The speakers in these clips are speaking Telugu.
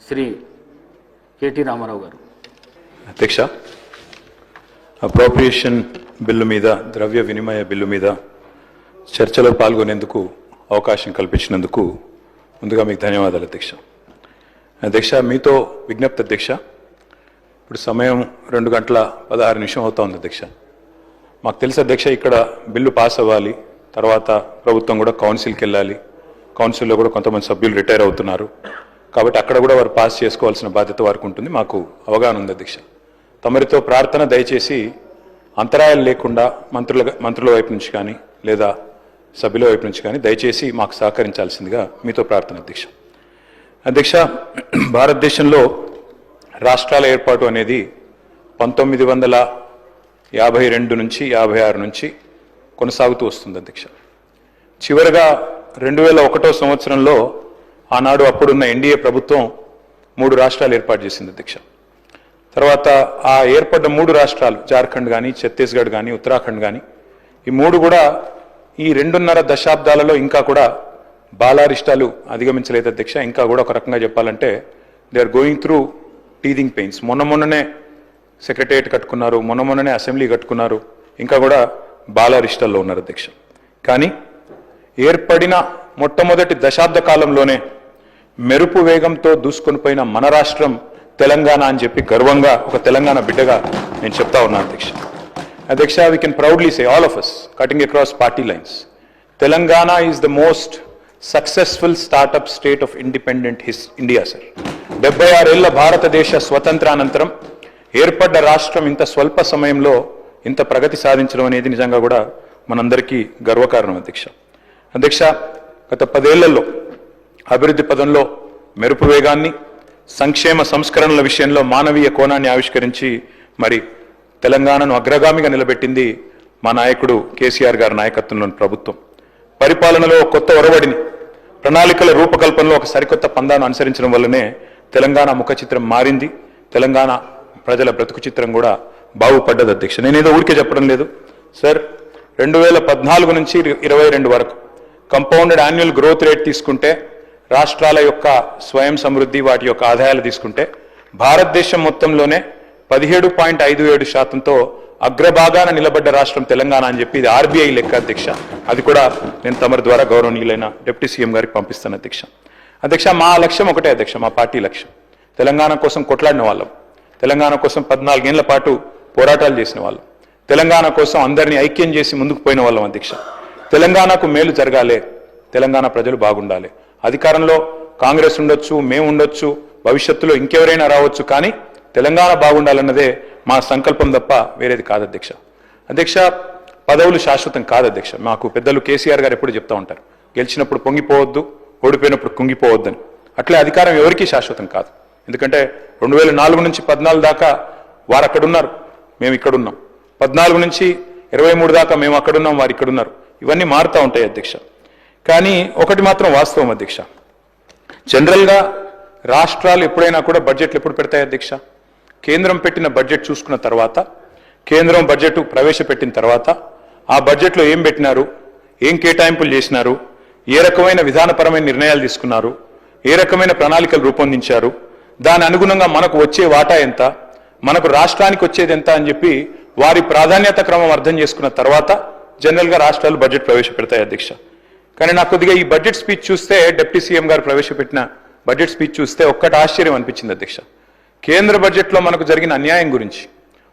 శ్రీ కేటీ రామారావు గారు. అధ్యక్ష, అప్రోప్రియేషన్ బిల్లు మీద, ద్రవ్య వినిమయ బిల్లు మీద చర్చలో పాల్గొనేందుకు అవకాశం కల్పించినందుకు ముందుగా మీకు ధన్యవాదాలు అధ్యక్ష. అధ్యక్ష, మీతో విజ్ఞప్తి అధ్యక్ష. ఇప్పుడు సమయం 2:16 అవుతోంది అధ్యక్ష. మాకు తెలుసు అధ్యక్ష, ఇక్కడ బిల్లు పాస్ అవ్వాలి, తర్వాత ప్రభుత్వం కూడా కౌన్సిల్కి వెళ్ళాలి. కౌన్సిల్లో కూడా కొంతమంది సభ్యులు రిటైర్ అవుతున్నారు కాబట్టి అక్కడ కూడా వారు పాస్ చేసుకోవాల్సిన బాధ్యత వారికి ఉంటుంది. మాకు అవగాహన ఉంది అధ్యక్ష. తమరితో ప్రార్థన, దయచేసి అంతరాయాలు లేకుండా మంత్రుల వైపు నుంచి కానీ లేదా సభ్యుల వైపు నుంచి కానీ దయచేసి మాకు సహకరించాల్సిందిగా మీతో ప్రార్థన అధ్యక్ష. అధ్యక్ష, భారతదేశంలో రాష్ట్రాల ఏర్పాటు అనేది 1952 నుంచి 56 నుంచి కొనసాగుతూ వస్తుంది అధ్యక్ష. చివరగా 2001 సంవత్సరంలో ఆనాడు అప్పుడున్న ఎన్డీఏ ప్రభుత్వం 3 రాష్ట్రాలు ఏర్పాటు చేసింది అధ్యక్ష. తర్వాత ఆ ఏర్పడ్డ 3 రాష్ట్రాలు, జార్ఖండ్ కానీ, ఛత్తీస్గఢ్ కానీ, ఉత్తరాఖండ్ కానీ, ఈ 3 కూడా ఈ 2.5 దశాబ్దాలలో ఇంకా కూడా బాలారిష్టాలు అధిగమించలేదు అధ్యక్ష. ఇంకా కూడా ఒక రకంగా చెప్పాలంటే they are going through teething pains. మొన్ననే సెక్రటేరియట్ కట్టుకున్నారు, మొన్ననే అసెంబ్లీ కట్టుకున్నారు, ఇంకా కూడా బాలారిష్టాల్లో ఉన్నారు అధ్యక్ష. కానీ ఏర్పడిన మొట్టమొదటి దశాబ్ద కాలంలోనే మెరుపు వేగంతో దూసుకొని పోయిన మన రాష్ట్రం తెలంగాణ అని చెప్పి గర్వంగా ఒక తెలంగాణ బిడ్డగా నేను చెప్తా ఉన్నాను అధ్యక్ష. అధ్యక్ష, we can proudly say, all of us, cutting across party lines, Telangana is the most successful startup state of independent India, sir. 76 ఏళ్ల భారతదేశ స్వతంత్రానంతరం ఏర్పడ్డ రాష్ట్రం ఇంత స్వల్ప సమయంలో ఇంత ప్రగతి సాధించడం అనేది నిజంగా కూడా మనందరికీ గర్వకారణం అధ్యక్ష. అధ్యక్ష, గత 10 ఏళ్లలో అభివృద్ధి పదంలో మెరుపు వేగాన్ని, సంక్షేమ సంస్కరణల విషయంలో మానవీయ కోణాన్ని ఆవిష్కరించి మరి తెలంగాణను అగ్రగామిగా నిలబెట్టింది మా నాయకుడు కేసీఆర్ గారి నాయకత్వంలోని ప్రభుత్వం. పరిపాలనలో కొత్త ఒరవడిని, ప్రణాళికల రూపకల్పనలో ఒక సరికొత్త పందాను అనుసరించడం వల్లనే తెలంగాణ ముఖ చిత్రం మారింది. తెలంగాణ ప్రజల బ్రతుకు చిత్రం కూడా బాగుపడ్డది అధ్యక్ష. నేనేదో ఊరికే చెప్పడం లేదు సార్. 2014 నుంచి 22 వరకు కంపౌండెడ్ యాన్యువల్ గ్రోత్ రేట్ తీసుకుంటే, రాష్ట్రాల యొక్క స్వయం సమృద్ధి, వాటి యొక్క ఆదాయాలు తీసుకుంటే భారతదేశం మొత్తంలోనే 17.57%తో అగ్రభాగాన నిలబడ్డ రాష్ట్రం తెలంగాణ అని చెప్పి ఇది ఆర్బీఐ లెక్క అధ్యక్ష. అది కూడా నేను తమరి ద్వారా గౌరవనీయులైన డిప్యూటీ సీఎం గారికి పంపిస్తాను అధ్యక్ష. అధ్యక్ష, మా లక్ష్యం ఒకటే అధ్యక్ష, మా పార్టీ లక్ష్యం తెలంగాణ కోసం కొట్లాడిన వాళ్ళం, తెలంగాణ కోసం 14 ఏళ్ల పాటు పోరాటాలు చేసిన వాళ్ళం, తెలంగాణ కోసం అందరినీ ఐక్యం చేసి ముందుకు పోయిన వాళ్ళం అధ్యక్ష. తెలంగాణకు మేలు జరగాలి, తెలంగాణ ప్రజలు బాగుండాలి. అధికారంలో కాంగ్రెస్ ఉండొచ్చు, మేము ఉండొచ్చు, భవిష్యత్తులో ఇంకెవరైనా రావచ్చు, కానీ తెలంగాణ బాగుండాలన్నదే మా సంకల్పం తప్ప వేరేది కాదు అధ్యక్ష. అధ్యక్ష, పదవులు శాశ్వతం కాదు అధ్యక్ష. మాకు పెద్దలు కేసీఆర్ గారు ఎప్పుడు చెప్తా ఉంటారు, గెలిచినప్పుడు పొంగిపోవద్దు, ఓడిపోయినప్పుడు కుంగిపోవద్దని. అట్లే అధికారం ఎవరికీ శాశ్వతం కాదు. ఎందుకంటే 2004 నుంచి 14 దాకా వారు అక్కడున్నారు, మేము ఇక్కడున్నాం. 14 నుంచి 23 దాకా మేము అక్కడున్నాం, వారు ఇక్కడున్నారు. ఇవన్నీ మారుతూ ఉంటాయి అధ్యక్ష. కానీ ఒకటి మాత్రం వాస్తవం అధ్యక్ష, జనరల్గా రాష్ట్రాలు ఎప్పుడైనా కూడా బడ్జెట్లు ఎప్పుడు పెడతాయి అధ్యక్ష? కేంద్రం పెట్టిన బడ్జెట్ చూసుకున్న తర్వాత, కేంద్రం బడ్జెట్ ప్రవేశపెట్టిన తర్వాత ఆ బడ్జెట్లో ఏం పెట్టినారు, ఏం కేటాయింపులు చేసినారు, ఏ రకమైన విధానపరమైన నిర్ణయాలు తీసుకున్నారు, ఏ రకమైన ప్రణాళికలు రూపొందించారు, దాని అనుగుణంగా మనకు వచ్చే వాటా ఎంత, మనకు రాష్ట్రానికి వచ్చేది ఎంత అని చెప్పి వారి ప్రాధాన్యత క్రమం అర్థం చేసుకున్న తర్వాత జనరల్గా రాష్ట్రాలు బడ్జెట్ ప్రవేశపెడతాయి అధ్యక్ష. కానీ నాకు కొద్దిగా ఈ బడ్జెట్ స్పీచ్ చూస్తే, డిప్యూటీ సీఎం గారు ప్రవేశపెట్టిన బడ్జెట్ స్పీచ్ చూస్తే ఒక్కటి ఆశ్చర్యం అనిపించింది అధ్యక్ష. కేంద్ర బడ్జెట్లో మనకు జరిగిన అన్యాయం గురించి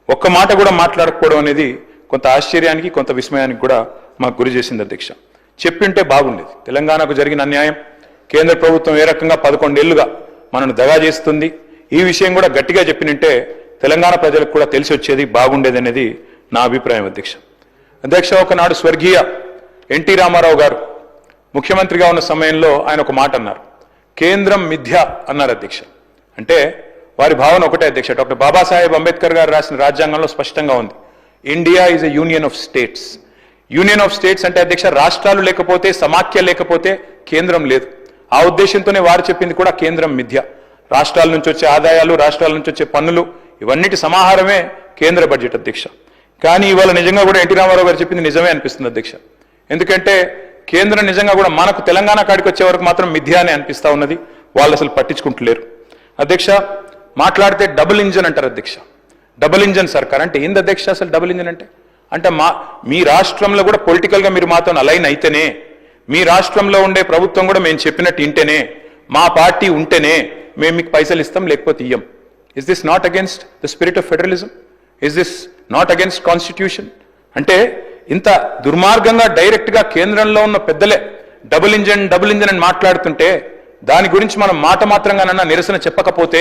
ఒక్క మాట కూడా మాట్లాడకపోవడం అనేది కొంత ఆశ్చర్యానికి, కొంత విస్మయానికి కూడా మాకు గురి చేసింది అధ్యక్ష. చెప్పింటే బాగుండేది. తెలంగాణకు జరిగిన అన్యాయం, కేంద్ర ప్రభుత్వం ఏ రకంగా 11 ఏళ్లుగా మనను దగా చేస్తుంది, ఈ విషయం కూడా గట్టిగా చెప్పినంటే తెలంగాణ ప్రజలకు కూడా తెలిసి వచ్చేది, బాగుండేది అనేది నా అభిప్రాయం అధ్యక్ష. అధ్యక్ష, ఒకనాడు స్వర్గీయ ఎన్టీ రామారావు గారు ముఖ్యమంత్రిగా ఉన్న సమయంలో ఆయన ఒక మాట అన్నారు, కేంద్రం మిథ్య అన్నారు అధ్యక్ష. అంటే వారి భావన ఒకటే అధ్యక్ష. డాక్టర్ బాబాసాహెబ్ అంబేద్కర్ గారు రాసిన రాజ్యాంగంలో స్పష్టంగా ఉంది, India is a union of states. Union of states అంటే అధ్యక్ష, రాష్ట్రాలు లేకపోతే, సమాఖ్య లేకపోతే కేంద్రం లేదు. ఆ ఉద్దేశంతోనే వారు చెప్పింది కూడా కేంద్రం మిథ్య. రాష్ట్రాల నుంచి వచ్చే ఆదాయాలు, రాష్ట్రాల నుంచి వచ్చే పన్నులు, ఇవన్నిటి సమాహారమే కేంద్ర బడ్జెట్ అధ్యక్ష. కానీ ఇవాళ నిజంగా కూడా ఎన్టీ రామారావు గారు చెప్పింది నిజమే అనిపిస్తుంది అధ్యక్ష. ఎందుకంటే కేంద్రం నిజంగా కూడా మనకు తెలంగాణ కాడికి వచ్చే వరకు మాత్రం మిథ్య అని అనిపిస్తా ఉన్నది. వాళ్ళు అసలు పట్టించుకుంటలేరు. అధ్యక్ష మాట్లాడితే డబుల్ ఇంజన్ అంటారు అధ్యక్ష. డబుల్ ఇంజన్ సర్కార్ అంటే ఏంది అధ్యక్ష? అసలు డబుల్ ఇంజన్ అంటే అంటే మీ రాష్ట్రంలో కూడా పొలిటికల్గా మీరు మాతో అలైన్ అయితేనే, మీ రాష్ట్రంలో ఉండే ప్రభుత్వం కూడా మేము చెప్పినట్టు ఇంటేనే, మా పార్టీ ఉంటేనే మేము మీకు పైసలు ఇస్తాం, లేకపోతే ఇయ్యం. Is this not against the spirit of federalism? Is this not against constitution? అంటే ఇంత దుర్మార్గంగా డైరెక్ట్గా కేంద్రంలో ఉన్న పెద్దలే డబుల్ ఇంజన్ అని మాట్లాడుతుంటే దాని గురించి మనం మాట మాత్రంగానన్నా నిరసన చెప్పకపోతే,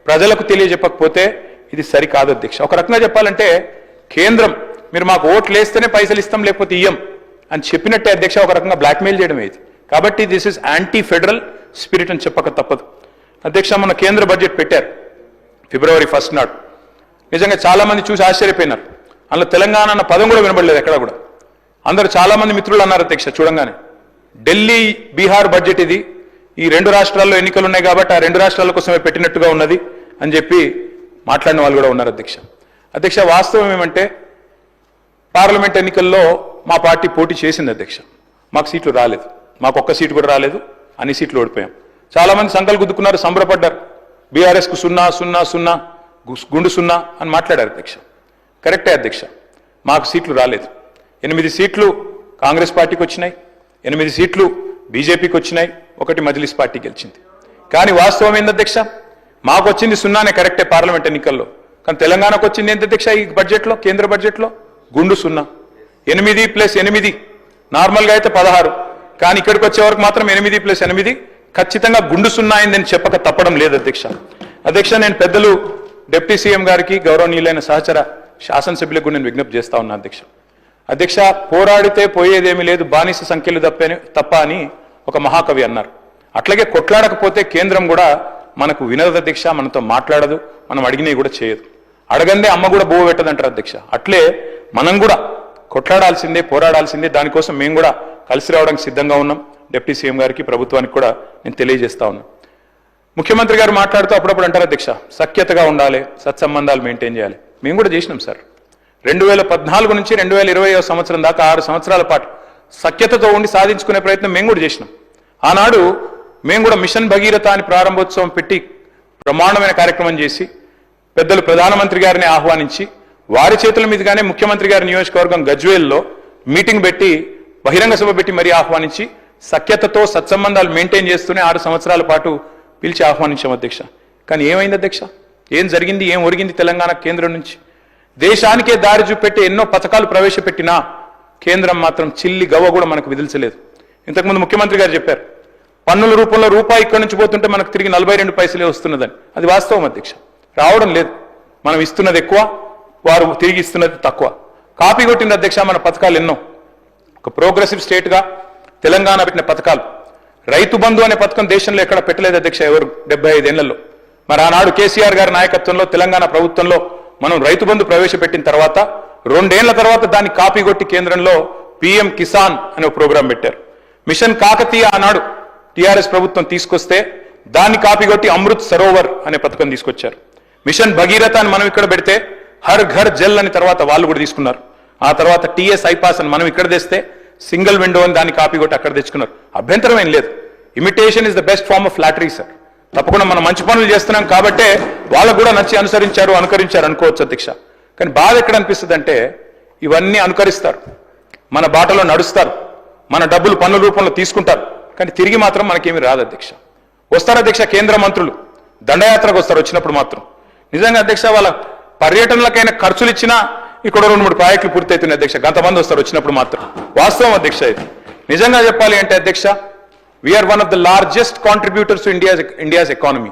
ప్రజలకు తెలియజెప్పకపోతే ఇది సరికాదు అధ్యక్ష. ఒక రకంగా చెప్పాలంటే కేంద్రం మీరు మాకు ఓట్లు వేస్తేనే పైసలు ఇస్తాం, లేకపోతే ఇయ్యం అని చెప్పినట్టే అధ్యక్ష. ఒక రకంగా బ్లాక్మెయిల్ చేయడం ఇది. కాబట్టి this is anti federal spirit అని చెప్పక తప్పదు అధ్యక్ష. మన కేంద్ర బడ్జెట్ పెట్టారు February 1 నాడు. నిజంగా చాలా మంది చూసి ఆశ్చర్యపోయినారు. అందులో తెలంగాణ అన్న పదం కూడా వినబడలేదు ఎక్కడ కూడా. అందరూ చాలా మంది మిత్రులు అన్నారు అధ్యక్ష చూడంగానే, ఢిల్లీ బీహార్ బడ్జెట్ ఇది, ఈ రెండు రాష్ట్రాల్లో ఎన్నికలు ఉన్నాయి కాబట్టి ఆ రెండు రాష్ట్రాల కోసమే పెట్టినట్టుగా ఉన్నది అని చెప్పి మాట్లాడిన వాళ్ళు కూడా ఉన్నారు అధ్యక్ష. అధ్యక్ష వాస్తవం ఏమంటే పార్లమెంట్ ఎన్నికల్లో మా పార్టీ పోటీ చేసింది అధ్యక్ష. మాకు సీట్లు రాలేదు, మాకు ఒక్క సీటు కూడా రాలేదు, అన్ని సీట్లు ఓడిపోయాం. చాలా మంది సంకలు గుద్దుకున్నారు, సంబరపడ్డారు. బీఆర్ఎస్కు 0-0-0 గుండు 0 అని మాట్లాడారు అధ్యక్ష. కరెక్టే అధ్యక్ష, మాకు సీట్లు రాలేదు. 8 సీట్లు కాంగ్రెస్ పార్టీకి వచ్చినాయి, 8 సీట్లు బీజేపీకి వచ్చినాయి, 1 మజ్లిస్ పార్టీ గెలిచింది. కానీ వాస్తవం ఏంది అధ్యక్ష? మాకు వచ్చింది 0నే కరెక్టే పార్లమెంట్ ఎన్నికల్లో. కానీ తెలంగాణకు వచ్చింది ఏంటి అధ్యక్ష? ఈ బడ్జెట్లో, కేంద్ర బడ్జెట్లో గుండు 0. 8 + 8 నార్మల్గా అయితే 16, కానీ ఇక్కడికి వచ్చే వరకు మాత్రం 8 + 8 ఖచ్చితంగా గుండు 0 అయిందని చెప్పక తప్పడం లేదు అధ్యక్ష. అధ్యక్ష నేను పెద్దలు డిప్యూటీ సీఎం గారికి, గౌరవనీయులైన సహచర శాసనసభ్యులకు నేను విజ్ఞప్తి చేస్తా ఉన్నా అధ్యక్ష. అధ్యక్ష పోరాడితే పోయేదేమీ లేదు, బానిస సంఖ్యలు తప్ప అని ఒక మహాకవి అన్నారు. అట్లాగే కొట్లాడకపోతే కేంద్రం కూడా మనకు వినదు అధ్యక్ష, మనతో మాట్లాడదు, మనం అడిగినవి కూడా చేయదు. అడగందే అమ్మ కూడా బువ్వ పెట్టదంటారు అధ్యక్ష. అట్లే మనం కూడా కొట్లాడాల్సిందే, పోరాడాల్సిందే. దానికోసం మేము కూడా కలిసి రావడానికి సిద్ధంగా ఉన్నాం. డిప్యూటీ సీఎం గారికి, ప్రభుత్వానికి కూడా నేను తెలియజేస్తా ఉన్నా. ముఖ్యమంత్రి గారు మాట్లాడుతూ అప్పుడప్పుడు అంటారు అధ్యక్ష సఖ్యతగా ఉండాలి, సత్సంబంధాలు మెయింటైన్ చేయాలి. మేము కూడా చేసినాం సార్. 2014 నుంచి 2020 సంవత్సరం దాకా 6 సంవత్సరాల పాటు సఖ్యతతో ఉండి సాధించుకునే ప్రయత్నం మేము కూడా చేసినాం. ఆనాడు మేము కూడా మిషన్ భగీరథ అని ప్రారంభోత్సవం పెట్టి బ్రహ్మాండమైన కార్యక్రమం చేసి పెద్దలు ప్రధానమంత్రి గారిని ఆహ్వానించి వారి చేతుల మీదుగానే ముఖ్యమంత్రి గారి నియోజకవర్గం గజ్వేల్లో మీటింగ్ పెట్టి బహిరంగ సభ పెట్టి మరీ ఆహ్వానించి సఖ్యతతో సత్సంబంధాలు మెయింటైన్ చేస్తూనే 6 సంవత్సరాల పాటు పిలిచి ఆహ్వానించాం అధ్యక్ష. కానీ ఏమైంది అధ్యక్ష? ఏం జరిగింది, ఏం ఒరిగింది తెలంగాణ కేంద్రం నుంచి? దేశానికే దారి చూపెట్టి ఎన్నో పథకాలు ప్రవేశపెట్టినా కేంద్రం మాత్రం చిల్లి గవ్వ కూడా మనకు విధించలేదు. ఇంతకుముందు ముఖ్యమంత్రి గారు చెప్పారు పన్నుల రూపంలో రూపాయి ఇక్కడి నుంచి పోతుంటే మనకు తిరిగి 42 పైసలే వస్తున్నదని. అది వాస్తవం అధ్యక్ష, రావడం లేదు. మనం ఇస్తున్నది ఎక్కువ, వారు తిరిగి ఇస్తున్నది తక్కువ. కాపీ కొట్టింది అధ్యక్ష మన పథకాలు ఎన్నో. ఒక ప్రోగ్రెసివ్ స్టేట్గా తెలంగాణ పెట్టిన పథకాలు, రైతు బంధు అనే పథకం దేశంలో ఎక్కడ పెట్టలేదు అధ్యక్ష ఎవరు 75 ఏళ్లలో. మరి ఆనాడు కేసీఆర్ గారి నాయకత్వంలో తెలంగాణ ప్రభుత్వంలో మనం రైతు బంధు ప్రవేశపెట్టిన తర్వాత 2 ఏళ్ల తర్వాత దాన్ని కాపీ కొట్టి కేంద్రంలో PM కిసాన్ అనే ఒక ప్రోగ్రాం పెట్టారు. మిషన్ కాకతీయ ఆనాడు టీఆర్ఎస్ ప్రభుత్వం తీసుకొస్తే దాన్ని కాపీ కొట్టి అమృత్ సరోవర్ అనే పథకం తీసుకొచ్చారు. మిషన్ భగీరథ అని మనం ఇక్కడ పెడితే హర్ ఘర్ జల్ అని తర్వాత వాళ్ళు కూడా తీసుకున్నారు. ఆ తర్వాత TS ఐపాస్ అని మనం ఇక్కడ తెస్తే సింగిల్ విండో అని దాన్ని కాపీ కొట్టి అక్కడ తెచ్చుకున్నారు. అభ్యంతరం ఏం లేదు. Imitation is the best form of flattery sir. తప్పకుండా మనం మంచి పనులు చేస్తున్నాం కాబట్టే వాళ్ళకు కూడా నచ్చి అనుకరించారు అనుకోవచ్చు అధ్యక్ష. కానీ బాధ ఎక్కడ అనిపిస్తుంది అంటే ఇవన్నీ అనుకరిస్తారు, మన బాటలో నడుస్తారు, మన డబ్బులు పన్నుల రూపంలో తీసుకుంటారు, కానీ తిరిగి మాత్రం మనకేమీ రాదు అధ్యక్ష. వస్తారు అధ్యక్ష కేంద్ర మంత్రులు దండయాత్రకు వస్తారు. వచ్చినప్పుడు మాత్రం నిజంగా అధ్యక్ష వాళ్ళ పర్యటనలకైనా ఖర్చులు ఇచ్చినా ఇక్కడ 2-3 ప్రాజెక్టులు పూర్తవుతున్నాయి అధ్యక్ష. గంతమంది వస్తారు వచ్చినప్పుడు మాత్రం. వాస్తవం అధ్యక్ష ఇది. నిజంగా చెప్పాలి అంటే అధ్యక్ష we are one of the largest contributors to India's economy.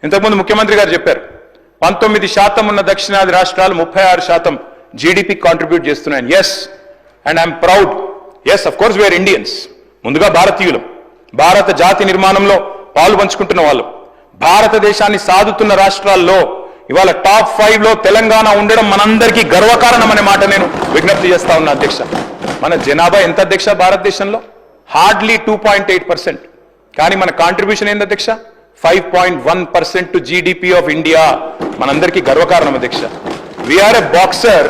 ఇంతకుముందు ముఖ్యమంత్రి గారు చెప్పారు 19% ఉన్న దక్షిణాది రాష్ట్రాలు 36% జీడిపి కాంట్రిబ్యూట్ చేస్తున్నాయని. Yes, and I am proud. Yes, of course we are Indians. ముందుగా భారతీయులం, భారత జాతి నిర్మాణంలో పాలు పంచుకుంటున్న వాళ్ళం. భారతదేశాన్ని సాదుతున్న రాష్ట్రాల్లో ఇవాళ టాప్ 5లో తెలంగాణ ఉండడం మనందరికీ గర్వకారణం అనే మాట నేను విజ్ఞప్తి చేస్తా ఉన్నా అధ్యక్ష. మన జనాభా ఎంత అధ్యక్ష భారతదేశంలో? హార్డ్లీ 2.8%. కానీ మన కాంట్రిబ్యూషన్ ఏంది అధ్యక్ష? 5.1% టు జీడిపి ఆఫ్ ఇండియా. మనందరికీ గర్వకారణం అధ్యక్ష. వీఆర్ ఎ బాక్సర్.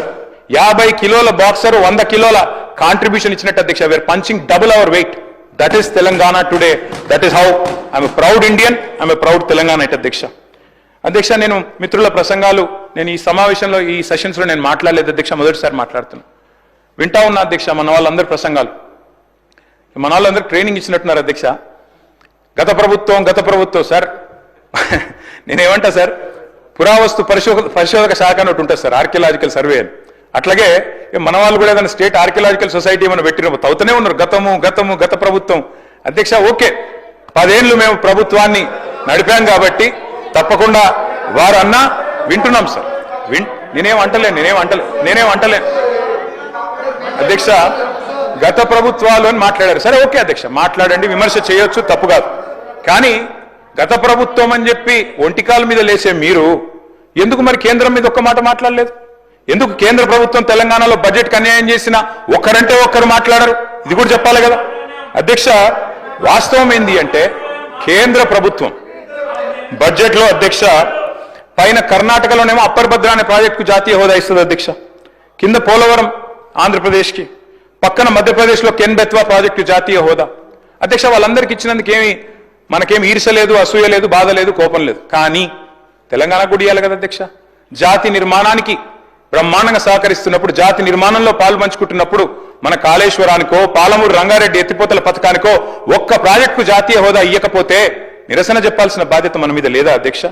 50 కిలోల బాక్సర్ 100 కిలోల కాంట్రిబ్యూషన్ ఇచ్చినట్టు అధ్యక్ష. We are punching double our weight. That is Telangana today. That is how I am a proud Indian, I am a proud Telangana అధ్యక్ష. అధ్యక్ష, నేను మిత్రుల ప్రసంగాలు నేను ఈ సమావేశంలో ఈ సెషన్స్లో నేను మాట్లాడలేదు అధ్యక్ష, మొదటిసారి మాట్లాడుతున్నాను. వింటా ఉన్నా అధ్యక్ష మన వాళ్ళందరి ప్రసంగాలు. మన వాళ్ళందరూ ట్రైనింగ్ ఇచ్చినట్టున్నారు అధ్యక్ష. గత ప్రభుత్వం సార్ నేనేమంటా సార్, పురావస్తు పరిశోధక శాఖ అని ఒకటి ఉంటుంది సార్, ఆర్కియలాజికల్ సర్వే అని. అట్లాగే మన వాళ్ళు కూడా ఏదైనా స్టేట్ ఆర్కియలాజికల్ సొసైటీ ఏమైనా పెట్టినప్పుడు అవుతూనే ఉన్నారు గత ప్రభుత్వం. అధ్యక్ష ఓకే, 10 ఏళ్ళు మేము ప్రభుత్వాన్ని నడిపాం కాబట్టి తప్పకుండా వారు అన్నా వింటున్నాం సార్. నేనేం అంటలేను అధ్యక్ష. గత ప్రభుత్వాలు అని మాట్లాడారు, సరే ఓకే అధ్యక్ష, మాట్లాడండి, విమర్శ చేయొచ్చు, తప్పు కాదు. కానీ గత ప్రభుత్వం అని చెప్పి ఒంటికాల మీద లేసే మీరు ఎందుకు మరి కేంద్రం మీద ఒక్క మాట మాట్లాడలేదు? ఎందుకు కేంద్ర ప్రభుత్వం తెలంగాణలో బడ్జెట్కి అన్యాయం చేసినా ఒక్కరంటే ఒక్కరు మాట్లాడరు? ఇది కూడా చెప్పాలి కదా అధ్యక్ష. వాస్తవం ఏంది అంటే కేంద్ర ప్రభుత్వం బడ్జెట్లో అధ్యక్ష పైన కర్ణాటకలోనేమో అప్పర్ భద్ర అనే ప్రాజెక్టుకు జాతీయ హోదా ఇస్తుంది అధ్యక్ష, కింద పోలవరం ఆంధ్రప్రదేశ్కి, పక్కన మధ్యప్రదేశ్లో కెన్ బెత్వా ప్రాజెక్టు జాతీయ హోదా. అధ్యక్ష వాళ్ళందరికీ ఇచ్చినందుకు మనకేమి ఈర్ష లేదు, అసూయ లేదు, బాధ లేదు, కోపం లేదు. కానీ తెలంగాణకు కూడా ఇవ్వాలి కదా అధ్యక్ష. జాతి నిర్మాణానికి బ్రహ్మాండంగా సహకరిస్తున్నప్పుడు, జాతి నిర్మాణంలో పాలు పంచుకుంటున్నప్పుడు మన కాళేశ్వరానికో పాలమూరు రంగారెడ్డి ఎత్తిపోతల పథకానికో ఒక్క ప్రాజెక్టుకు జాతీయ హోదా ఇవ్వకపోతే నిరసన చెప్పాల్సిన బాధ్యత మన మీద లేదా అధ్యక్ష?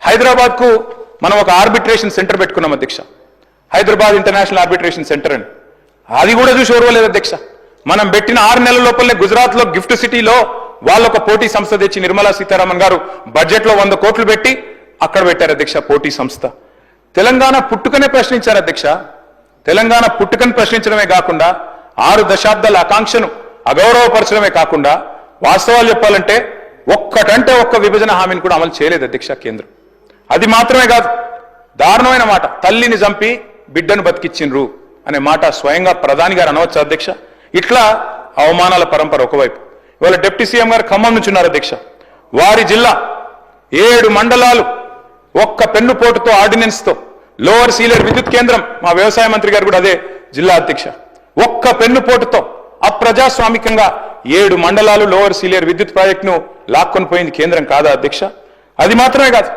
హైదరాబాద్కు మనం ఒక ఆర్బిట్రేషన్ సెంటర్ పెట్టుకున్నాం అధ్యక్ష, హైదరాబాద్ ఇంటర్నేషనల్ ఆర్బిట్రేషన్ సెంటర్ అని. అది కూడా చూసి ఓర్వలేదు అధ్యక్ష. మనం పెట్టిన 6 నెలల లోపలనే గుజరాత్లో గిఫ్ట్ సిటీలో వాళ్ళొక పోటీ సంస్థ తెచ్చి నిర్మలా సీతారామన్ గారు బడ్జెట్లో 100 కోట్లు పెట్టి అక్కడ పెట్టారు అధ్యక్ష పోటీ సంస్థ. తెలంగాణ పుట్టుకనే ప్రశ్నించారు అధ్యక్ష. తెలంగాణ పుట్టుకని ప్రశ్నించడమే కాకుండా 6 దశాబ్దాల ఆకాంక్షను అగౌరవపరచడమే కాకుండా వాస్తవాలు చెప్పాలంటే ఒక్కటంటే ఒక్క విభజన హామీని కూడా అమలు చేయలేదు అధ్యక్ష కేంద్రం. అది మాత్రమే కాదు, దారుణమైన మాట, తల్లిని చంపి బిడ్డను బతికిచ్చిండ్రు అనే మాట స్వయంగా ప్రధాని గారు అనవచ్చు అధ్యక్ష. ఇట్లా అవమానాల పరంపర ఒకవైపు. ఇవాళ డిప్యూటీ సీఎం గారు ఖమ్మం నుంచి ఉన్నారు అధ్యక్ష. వారి జిల్లా 7 మండలాలు ఒక్క పెన్నుపోటుతో ఆర్డినెన్స్తో లోవర్ సీలేరు విద్యుత్ కేంద్రం, మా వ్యవసాయ మంత్రి గారు కూడా అదే జిల్లా అధ్యక్ష, ఒక్క పెన్నుపోటుతో అప్రజాస్వామికంగా 7 మండలాలు లోవర్ సీలేరు విద్యుత్ ప్రాజెక్టును లాక్కొని పోయింది కేంద్రం కాదా అధ్యక్ష? అది మాత్రమే కాదు,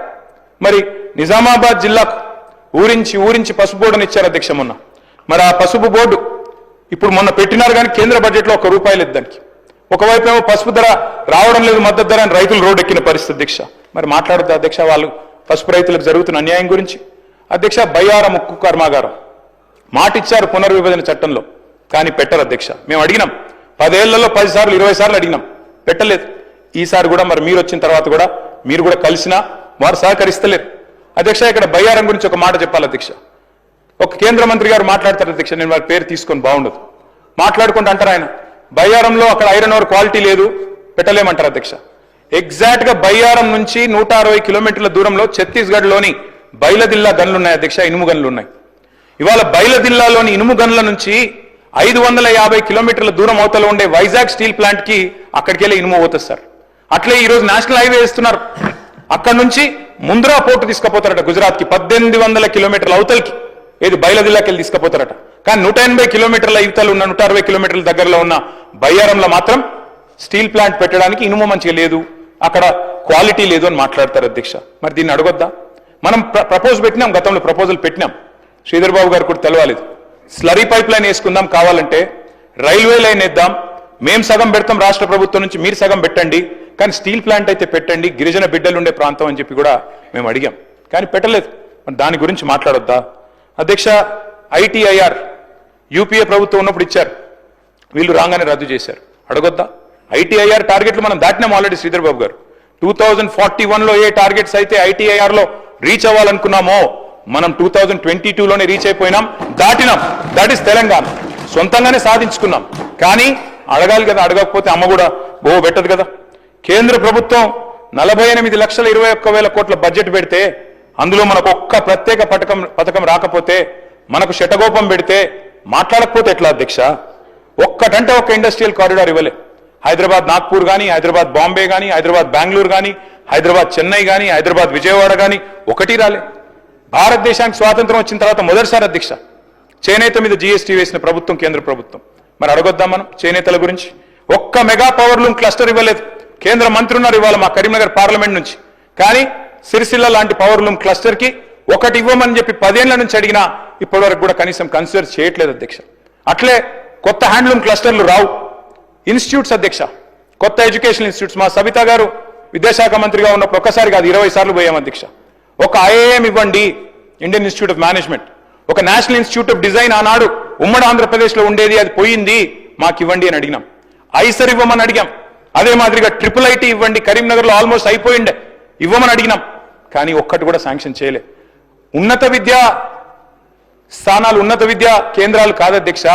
మరి నిజామాబాద్ జిల్లాకు ఊరించి పసుపు బోర్డుని ఇచ్చారు అధ్యక్ష మొన్న. మరి ఆ పసుపు బోర్డు ఇప్పుడు మొన్న పెట్టినారు కానీ కేంద్ర బడ్జెట్లో ₹1 లేదు దానికి. ఒకవైపు ఏమో పసుపు ధర రావడం లేదు, మద్దతు ధర అని రైతులు రోడ్డు ఎక్కిన పరిస్థితి అధ్యక్ష. మరి మాట్లాడద్దు అధ్యక్ష వాళ్ళు పసుపు రైతులకు జరుగుతున్న అన్యాయం గురించి? అధ్యక్ష బయ్యారం ఉక్కు కర్మాగారం మాట ఇచ్చారు పునర్విభజన చట్టంలో, కానీ పెట్టరు అధ్యక్ష. మేము అడిగినాం 10 ఏళ్లలో 10 సార్లు 20 సార్లు అడిగినాం, పెట్టలేదు. ఈసారి కూడా మరి మీరు వచ్చిన తర్వాత కూడా మీరు కూడా కలిసినా వారు సహకరిస్తలేరు అధ్యక్ష. ఇక్కడ బయ్యారం గురించి ఒక మాట చెప్పాలి అధ్యక్ష. ఒక కేంద్ర మంత్రి గారు మాట్లాడతారు అధ్యక్ష, నేను వారి పేరు తీసుకొని బాగుండదు, మాట్లాడుకుంటూ అంటారు ఆయన బయ్యారంలో అక్కడ ఐరన్ ఓర్ క్వాలిటీ లేదు పెట్టలేమంటారు అధ్యక్ష. ఎగ్జాక్ట్ గా బయ్యారం నుంచి 160 కిలోమీటర్ల దూరంలో ఛత్తీస్గఢ్లోని బైలదిల్లా గన్లు ఉన్నాయి అధ్యక్ష, ఇనుము గన్లు ఉన్నాయి. ఇవాళ బైలదిల్లాలోని ఇనుము గన్ల నుంచి 550 కిలోమీటర్ల దూరం అవతల ఉండే వైజాగ్ స్టీల్ ప్లాంట్ కి అక్కడికి వెళ్ళి ఇనుము పోతుంది సార్. అట్లే ఈ రోజు నేషనల్ హైవే వేస్తున్నారు, అక్కడ నుంచి ముంద్రా పోర్టు తీసుకుపోతారట గుజరాత్ కి 1800 కిలోమీటర్ల అవతలకి, ఏది బైలదిల్లాకి వెళ్ళి తీసుకుపోతారట. కానీ 180 కిలోమీటర్ల ఇవతలు ఉన్న 160 కిలోమీటర్ల దగ్గరలో ఉన్న బయ్యారంలో మాత్రం స్టీల్ ప్లాంట్ పెట్టడానికి ఇనుము మంచిగా లేదు, అక్కడ క్వాలిటీ లేదు అని మాట్లాడతారు అధ్యక్ష. మరి దీన్ని అడగొద్దా? మనం ప్రపోజ్ పెట్టినాం, గతంలో ప్రపోజల్ పెట్టినాం, శ్రీధర్ బాబు గారు కూడా తెలవాలేదు. స్లరీ పైప్ లైన్ వేసుకుందాం, కావాలంటే రైల్వే లైన్ వేద్దాం, మేం సగం పెడతాం రాష్ట్ర ప్రభుత్వం నుంచి, మీరు సగం పెట్టండి, కానీ స్టీల్ ప్లాంట్ అయితే పెట్టండి, గిరిజన బిడ్డలు ఉండే ప్రాంతం అని చెప్పి కూడా మేము అడిగాం, కానీ పెట్టలేదు. మరి దాని గురించి మాట్లాడొద్దా అధ్యక్ష? ఐటీఐఆర్ యూపీఏ ప్రభుత్వం ఉన్నప్పుడు ఇచ్చారు, వీళ్ళు రాగానే రద్దు చేశారు, అడగొద్దా? ఐటీఐఆర్ టార్గెట్లు మనం దాటినాం ఆల్రెడీ. శ్రీధర్ బాబు గారు 2041లో ఏ టార్గెట్స్ అయితే ఐటీఐఆర్ లో రీచ్ అవ్వాలనుకున్నామో మనం 2022లోనే రీచ్ అయిపోయినాం, దాటినాం. దట్ ఈస్ తెలంగాణ, సొంతంగానే సాధించుకున్నాం. కానీ అడగాలి కదా, అడగకపోతే అమ్మ కూడా పెట్టదు కదా. కేంద్ర ప్రభుత్వం 48,21,000 కోట్ల బడ్జెట్ పెడితే అందులో మనకు ఒక్క ప్రత్యేక పథకం రాకపోతే, మనకు శటగోపం పెడితే మాట్లాడకపోతే ఎట్లా అధ్యక్ష? ఒక్కటంటే ఒక్క ఇండస్ట్రియల్ కారిడార్ ఇవ్వలే. హైదరాబాద్ నాగ్పూర్ కానీ, హైదరాబాద్ బాంబే కానీ, హైదరాబాద్ బెంగళూరు కానీ, హైదరాబాద్ చెన్నై కానీ, హైదరాబాద్ విజయవాడ కానీ ఒకటి రాలే. భారతదేశానికి స్వాతంత్రం వచ్చిన తర్వాత మొదటిసారి అధ్యక్ష చేనేత మీద జీఎస్టీ వేసిన ప్రభుత్వం కేంద్ర ప్రభుత్వం. మరి అడగొద్దాం మనం చేనేతల గురించి? ఒక్క మెగా పవర్ లూమ్ క్లస్టర్ ఇవ్వలేదు. కేంద్ర మంత్రి ఉన్నారు ఇవాళ మా కరీంనగర్ పార్లమెంట్ నుంచి, కానీ సిరిసిల్ల లాంటి పవర్లూమ్ క్లస్టర్ కి ఒకటి ఇవ్వమని చెప్పి 10 ఏళ్ల నుంచి అడిగినా ఇప్పటివరకు కూడా కనీసం కన్సిడర్ చేయట్లేదు అధ్యక్ష. అట్లే కొత్త హ్యాండ్లూమ్ క్లస్టర్లు రావు. ఇన్స్టిట్యూట్స్ అధ్యక్ష, కొత్త ఎడ్యుకేషన్ ఇన్స్టిట్యూట్స్ మా సబితా గారు విద్యాశాఖ మంత్రిగా ఉన్నప్పుడు ఒక్కసారి కాదు 20 సార్లు పోయాం అధ్యక్ష. ఒక ఐఐఎం ఇవ్వండి, ఇండియన్ ఇన్స్టిట్యూట్ ఆఫ్ మేనేజ్మెంట్, ఒక నేషనల్ ఇన్స్టిట్యూట్ ఆఫ్ డిజైన్ ఆనాడు ఉమ్మడి ఆంధ్రప్రదేశ్లో ఉండేది, అది పోయింది, మాకు ఇవ్వండి అని అడిగినాం. ఐసర్ ఇవ్వమని అడిగాం. అదే మాదిరిగా IIIT ఇవ్వండి, కరీంనగర్లో ఆల్మోస్ట్ అయిపోయిండే, ఇవ్వమని అడిగినాం. కానీ ఒక్కటి కూడా శాంక్షన్ చేయలే. ఉన్నత విద్యా స్థానాలు, ఉన్నత విద్యా కేంద్రాలు కాదు అధ్యక్ష,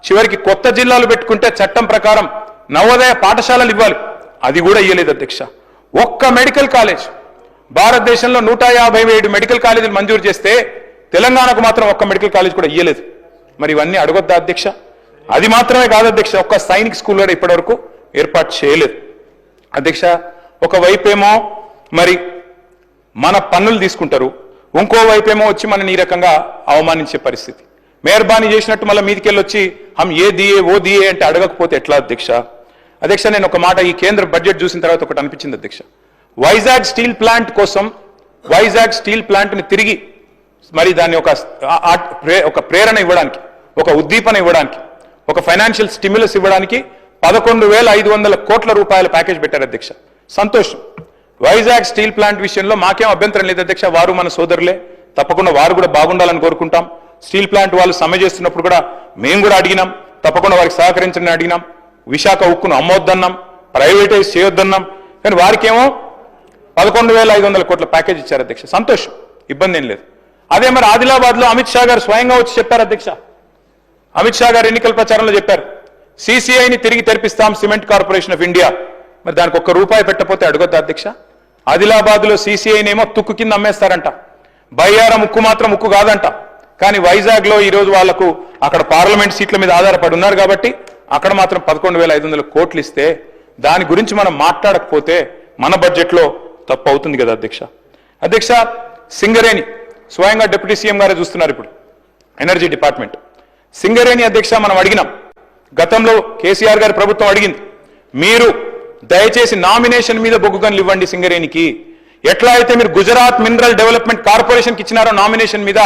చివరికి కొత్త జిల్లాలు పెట్టుకుంటే చట్టం ప్రకారం నవోదయ పాఠశాలలు ఇవ్వాలి, అది కూడా ఇయ్యలేదు అధ్యక్ష. ఒక్క మెడికల్ కాలేజ్, భారతదేశంలో 157 మెడికల్ కాలేజీలు మంజూరు చేస్తే తెలంగాణకు మాత్రం ఒక్క మెడికల్ కాలేజ్ కూడా ఇయ్యలేదు. మరి ఇవన్నీ అడగొద్దా అధ్యక్ష? అది మాత్రమే కాదు అధ్యక్ష, ఒక్క సైనిక్ స్కూల్ కూడా ఇప్పటివరకు ఏర్పాటు చేయలేదు అధ్యక్ష. ఒకవైపేమో మరి మన పన్నులు తీసుకుంటారు, ఇంకోవైపేమో వచ్చి మనని ఈ రకంగా అవమానించే పరిస్థితి. మెహర్బానీ చేసినట్టు మళ్ళీ మీదికెళ్ళి వచ్చి హమ్ ఏ దియే ఓ దియే అంటే అడగకపోతే ఎట్లా అధ్యక్ష? అధ్యక్ష, నేను ఒక మాట ఈ కేంద్ర బడ్జెట్ చూసిన తర్వాత ఒకటి అనిపించింది అధ్యక్ష. వైజాగ్ స్టీల్ ప్లాంట్ కోసం, వైజాగ్ స్టీల్ ప్లాంట్ని తిరిగి మరి దాన్ని ఒక ప్రేరణ ఇవ్వడానికి, ఒక ఉద్దీపన ఇవ్వడానికి, ఒక ఫైనాన్షియల్ స్టిమ్యులస్ ఇవ్వడానికి 11,500 కోట్ల రూపాయల ప్యాకేజ్ పెట్టారు అధ్యక్ష. సంతోషం. వైజాగ్ స్టీల్ ప్లాంట్ విషయంలో మాకేం అభ్యంతరం లేదు అధ్యక్ష, వారు మన సోదరులే, తప్పకుండా వారు కూడా బాగుండాలని కోరుకుంటాం. స్టీల్ ప్లాంట్ వాళ్ళు సమ్మె చేస్తున్నప్పుడు కూడా మేము కూడా అడిగినాం, తప్పకుండా వారికి సహకరించని అడిగినాం. విశాఖ ఉక్కును అమ్మొద్దన్నాం, ప్రైవేటైజ్ చేయొద్దన్నాం. కానీ వారికేమో 11,500 కోట్ల ప్యాకేజ్ ఇచ్చారు అధ్యక్ష. సంతోషం, ఇబ్బంది ఏం లేదు. అదే మరి ఆదిలాబాద్ లో అమిత్ షా గారు స్వయంగా వచ్చి చెప్పారు అధ్యక్ష. అమిత్ షా గారు ఎన్నికల ప్రచారంలో చెప్పారు, CCIని తిరిగి తెరిపిస్తాం, సిమెంట్ కార్పొరేషన్ ఆఫ్ ఇండియా. మరి దానికి ₹1 పెట్టకపోతే అడగొద్దా అధ్యక్ష? ఆదిలాబాద్ లో CCIనేమో తుక్కు కింద అమ్మేస్తారంట, బయ్యారం ఉక్కు మాత్రం ఉక్కు కాదంట. కానీ వైజాగ్ లో ఈ రోజు వాళ్లకు అక్కడ పార్లమెంట్ సీట్ల మీద ఆధారపడి ఉన్నారు కాబట్టి అక్కడ మాత్రం 11,500 కోట్లు ఇస్తే దాని గురించి మనం మాట్లాడకపోతే మన బడ్జెట్ లో తప్పు అవుతుంది కదా అధ్యక్ష. అధ్యక్ష, సింగరేణి స్వయంగా డిప్యూటీ సీఎం గారే చూస్తున్నారు ఇప్పుడు, ఎనర్జీ డిపార్ట్మెంట్. సింగరేణి అధ్యక్ష మనం అడిగినాం, గతంలో కేసీఆర్ గారి ప్రభుత్వం అడిగింది, మీరు దయచేసి నామినేషన్ మీద బొగ్గుగన్లు ఇవ్వండి సింగరేణికి, ఎట్లా అయితే మీరు గుజరాత్ మినరల్ డెవలప్మెంట్ కార్పొరేషన్కి ఇచ్చినారో నామినేషన్ మీద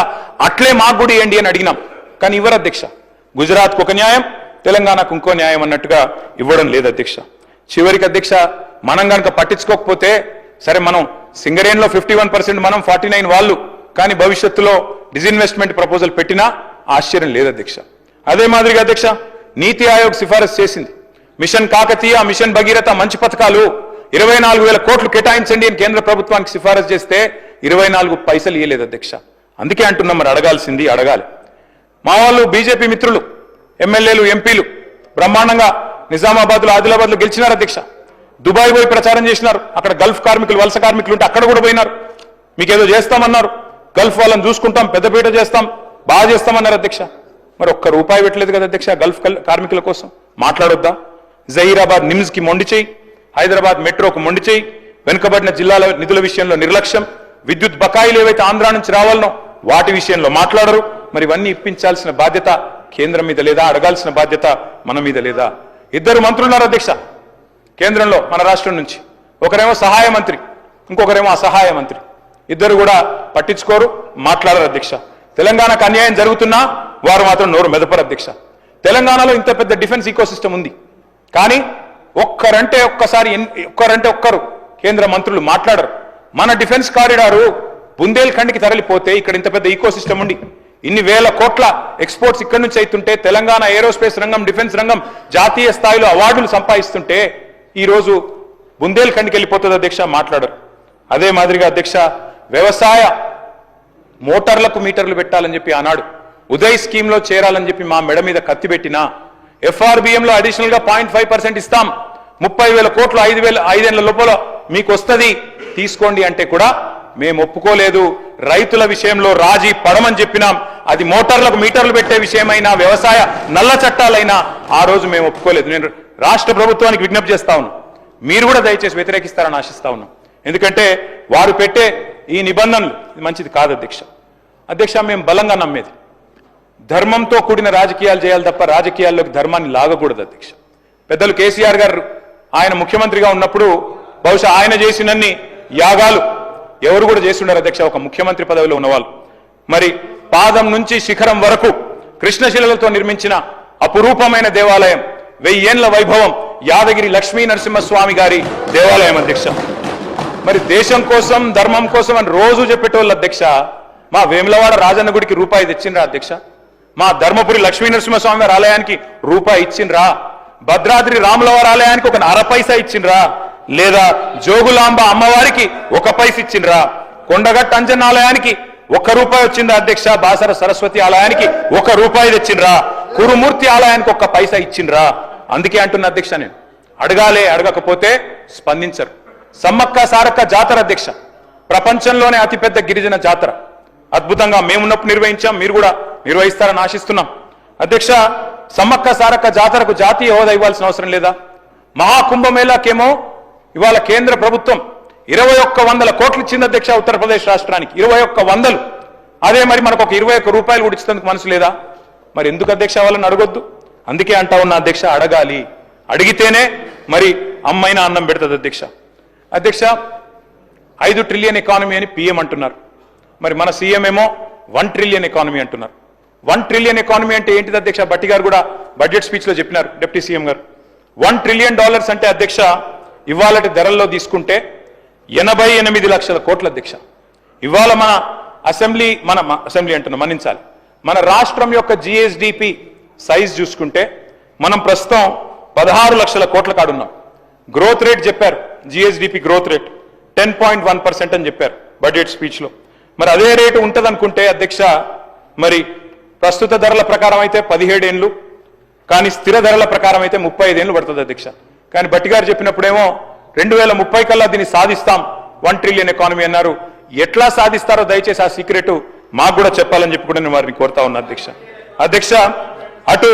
అట్లే మాకు కూడా ఇవ్వండి అని అడిగినాం. కానీ ఇవ్వరు అధ్యక్ష. గుజరాత్కు ఒక న్యాయం, తెలంగాణకు ఇంకో న్యాయం అన్నట్టుగా ఇవ్వడం లేదు అధ్యక్ష. చివరికి అధ్యక్ష, మనం కనుక పట్టించుకోకపోతే సరే, మనం సింగరేణిలో 51% మనం, 49 వాళ్ళు, కానీ భవిష్యత్తులో డిజిన్వెస్ట్మెంట్ ప్రపోజల్ పెట్టినా ఆశ్చర్యం లేదు అధ్యక్ష. అదే మాదిరిగా అధ్యక్ష, నీతి ఆయోగ్ సిఫారసు చేసింది, మిషన్ కాకతీయ, మిషన్ భగీరథ మంచి పథకాలు 24,000 కోట్లు కేటాయించండి అని కేంద్ర ప్రభుత్వానికి సిఫారసు చేస్తే 24 పైసలు ఇవ్వలేదు అధ్యక్ష. అందుకే అంటున్నాం, మరి అడగాల్సింది అడగాలి. మా వాళ్ళు బీజేపీ మిత్రులు, ఎమ్మెల్యేలు, ఎంపీలు బ్రహ్మాండంగా నిజామాబాద్లో, ఆదిలాబాద్లో గెలిచినారు అధ్యక్ష. దుబాయ్ పోయి ప్రచారం చేసినారు, అక్కడ గల్ఫ్ కార్మికులు, వలస కార్మికులు ఉంటే అక్కడ కూడా పోయినారు. మీకేదో చేస్తామన్నారు, గల్ఫ్ వాళ్ళని చూసుకుంటాం, పెద్దపీట చేస్తాం, బాగా చేస్తామన్నారు అధ్యక్ష. మరి ₹1 పెట్టలేదు కదా అధ్యక్ష గల్ఫ్ కార్మికుల కోసం. మాట్లాడొద్దా? జహీరాబాద్ నిమ్స్కి మొండి చేయి, హైదరాబాద్ మెట్రోకు మొండి చేయి, వెనుకబడిన జిల్లాల నిధుల విషయంలో నిర్లక్ష్యం, విద్యుత్ బకాయిలు ఏవైతే ఆంధ్ర నుంచి రావాలనో వాటి విషయంలో మాట్లాడరు. మరి ఇవన్నీ ఇప్పించాల్సిన బాధ్యత కేంద్రం మీద లేదా? అడగాల్సిన బాధ్యత మన మీద లేదా? 2 మంత్రులు ఉన్నారు అధ్యక్ష కేంద్రంలో, మన రాష్ట్రం నుంచి. ఒకరేమో సహాయ మంత్రి, ఇంకొకరేమో అసహాయ మంత్రి. ఇద్దరు కూడా పట్టించుకోరు, మాట్లాడరు అధ్యక్ష. తెలంగాణకు అన్యాయం జరుగుతున్నా వారు మాత్రం నోరు మెదపరు అధ్యక్ష. తెలంగాణలో ఇంత పెద్ద డిఫెన్స్ ఈకోసిస్టమ్ ఉంది, కానీ ఒక్కరంటే ఒక్కరు కేంద్ర మంత్రులు మాట్లాడరు. మన డిఫెన్స్ కారిడారు బుందేల్ఖండ్కి తరలిపోతే ఇక్కడ ఇంత పెద్ద ఈకోసిస్టమ్ ఉండి ఇన్ని వేల కోట్ల ఎక్స్పోర్ట్స్ ఇక్కడి నుంచి అవుతుంటే, తెలంగాణ ఏరోస్పేస్ రంగం, డిఫెన్స్ రంగం జాతీయ స్థాయిలో అవార్డులు సంపాదిస్తుంటే ఈ రోజు బుందేల్ఖండ్కి వెళ్ళిపోతుంది అధ్యక్ష, మాట్లాడరు. అదే మాదిరిగా అధ్యక్ష, వ్యవసాయ మోటార్లకు మీటర్లు పెట్టాలని చెప్పి ఆనాడు ఉదయ్ స్కీమ్లో చేరాలని చెప్పి మా మెడ మీద కత్తి పెట్టినా, FRBMలో అడిషనల్గా 0.5% ఇస్తాం, 30,000 కోట్లు 5 ఏళ్ల లోపల మీకు వస్తుంది తీసుకోండి అంటే కూడా మేము ఒప్పుకోలేదు. రైతుల విషయంలో రాజీ పడమని చెప్పినాం. అది మోటార్లకు మీటర్లు పెట్టే విషయమైనా, వ్యవసాయ నల్ల చట్టాలైనా ఆ రోజు మేము ఒప్పుకోలేదు. నేను రాష్ట్ర ప్రభుత్వానికి విజ్ఞప్తి చేస్తా ఉన్నాను, మీరు కూడా దయచేసి వ్యతిరేకిస్తారని ఆశిస్తా ఉన్నాం. ఎందుకంటే వారు పెట్టే ఈ నిబంధనలు మంచిది కాదు అధ్యక్ష. అధ్యక్ష, మేము బలంగా నమ్మేది ధర్మంతో కూడిన రాజకీయాలు చేయాలి తప్ప రాజకీయాల్లోకి ధర్మాన్ని లాగకూడదు అధ్యక్ష. పెద్దలు కేసీఆర్ గారు ఆయన ముఖ్యమంత్రిగా ఉన్నప్పుడు బహుశా ఆయన చేసినన్ని యాగాలు, ఎవరు కూడా చేస్తుండారు అధ్యక్ష, ఒక ముఖ్యమంత్రి పదవిలో ఉన్నవాళ్ళు. మరి పాదం నుంచి శిఖరం వరకు కృష్ణశిలలతో నిర్మించిన అపురూపమైన దేవాలయం, 1000 ఏళ్ల వైభవం, యాదగిరి లక్ష్మీ నరసింహస్వామి గారి దేవాలయం అధ్యక్ష. మరి దేశం కోసం ధర్మం కోసం అని రోజు చెప్పేటోళ్ళు అధ్యక్ష, మా వేములవాడ రాజన్న గుడికి రూపాయి తెచ్చిండ్రా అధ్యక్ష? మా ధర్మపురి లక్ష్మీ నరసింహస్వామి వారి ఆలయానికి రూపాయి ఇచ్చిండ్రా? భద్రాద్రి రాములవారి ఆలయానికి ఒక 1/2 పైసా ఇచ్చిండ్రా? లేదా జోగులాంబ అమ్మవారికి 1 పైస ఇచ్చిండ్రా? కొండగట్ట అంజన్న ఆలయానికి 1 రూపాయి వచ్చిందా అధ్యక్ష? బాసర సరస్వతి ఆలయానికి 1 రూపాయి తెచ్చిండ్రా? కురుమూర్తి ఆలయానికి 1 పైసా ఇచ్చిండ్రా? అందుకే అంటున్న అధ్యక్ష, నేను అడగాలే, అడగకపోతే స్పందించరు. సమ్మక్క సారక్క జాతర అధ్యక్ష, ప్రపంచంలోనే అతిపెద్ద గిరిజన జాతర. అద్భుతంగా మేమున్నప్పుడు నిర్వహించాం, మీరు కూడా నిర్వహిస్తారని ఆశిస్తున్నాం అధ్యక్ష. సమ్మక్క సారక్క జాతరకు జాతీయ హోదా ఇవ్వాల్సిన అవసరం లేదా? మహాకుంభమేళాకేమో ఇవాళ కేంద్ర ప్రభుత్వం 2100 కోట్లు ఇచ్చింది అధ్యక్ష ఉత్తరప్రదేశ్ రాష్ట్రానికి, 2100. అదే మరి మనకు ఒక 21 రూపాయలు కూడా ఇచ్చేందుకు మనసు లేదా? మరి ఎందుకు అధ్యక్ష వాళ్ళని అడగొద్దు? అందుకే అంటా ఉన్న అధ్యక్ష, అడగాలి. అడిగితేనే మరి అమ్మైనా అన్నం పెడుతుంది అధ్యక్ష. అధ్యక్ష, 5 ట్రిలియన్ ఎకానమీ అని పిఎం అంటున్నారు, మరి మన సీఎం ఏమో 1 ట్రిలియన్ ఎకానమీ అంటున్నారు. 1 ట్రిలియన్ ఎకానమీ అంటే ఏంటిది అధ్యక్ష? భట్టి గారు కూడా బడ్జెట్ స్పీచ్ లో చెప్పినారు, డిప్యూటీ సీఎం గారు. $1 ట్రిలియన్ అంటే అధ్యక్ష ఇవాళటి ధరల్లో తీసుకుంటే 88 లక్షల కోట్ల అధ్యక్ష. ఇవాళ మన అసెంబ్లీ అంటున్నా, మన్నించాలి, మన రాష్ట్రం యొక్క జిఎస్డిపి సైజ్ చూసుకుంటే మనం ప్రస్తుతం 16 లక్షల కోట్ల కాడున్నాం. గ్రోత్ రేట్ చెప్పారు, జిఎస్డిపి గ్రోత్ రేట్ 10.1% అని చెప్పారు బడ్జెట్ స్పీచ్ లో. మరి అదే రేటు ఉంటుంది అనుకుంటే అధ్యక్ష, మరి ప్రస్తుత ధరల ప్రకారం అయితే 17 ఏళ్ళు, కానీ స్థిర ధరల ప్రకారం అయితే 35 ఏళ్ళు పడుతుంది అధ్యక్ష. కానీ భట్టి గారు చెప్పినప్పుడేమో 2030 కల్లా దీన్ని సాధిస్తాం, 1 ట్రిలియన్ ఎకానమీ అన్నారు. ఎట్లా సాధిస్తారో దయచేసి ఆ సీక్రెట్ మాకు కూడా చెప్పాలని చెప్పి కూడా నేను వారిని కోరుతా ఉన్నా అధ్యక్ష. అధ్యక్ష, అటు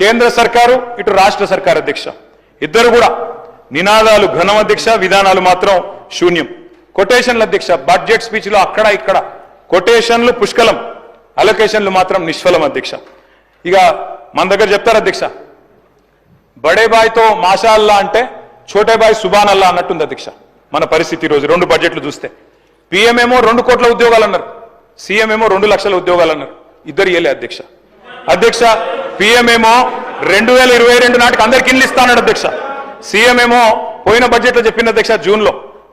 కేంద్ర సర్కారు ఇటు రాష్ట్ర సర్కారు అధ్యక్ష, ఇద్దరు కూడా నినాదాలు ఘనం అధ్యక్ష, విధానాలు మాత్రం శూన్యం. కొటేషన్లు అధ్యక్ష, బడ్జెట్ స్పీచ్ లో అక్కడ ఇక్కడ కొటేషన్లు పుష్కలం, అలొకేషన్లు మాత్రం నిష్ఫలం అధ్యక్ష. ఇక మన దగ్గర చెప్తారు అధ్యక్ష, బడే బాయ్తో మాషా అల్లా అంటే ఛోటే బాయ్ సుబాన్ అల్లా అన్నట్టుంది అధ్యక్ష మన పరిస్థితి. రోజు 2 బడ్జెట్లు చూస్తే పిఎం ఏమో 2 కోట్ల ఉద్యోగాలు అన్నారు, సీఎం ఏమో 2 లక్షల ఉద్యోగాలు అన్నారు. ఇద్దరు ఇయ్యలే అధ్యక్ష. అధ్యక్ష, పిఎం ఏమో 2022 నాటికి అందరికి ఇండ్లు ఇస్తానన్నాడు అధ్యక్ష. సీఎం ఏమో పోయిన బడ్జెట్ లో చెప్పింది అధ్యక్ష, జూన్ లో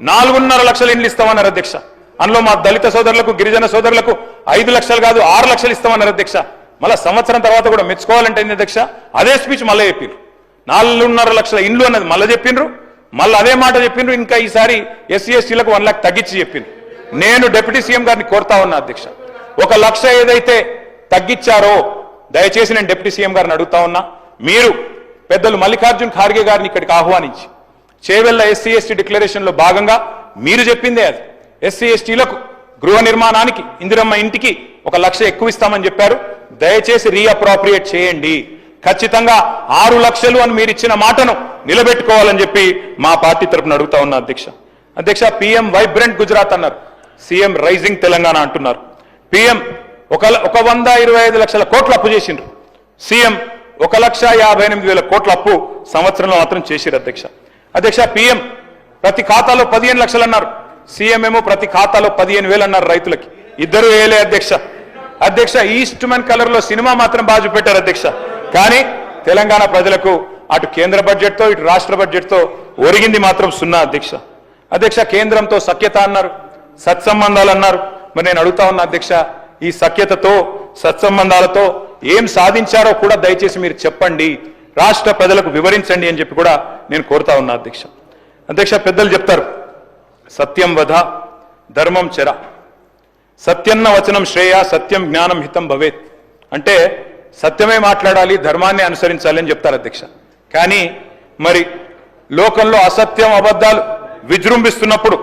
4.5 లక్షల ఇండ్లు ఇస్తామన్నారు అధ్యక్ష. అందులో మా దళిత సోదరులకు, గిరిజన సోదరులకు 5 లక్షలు కాదు 6 లక్షలు ఇస్తామన్నారు అధ్యక్ష. మళ్ళీ సంవత్సరం తర్వాత కూడా మెచ్చుకోవాలంటే అధ్యక్ష, అదే స్పీచ్ మళ్ళీ చెప్పిండ్రు. 4.5 లక్షల ఇండ్లు అన్నది మళ్ళీ చెప్పిండ్రు, మళ్ళీ అదే మాట చెప్పిండ్రు. ఇంకా ఈసారి ఎస్సీ ఎస్టీలకు 1 లక్ష తగ్గించి చెప్పిండ్రు. నేను డిప్యూటీ సీఎం గారిని కోరుతా ఉన్నా అధ్యక్ష, 1 లక్ష ఏదైతే తగ్గించారో దయచేసి నేను డిప్యూటీ సీఎం గారిని అడుగుతా ఉన్నా, మీరు పెద్దలు మల్లికార్జున్ ఖార్గే గారిని ఇక్కడికి ఆహ్వానించి చేవెళ్ల ఎస్సీ ఎస్టీ డిక్లరేషన్ లో భాగంగా మీరు చెప్పిందే అది, ఎస్సీ ఎస్టీలకు గృహ నిర్మాణానికి ఇందిరమ్మ ఇంటికి 1 లక్ష ఎక్కువ ఇస్తామని చెప్పారు. దయచేసి రీఅప్రోప్రియేట్ చేయండి. ఖచ్చితంగా 6 లక్షలు అని మీరు ఇచ్చిన మాటను నిలబెట్టుకోవాలని చెప్పి మా పార్టీ తరఫున అడుగుతా ఉన్నా అధ్యక్ష. అధ్యక్ష, పిఎం వైబ్రెంట్ గుజరాత్ అన్నారు, సీఎం రైజింగ్ తెలంగాణ అంటున్నారు. పిఎం 125 లక్షల కోట్ల అప్పు చేసిండ్రు, సీఎం 1,58,000 కోట్ల అప్పు సంవత్సరంలో మాత్రం చేసిరు అధ్యక్ష. అధ్యక్ష, పిఎం ప్రతి ఖాతాలో 15 లక్షలు అన్నారు, సీఎం ఏమో ప్రతి ఖాతాలో 15,000 అన్నారు రైతులకి. ఇద్దరు వేయలే అధ్యక్ష. అధ్యక్ష, ఈస్ట్ మెన్ కలర్ లో సినిమా మాత్రం బాగా చూపెట్టారు అధ్యక్ష. కానీ తెలంగాణ ప్రజలకు అటు కేంద్ర బడ్జెట్ తో ఇటు రాష్ట్ర బడ్జెట్ తో ఒరిగింది మాత్రం 0 అధ్యక్ష. అధ్యక్ష, కేంద్రంతో సఖ్యత అన్నారు, సత్సంబంధాలు అన్నారు. మరి నేను అడుగుతా ఉన్నా అధ్యక్ష, ఈ సఖ్యతతో సత్సంబంధాలతో ఏం సాధించారో కూడా దయచేసి మీరు చెప్పండి, రాష్ట్ర ప్రజలకు వివరించండి అని చెప్పి కూడా నేను కోరుతా ఉన్నా అధ్యక్ష. అధ్యక్ష, పెద్దలు చెప్తారు, సత్యం వధ ధర్మం చెర, సత్యన్న వచనం శ్రేయ, సత్యం జ్ఞానం హితం భవేత్. అంటే సత్యమే మాట్లాడాలి, ధర్మాన్ని అనుసరించాలి అని చెప్తారు అధ్యక్ష. కానీ మరి లోకంలో అసత్యం అబద్ధాలు విజృంభిస్తున్నప్పుడు,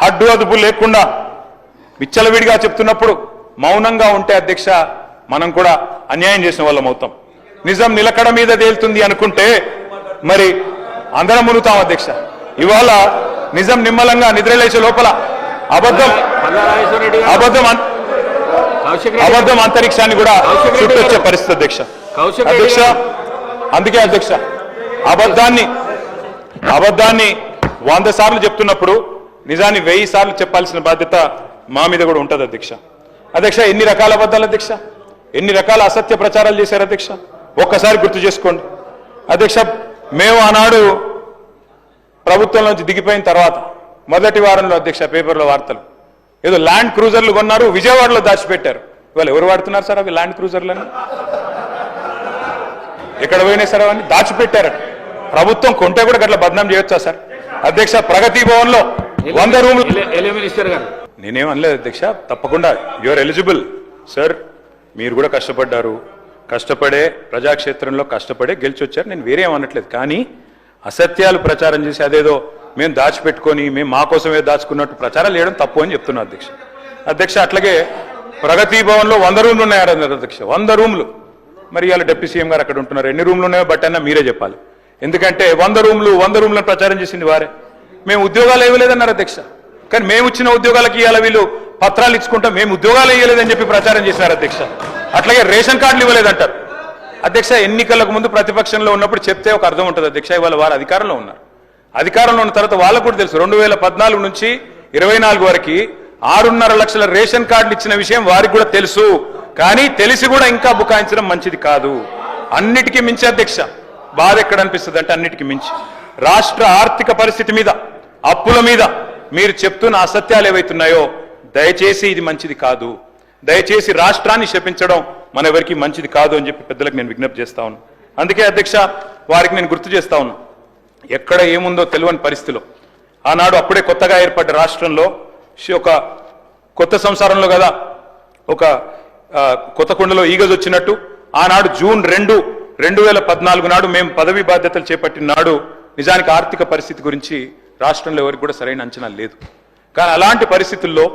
హడ్డు అదుపు లేకుండా విచ్చలవిడిగా చెప్తున్నప్పుడు మౌనంగా ఉంటే అధ్యక్ష మనం కూడా అన్యాయం చేసిన వాళ్ళం అవుతాం. నిజం నిలకడ మీద తేలుతుంది అనుకుంటే మరి అందరం మునుగుతాం అధ్యక్ష. ఇవాళ నిజం నిమ్మలంగా నిద్రలేసే లోపల అబద్ధం అంతరిక్షాన్ని కూడా చుట్టొచ్చే పరిస్థితి అధ్యక్ష. అధ్యక్ష, అందుకే అధ్యక్ష అబద్ధాన్ని 100 సార్లు చెప్తున్నప్పుడు నిజాన్ని 1000 సార్లు చెప్పాల్సిన బాధ్యత మా మీద కూడా ఉంటుంది అధ్యక్ష. అధ్యక్ష, ఎన్ని రకాల అబద్ధాలు అధ్యక్ష, ఎన్ని రకాల అసత్య ప్రచారాలు చేశారు అధ్యక్ష, ఒక్కసారి గుర్తు చేసుకోండి అధ్యక్ష. మేము ఆనాడు ప్రభుత్వం నుంచి దిగిపోయిన తర్వాత మొదటి వారంలో అధ్యక్ష పేపర్లో వార్తలు, ఏదో ల్యాండ్ క్రూజర్లు కొన్నారు, విజయవాడలో దాచిపెట్టారు. ఇవాళ ఎవరు వాడుతున్నారు సార్ అవి ల్యాండ్ క్రూజర్లని? ఎక్కడ పోయినాయి సార్? అవన్నీ దాచిపెట్టారట. ప్రభుత్వం కొంటే కూడా గట్ల బద్నాం చేయొచ్చా సార్? అధ్యక్ష, ప్రగతి భవన్ లో 100 రూములు. మినిస్టర్ గారు, నేనేం అనలేదు అధ్యక్ష, తప్పకుండా యువర్ ఎలిజిబుల్ సార్. మీరు కూడా కష్టపడ్డారు, కష్టపడే ప్రజాక్షేత్రంలో కష్టపడే గెలిచి వచ్చారు. నేను వేరే ఏమనట్లేదు. కానీ అసత్యాలు ప్రచారం చేసి అదేదో మేము దాచిపెట్టుకొని మేము మా కోసమే దాచుకున్నట్టు ప్రచారాలు చేయడం తప్పు అని చెప్తున్నా అధ్యక్ష. అధ్యక్ష, అట్లాగే ప్రగతి భవన్లో 100 రూమ్లు ఉన్నాయన్నారు అధ్యక్ష, 100 రూమ్లు. మరి ఇవాళ డిప్యూటీ సీఎం గారు అక్కడ ఉంటున్నారు, ఎన్ని రూమ్లు ఉన్నాయో బట్ అన్నా మీరే చెప్పాలి. ఎందుకంటే 100 రూమ్లను ప్రచారం చేసింది వారే. మేము ఉద్యోగాలు ఇవ్వలేదన్నారు అధ్యక్ష, కానీ మేము ఇచ్చిన ఉద్యోగాలకి ఇవాళ వీళ్ళు పత్రాలు ఇచ్చుకుంటాం, మేము ఉద్యోగాలు ఇవ్వలేదని చెప్పి ప్రచారం చేశారు అధ్యక్ష. అట్లాగే రేషన్ కార్డులు ఇవ్వలేదంటారు అధ్యక్ష. ఎన్నికలకు ముందు ప్రతిపక్షంలో ఉన్నప్పుడు చెప్తే ఒక అర్థం ఉంటుంది అధ్యక్ష. ఇవాళ వారు అధికారంలో ఉన్నారు, అధికారంలో ఉన్న తర్వాత వాళ్ళకు కూడా తెలుసు 2014 నుంచి 24 వరకు 6.5 లక్షల రేషన్ కార్డులు ఇచ్చిన విషయం వారికి కూడా తెలుసు. కానీ తెలిసి కూడా ఇంకా బుకాయించడం మంచిది కాదు. అన్నిటికీ మించి అధ్యక్ష బాధ ఎక్కడ అనిపిస్తుంది అంటే, అన్నిటికీ మించి రాష్ట్ర ఆర్థిక పరిస్థితి మీద, అప్పుల మీద మీరు చెప్తున్న అసత్యాలు ఏవైతున్నాయో దయచేసి ఇది మంచిది కాదు. దయచేసి రాష్ట్రాన్ని శపించడం మన ఎవరికి మంచిది కాదు అని చెప్పి పెద్దలకు నేను విజ్ఞప్తి చేస్తా ఉన్నాను. అందుకే అధ్యక్ష వారికి నేను గుర్తు చేస్తా ఉన్నాను, ఎక్కడ ఏముందో తెలియని పరిస్థితిలో ఆనాడు అప్పుడే కొత్తగా ఏర్పడ్డ రాష్ట్రంలో ఒక కొత్త సంసారంలో కదా ఒక కొత్త కుండలో ఈగజ్ వచ్చినట్టు ఆనాడు జూన్ 2, 2014 నాడు మేము పదవి బాధ్యతలు చేపట్టిన నాడు నిజానికి ఆర్థిక పరిస్థితి గురించి రాష్ట్రంలో ఎవరికి కూడా సరైన అంచనా లేదు. కానీ అలాంటి పరిస్థితుల్లో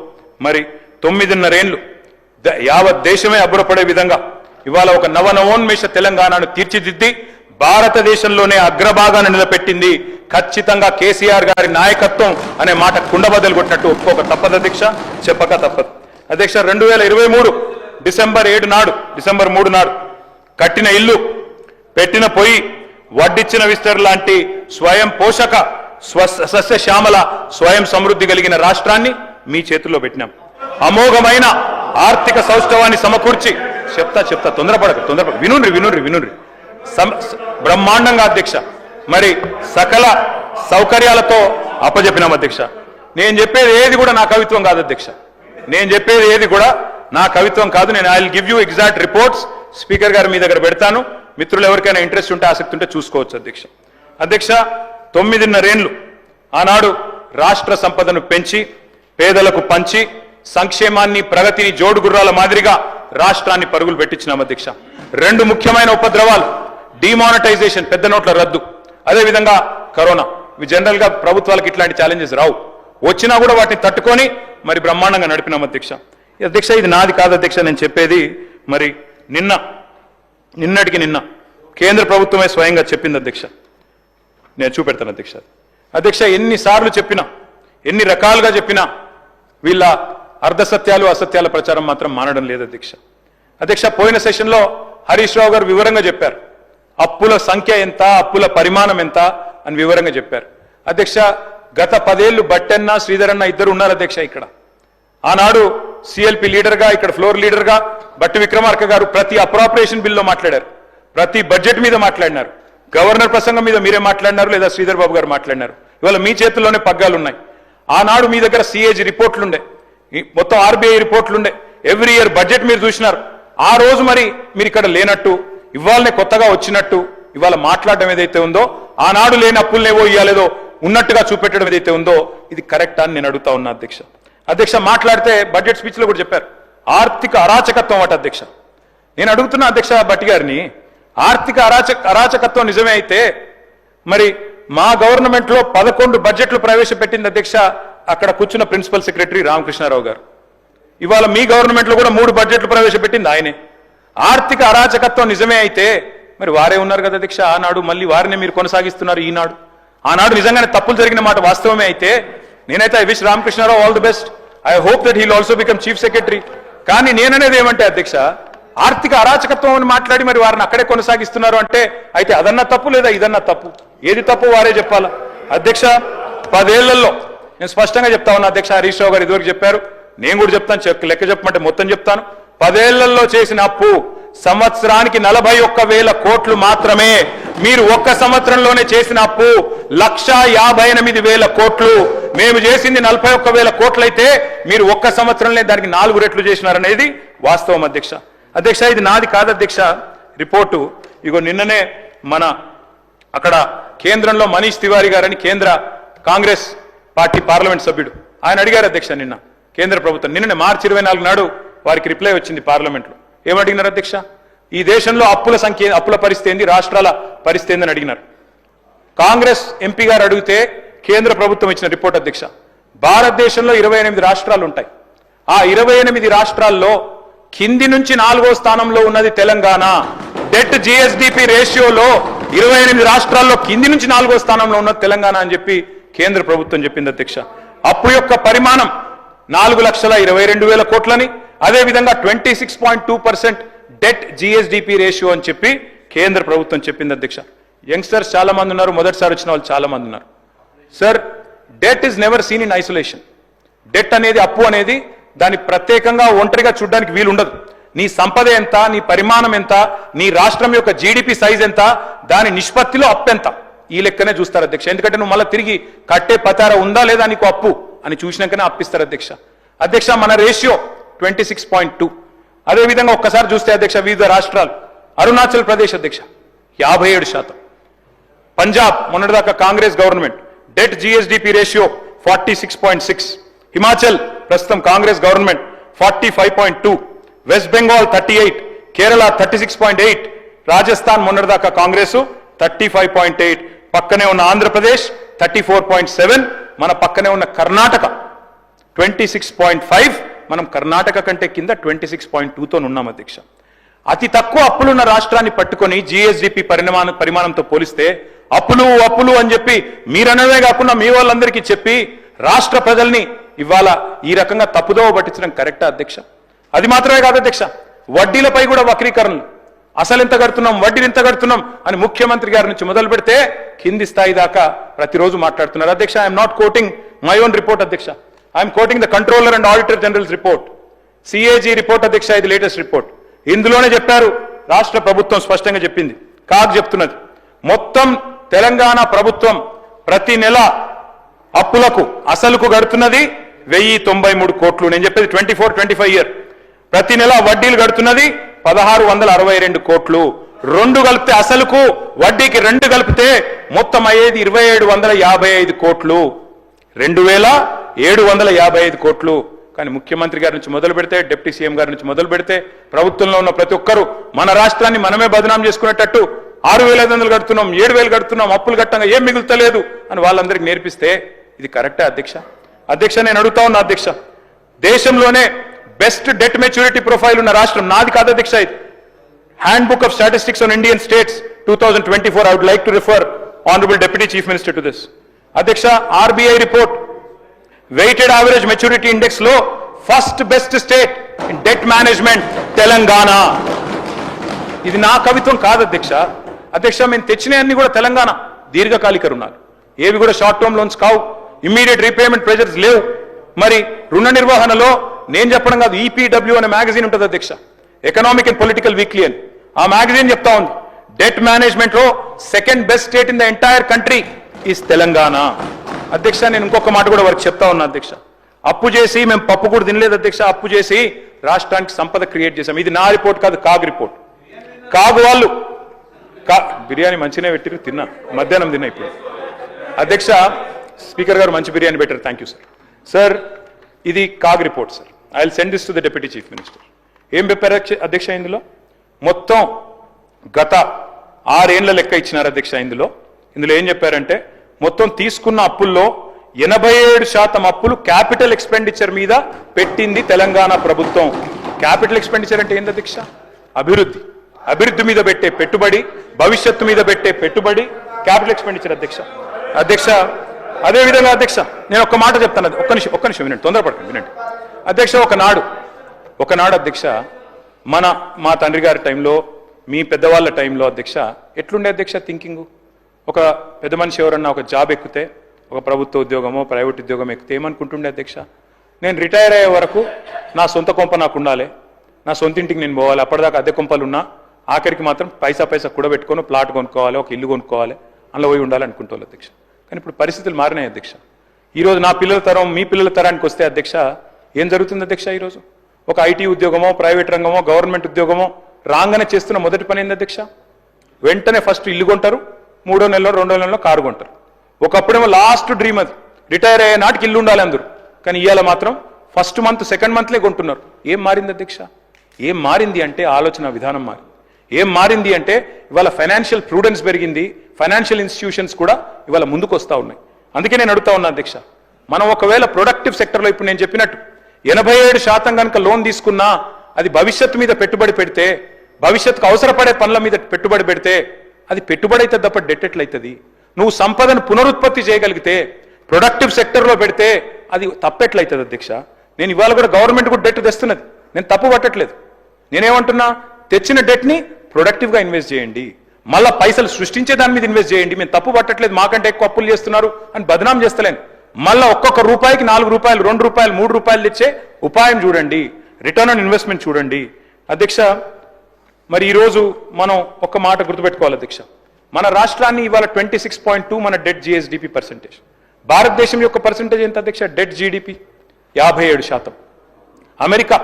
మరి 9.5 ఏళ్లు యావత్ దేశమే అబ్బురపడే విధంగా ఇవాళ ఒక నవనవోన్మేష తెలంగాణను తీర్చిదిద్ది భారతదేశంలోనే అగ్రభాగాన నిలబెట్టింది ఖచ్చితంగా కేసీఆర్ గారి నాయకత్వం అనే మాట కుండబద్దలు కొట్టినట్టు ఒప్పుకోక తప్పదు అధ్యక్ష, చెప్పక తప్పదు అధ్యక్ష. 2023 డిసెంబర్ 3 నాడు కట్టిన ఇల్లు, పెట్టిన పొయ్యి, వడ్డిచ్చిన విస్తర్ లాంటి స్వయం పోషక సస్యశ్యామల స్వయం సమృద్ధి కలిగిన రాష్ట్రాన్ని మీ చేతుల్లో పెట్టినాం. అమోఘమైన ఆర్థిక సౌష్ఠవాన్ని సమకూర్చి చెప్తా తొందరపడక వినుండ్రి బ్రహ్మాండంగా అధ్యక్ష మరి సకల సౌకర్యాలతో అప్పజెప్పినాం అధ్యక్ష. నేను చెప్పేది ఏది కూడా నా కవిత్వం కాదు అధ్యక్ష, నేను చెప్పేది ఏది కూడా నా కవిత్వం కాదు. నేను I will give you exact reports, speaker గారు మీ దగ్గర పెడతాను. మిత్రులు ఎవరికైనా ఇంట్రెస్ట్ ఉంటే ఆసక్తి ఉంటే చూసుకోవచ్చు అధ్యక్ష. అధ్యక్ష, 9.5 ఏళ్లు ఆనాడు రాష్ట్ర సంపదను పెంచి పేదలకు పంచి సంక్షేమాన్ని ప్రగతిని జోడుగుర్రాల మాదిరిగా రాష్ట్రాన్ని పరుగులు పెట్టించినాం అధ్యక్ష. 2 ముఖ్యమైన ఉపద్రవాలు, డిమానిటైజేషన్ పెద్ద నోట్ల రద్దు, అదేవిధంగా కరోనా. ఇవి జనరల్ గా ప్రభుత్వాలకు ఇట్లాంటి ఛాలెంజెస్ రావు, వచ్చినా కూడా వాటిని తట్టుకొని మరి బ్రహ్మాండంగా నడిపినాం అధ్యక్ష. అధ్యక్ష, ఇది నాది కాదు అధ్యక్ష, నేను చెప్పేది మరి నిన్నటికి నిన్న కేంద్ర ప్రభుత్వమే స్వయంగా చెప్పింది అధ్యక్ష. నేను చూపెడతాను అధ్యక్ష. అధ్యక్ష, ఎన్నిసార్లు చెప్పినా, ఎన్ని రకాలుగా చెప్పినా వీళ్ళ అర్ధసత్యాలు అసత్యాల ప్రచారం మాత్రం మానడం లేదు అధ్యక్ష. అధ్యక్ష, పోయిన సెషన్లో హరీష్ రావు గారు వివరంగా చెప్పారు, అప్పుల సంఖ్య ఎంత, అప్పుల పరిమాణం ఎంత అని వివరంగా చెప్పారు అధ్యక్ష. గత 10 ఏళ్లు బట్టన్న శ్రీధరన్న ఇద్దరు ఉన్నారు అధ్యక్ష ఇక్కడ. ఆనాడు సిఎల్పి లీడర్గా, ఇక్కడ ఫ్లోర్ లీడర్గా బట్టి విక్రమార్క గారు ప్రతి అప్రాపరేషన్ బిల్లో మాట్లాడారు, ప్రతి బడ్జెట్ మీద మాట్లాడినారు. గవర్నర్ ప్రసంగం మీద మీరే మాట్లాడినారు లేదా శ్రీధర్ బాబు గారు మాట్లాడినారు. ఇవాళ మీ చేతుల్లోనే పగ్గాలు ఉన్నాయి. ఆనాడు మీ దగ్గర సిఏజీ రిపోర్ట్లుండే, మొత్తం ఆర్బీఐ రిపోర్ట్లుండే, ఎవ్రీ ఇయర్ బడ్జెట్ మీరు చూసినారు. ఆ రోజు మరి మీరు ఇక్కడ లేనట్టు, ఇవాళనే కొత్తగా వచ్చినట్టు ఇవాళ మాట్లాడడం ఏదైతే ఉందో, ఆనాడు లేని అప్పులనేవో ఇవ్వాలేదో ఉన్నట్టుగా చూపెట్టడం ఏదైతే ఉందో ఇది కరెక్ట్ అని నేను అడుగుతా ఉన్నా అధ్యక్ష. అధ్యక్ష, మాట్లాడితే బడ్జెట్ స్పీచ్లో కూడా చెప్పారు ఆర్థిక అరాచకత్వం అట అధ్యక్ష. నేను అడుగుతున్నా అధ్యక్ష భట్టి గారిని, ఆర్థిక అరాచకత్వం నిజమే అయితే మరి మా గవర్నమెంట్ లో 11 బడ్జెట్లు ప్రవేశపెట్టింది అధ్యక్ష అక్కడ కూర్చున్న ప్రిన్సిపల్ సెక్రటరీ రామకృష్ణారావు గారు. ఇవాళ మీ గవర్నమెంట్ లో కూడా 3 బడ్జెట్లు ప్రవేశపెట్టింది ఆయనే. ఆర్థిక అరాచకత్వం నిజమే అయితే మరి వారే ఉన్నారు కదా అధ్యక్ష ఆనాడు, మళ్ళీ వారిని మీరు కొనసాగిస్తున్నారు ఈనాడు. ఆనాడు నిజంగానే తప్పులు జరిగిన మాట వాస్తవమే అయితే నేనైతే I wish Ramakrishnarao all the best. I hope that he'll also become chief secretary. కానీ నేననేది ఏమంటే అధ్యక్ష, ఆర్థిక అరాచకత్వం అని మాట్లాడి మరి వారిని అక్కడే కొనసాగిస్తున్నారు అంటే అయితే అదన్నా తప్పు లేదా ఇదన్నా తప్పు, ఏది తప్పు వారే చెప్పాలా అధ్యక్ష. 10 ఏళ్లలో నేను స్పష్టంగా చెప్తా ఉన్నా అధ్యక్ష. హరీష్ రావు గారు ఇదివరకు చెప్పారు, నేను కూడా చెప్తాను, లెక్క చెప్పమంటే మొత్తం చెప్తాను. 10 ఏళ్లలో చేసిన అప్పు సంవత్సరానికి 41,000 కోట్లు మాత్రమే. మీరు ఒక్క సంవత్సరంలోనే చేసిన అప్పు 1,58,000 కోట్లు. మేము చేసింది 41,000 కోట్లయితే మీరు ఒక్క సంవత్సరంలో దానికి 4 రెట్లు చేసినారనేది వాస్తవం అధ్యక్ష. అధ్యక్ష, ఇది నాది కాదు అధ్యక్ష రిపోర్టు. ఇగో నిన్ననే మన అక్కడ కేంద్రంలో మనీష్ తివారీ గారని కేంద్ర కాంగ్రెస్ పార్టీ పార్లమెంట్ సభ్యుడు, ఆయన అడిగారు అధ్యక్ష నిన్న కేంద్ర ప్రభుత్వం. నిన్ననే మార్చి 24 నాడు వారికి రిప్లై వచ్చింది పార్లమెంట్లో. ఏమడిగినారు అధ్యక్ష? ఈ దేశంలో అప్పుల పరిస్థితి ఏంది, రాష్ట్రాల పరిస్థితి ఏందని అడిగినారు. కాంగ్రెస్ ఎంపీ గారు అడిగితే కేంద్ర ప్రభుత్వం ఇచ్చిన రిపోర్ట్ అధ్యక్ష, భారతదేశంలో 28 రాష్ట్రాలు ఉంటాయి. ఆ 28 రాష్ట్రాల్లో కింది నుంచి 4వ స్థానంలో ఉన్నది తెలంగాణ. డెట్ జిఎస్డిపి రేషియోలో 28 రాష్ట్రాల్లో కింది నుంచి 4వ స్థానంలో ఉన్నది తెలంగాణ అని చెప్పి కేంద్ర ప్రభుత్వం చెప్పింది అధ్యక్ష. అప్పు యొక్క పరిమాణం 4,22,000 కోట్లని, అదేవిధంగా 26.2% డెట్ జిఎస్డిపి రేషియో అని చెప్పి కేంద్ర ప్రభుత్వం చెప్పింది అధ్యక్ష. యంగ్స్టర్స్ చాలా మంది ఉన్నారు, మొదటిసారి వచ్చిన వాళ్ళు చాలా మంది ఉన్నారు. Sir, debt is never seen in isolation. Debt అనేది, అప్పు అనేది దాన్ని ప్రత్యేకంగా ఒంటరిగా చూడడానికి వీలుండదు. నీ సంపద ఎంత, నీ పరిమాణం ఎంత, నీ రాష్ట్రం యొక్క జీడిపి సైజ్ ఎంత, దాని నిష్పత్తిలో అప్పు ఎంత, ఈ లెక్కనే చూస్తారు అధ్యక్ష. ఎందుకంటే నువ్వు మళ్ళీ తిరిగి కట్టే పతార ఉందా లేదా నీకు అప్పు అని చూసినాకనే అప్పిస్తారు అధ్యక్ష. అధ్యక్ష, మన రేషియో 26.2. అదేవిధంగా ఒక్కసారి చూస్తే అధ్యక్ష వివిధ రాష్ట్రాలు, అరుణాచల్ ప్రదేశ్ అధ్యక్ష 57%, పంజాబ్ మొన్నటిదాకా Congress government debt GSDP ratio 46.6, Himachal ప్రస్తుతం కాంగ్రెస్ గవర్నమెంట్ 45.2, వెస్ట్ బెంగాల్ 38, కేరళ 36.8, రాజస్థాన్ మొన్నటిదాకా కాంగ్రెస్ 35.8, పక్కనే ఉన్న ఆంధ్రప్రదేశ్ 34.7, మన పక్కనే ఉన్న కర్ణాటక 26.5, మనం కర్ణాటక కంటే కింద 26.2తో ఉన్నాం అధ్యక్ష. అతి తక్కువ అప్పులున్న రాష్ట్రాన్ని పట్టుకొని జిఎస్డిపి పరిమాణంతో పోలిస్తే అప్పులు అని చెప్పి మీరనవే కాకుండా మీ వాళ్ళందరికీ చెప్పి రాష్ట్ర ప్రజల్ని ఇవాళ ఈ రకంగా తప్పుదోవ పట్టించడం కరెక్టా అధ్యక్ష? అది మాత్రమే కాదు అధ్యక్ష, వడ్డీలపై కూడా వక్రీకరణలు. అసలు ఎంత కడుతున్నాం, వడ్డీలు ఎంత కడుతున్నాం అని ముఖ్యమంత్రి గారి నుంచి మొదలు పెడితే కింది స్థాయి దాకా ప్రతిరోజు మాట్లాడుతున్నారు అధ్యక్ష. I'm not quoting my own report అధ్యక్ష, I'm quoting the controller and auditor general's report, CAG report అధ్యక్ష. ఇది లేటెస్ట్ రిపోర్ట్. ఇందులోనే చెప్పారు, రాష్ట్ర ప్రభుత్వం స్పష్టంగా చెప్పింది, కాగ్ చెప్తున్నది, మొత్తం తెలంగాణ ప్రభుత్వం ప్రతి నెల అప్పులకు అసలుకు గడుతున్నది 1,093 కోట్లు. నేను చెప్పేది 24-25 ఇయర్. ప్రతి నెల వడ్డీలు గడుతున్నది 1,662 కోట్లు. 2 కలిపితే అసలుకు వడ్డీకి 2 కలిపితే మొత్తం అయ్యేది 2,755 కోట్లు. 2,755 కోట్లు. కానీ ముఖ్యమంత్రి గారి నుంచి మొదలు పెడితే, డిప్యూటీ సీఎం గారి నుంచి మొదలు పెడితే, ప్రభుత్వంలో ఉన్న ప్రతి ఒక్కరు మన రాష్ట్రాన్ని మనమే బదనాం చేసుకునేటట్టు 6,500 కడుతున్నాం, 7,000 కడుతున్నాం, అప్పులు కట్టంగా ఏం మిగులుతలేదు అని వాళ్ళందరికీ నేర్పిస్తే ఇది కరెక్టే అధ్యక్ష? అధ్యక్ష, నేను అడుగుతా ఉన్నా అధ్యక్ష, దేశంలోనే బెస్ట్ డెట్ మెచ్యూరిటీ ప్రొఫైల్ ఉన్న రాష్ట్రం నాది కాదు అధ్యక్ష. ఇది hand book of statistics on Indian states 2024. I would like to refer Honorable Deputy Chief Minister to this. అధ్యక్ష, RBI report weighted average maturity index లో first best state in debt management Telangana. ఇది నా కవిత్వం కాదు అధ్యక్ష. అధ్యక్ష, మేము తెచ్చినవన్నీ కూడా తెలంగాణ దీర్ఘకాలిక రుణాలు, ఏవి కూడా షార్ట్ టర్మ్ లోన్స్ కావు, ఇమ్మీడియట్ రీపేమెంట్ ప్రెజర్స్ లేవు. మరి రుణ నిర్వహణలో నేను చెప్పడం కాదు, ఈపీడబ్ల్యూ అనే మ్యాగజైన్ ఉంటుంది అధ్యక్ష, ఎకనామిక్ అండ్ పొలిటికల్ వీక్లీ అని. ఆ మ్యాగజైన్ చెప్తా ఉంది, డెట్ మేనేజ్మెంట్ లో second best state in the entire country is Telangana. అధ్యక్ష, నేను ఇంకొక మాట కూడా వారికి చెప్తా ఉన్నా అధ్యక్ష, అప్పు చేసి మేము పప్పు కూడా తినలేదు అధ్యక్ష, అప్పు చేసి రాష్ట్రానికి సంపద క్రియేట్ చేశాం. ఇది నా రిపోర్ట్ కాదు, కాగ్ రిపోర్ట్. కాగు వాళ్ళు బిర్యానీ మంచిగానే పెట్టిరు, తిన్నా, మధ్యాహ్నం తిన్నా. ఇప్పుడు అధ్యక్ష, స్పీకర్ గారు మంచి బిర్యానీ పెట్టారు, థ్యాంక్ యూ సార్. సార్, ఇది CAG report sir. I will send this to the deputy chief minister. ఏం చెప్పారు అధ్యక్ష ఇందులో? మొత్తం గత 6 ఏళ్ల లెక్క ఇచ్చినారు అధ్యక్ష. ఇందులో ఏం చెప్పారంటే, మొత్తం తీసుకున్న అప్పుల్లో 87% అప్పులు క్యాపిటల్ ఎక్స్పెండిచర్ మీద పెట్టింది తెలంగాణ ప్రభుత్వం. క్యాపిటల్ ఎక్స్పెండిచర్ అంటే ఏంది అధ్యక్ష? అభివృద్ధి మీద పెట్టే పెట్టుబడి, భవిష్యత్తు మీద పెట్టే పెట్టుబడి క్యాపిటల్ ఎక్స్పెండిచర్ అధ్యక్ష. అదేవిధంగా అధ్యక్ష, నేను ఒక్క మాట చెప్తాను, ఒక్క నిమిషం వినండి, తొందరపడకండి, వినండి అధ్యక్ష. ఒకనాడు అధ్యక్ష, మా తండ్రి గారి టైంలో, మీ పెద్దవాళ్ళ టైంలో అధ్యక్ష ఎట్లుండే అధ్యక్ష థింకింగ్? ఒక పెద్ద మనిషి ఎవరన్నా ఒక జాబ్ ఎక్కితే ఒక ప్రభుత్వ ఉద్యోగమో ప్రైవేట్ ఉద్యోగం ఎక్కితే ఏమనుకుంటుండే అధ్యక్ష, నేను రిటైర్ అయ్యే వరకు నా సొంత కొంప నాకు ఉండాలి, నా సొంత ఇంటికి నేను పోవాలి, అప్పటిదాకా అద్దె కొంపలు ఉన్నా ఆఖరికి మాత్రం పైసా కూడబెట్టుకొని ప్లాట్ కొనుక్కోవాలి, ఒక ఇల్లు కొనుక్కోవాలి, అందులో పోయి ఉండాలి అనుకుంటోళ్ళు అధ్యక్ష. కానీ ఇప్పుడు పరిస్థితులు మారినాయి అధ్యక్ష. ఈరోజు నా పిల్లల తరం మీ పిల్లల తరానికి వస్తే అధ్యక్ష ఏం జరుగుతుంది అధ్యక్ష? ఈరోజు ఒక ఐటీ ఉద్యోగమో ప్రైవేట్ రంగమో గవర్నమెంట్ ఉద్యోగమో రాగానే చేస్తున్న మొదటి పని ఏంది అధ్యక్ష? వెంటనే ఫస్ట్ ఇల్లు కొంటారు, 3వ నెలలో 2వ నెలలో కారు కొంటారు. ఒకప్పుడేమో లాస్ట్ డ్రీమ్ అది, రిటైర్ అయ్యే నాటికి ఇల్లు ఉండాలి అందరూ. కానీ ఇవాళ మాత్రం ఫస్ట్ మంత్ సెకండ్ మంత్లే కొంటున్నారు. ఏం మారింది అధ్యక్ష? ఏం మారింది అంటే ఆలోచన విధానం మారింది. ఏం మారింది అంటే ఇవాళ ఫైనాన్షియల్ ప్రూడెన్స్ పెరిగింది, ఫైనాన్షియల్ ఇన్స్టిట్యూషన్స్ కూడా ఇవాళ ముందుకు వస్తూ ఉన్నాయి. అందుకే నేను అడుగుతా ఉన్నా అధ్యక్ష, మనం ఒకవేళ ప్రొడక్టివ్ సెక్టర్లో ఇప్పుడు నేను చెప్పినట్టు 87% కనుక లోన్ తీసుకున్నా అది భవిష్యత్తు మీద పెట్టుబడి పెడితే, భవిష్యత్తుకు అవసరపడే పనుల మీద పెట్టుబడి పెడితే అది పెట్టుబడి అయితే తప్ప డెట్ ఎట్లయితుంది? నువ్వు సంపదను పునరుత్పత్తి చేయగలిగితే ప్రొడక్టివ్ సెక్టర్లో పెడితే అది తప్పెట్లయితుంది అధ్యక్ష? నేను ఇవాళ కూడా గవర్నమెంట్ కూడా డెట్ తెస్తున్నది, నేను తప్పు పట్టట్లేదు. నేనేమంటున్నా, తెచ్చిన డెట్ని ప్రొడక్టివ్గా ఇన్వెస్ట్ చేయండి, మళ్ళీ పైసలు సృష్టించే దాని మీద ఇన్వెస్ట్ చేయండి. మేము తప్పు పట్టట్లేదు, మాకంటే ఎక్కువ అప్పులు చేస్తున్నారు అని బదనాం చేస్తలేను. మళ్ళీ ఒక్కొక్క రూపాయికి 4 రూపాయలు 2 రూపాయలు 3 రూపాయలు ఇచ్చే ఉపాయం చూడండి, రిటర్న్ ఆన్ ఇన్వెస్ట్మెంట్ చూడండి అధ్యక్ష. మరి ఈరోజు మనం ఒక్క మాట గుర్తుపెట్టుకోవాలి అధ్యక్ష, మన రాష్ట్రాన్ని ఇవాళ 26.2 మన డెట్ జిఎస్డిపి పర్సెంటేజ్. భారతదేశం యొక్క పర్సెంటేజ్ ఎంత అధ్యక్ష? Debt GDP 57%. అమెరికా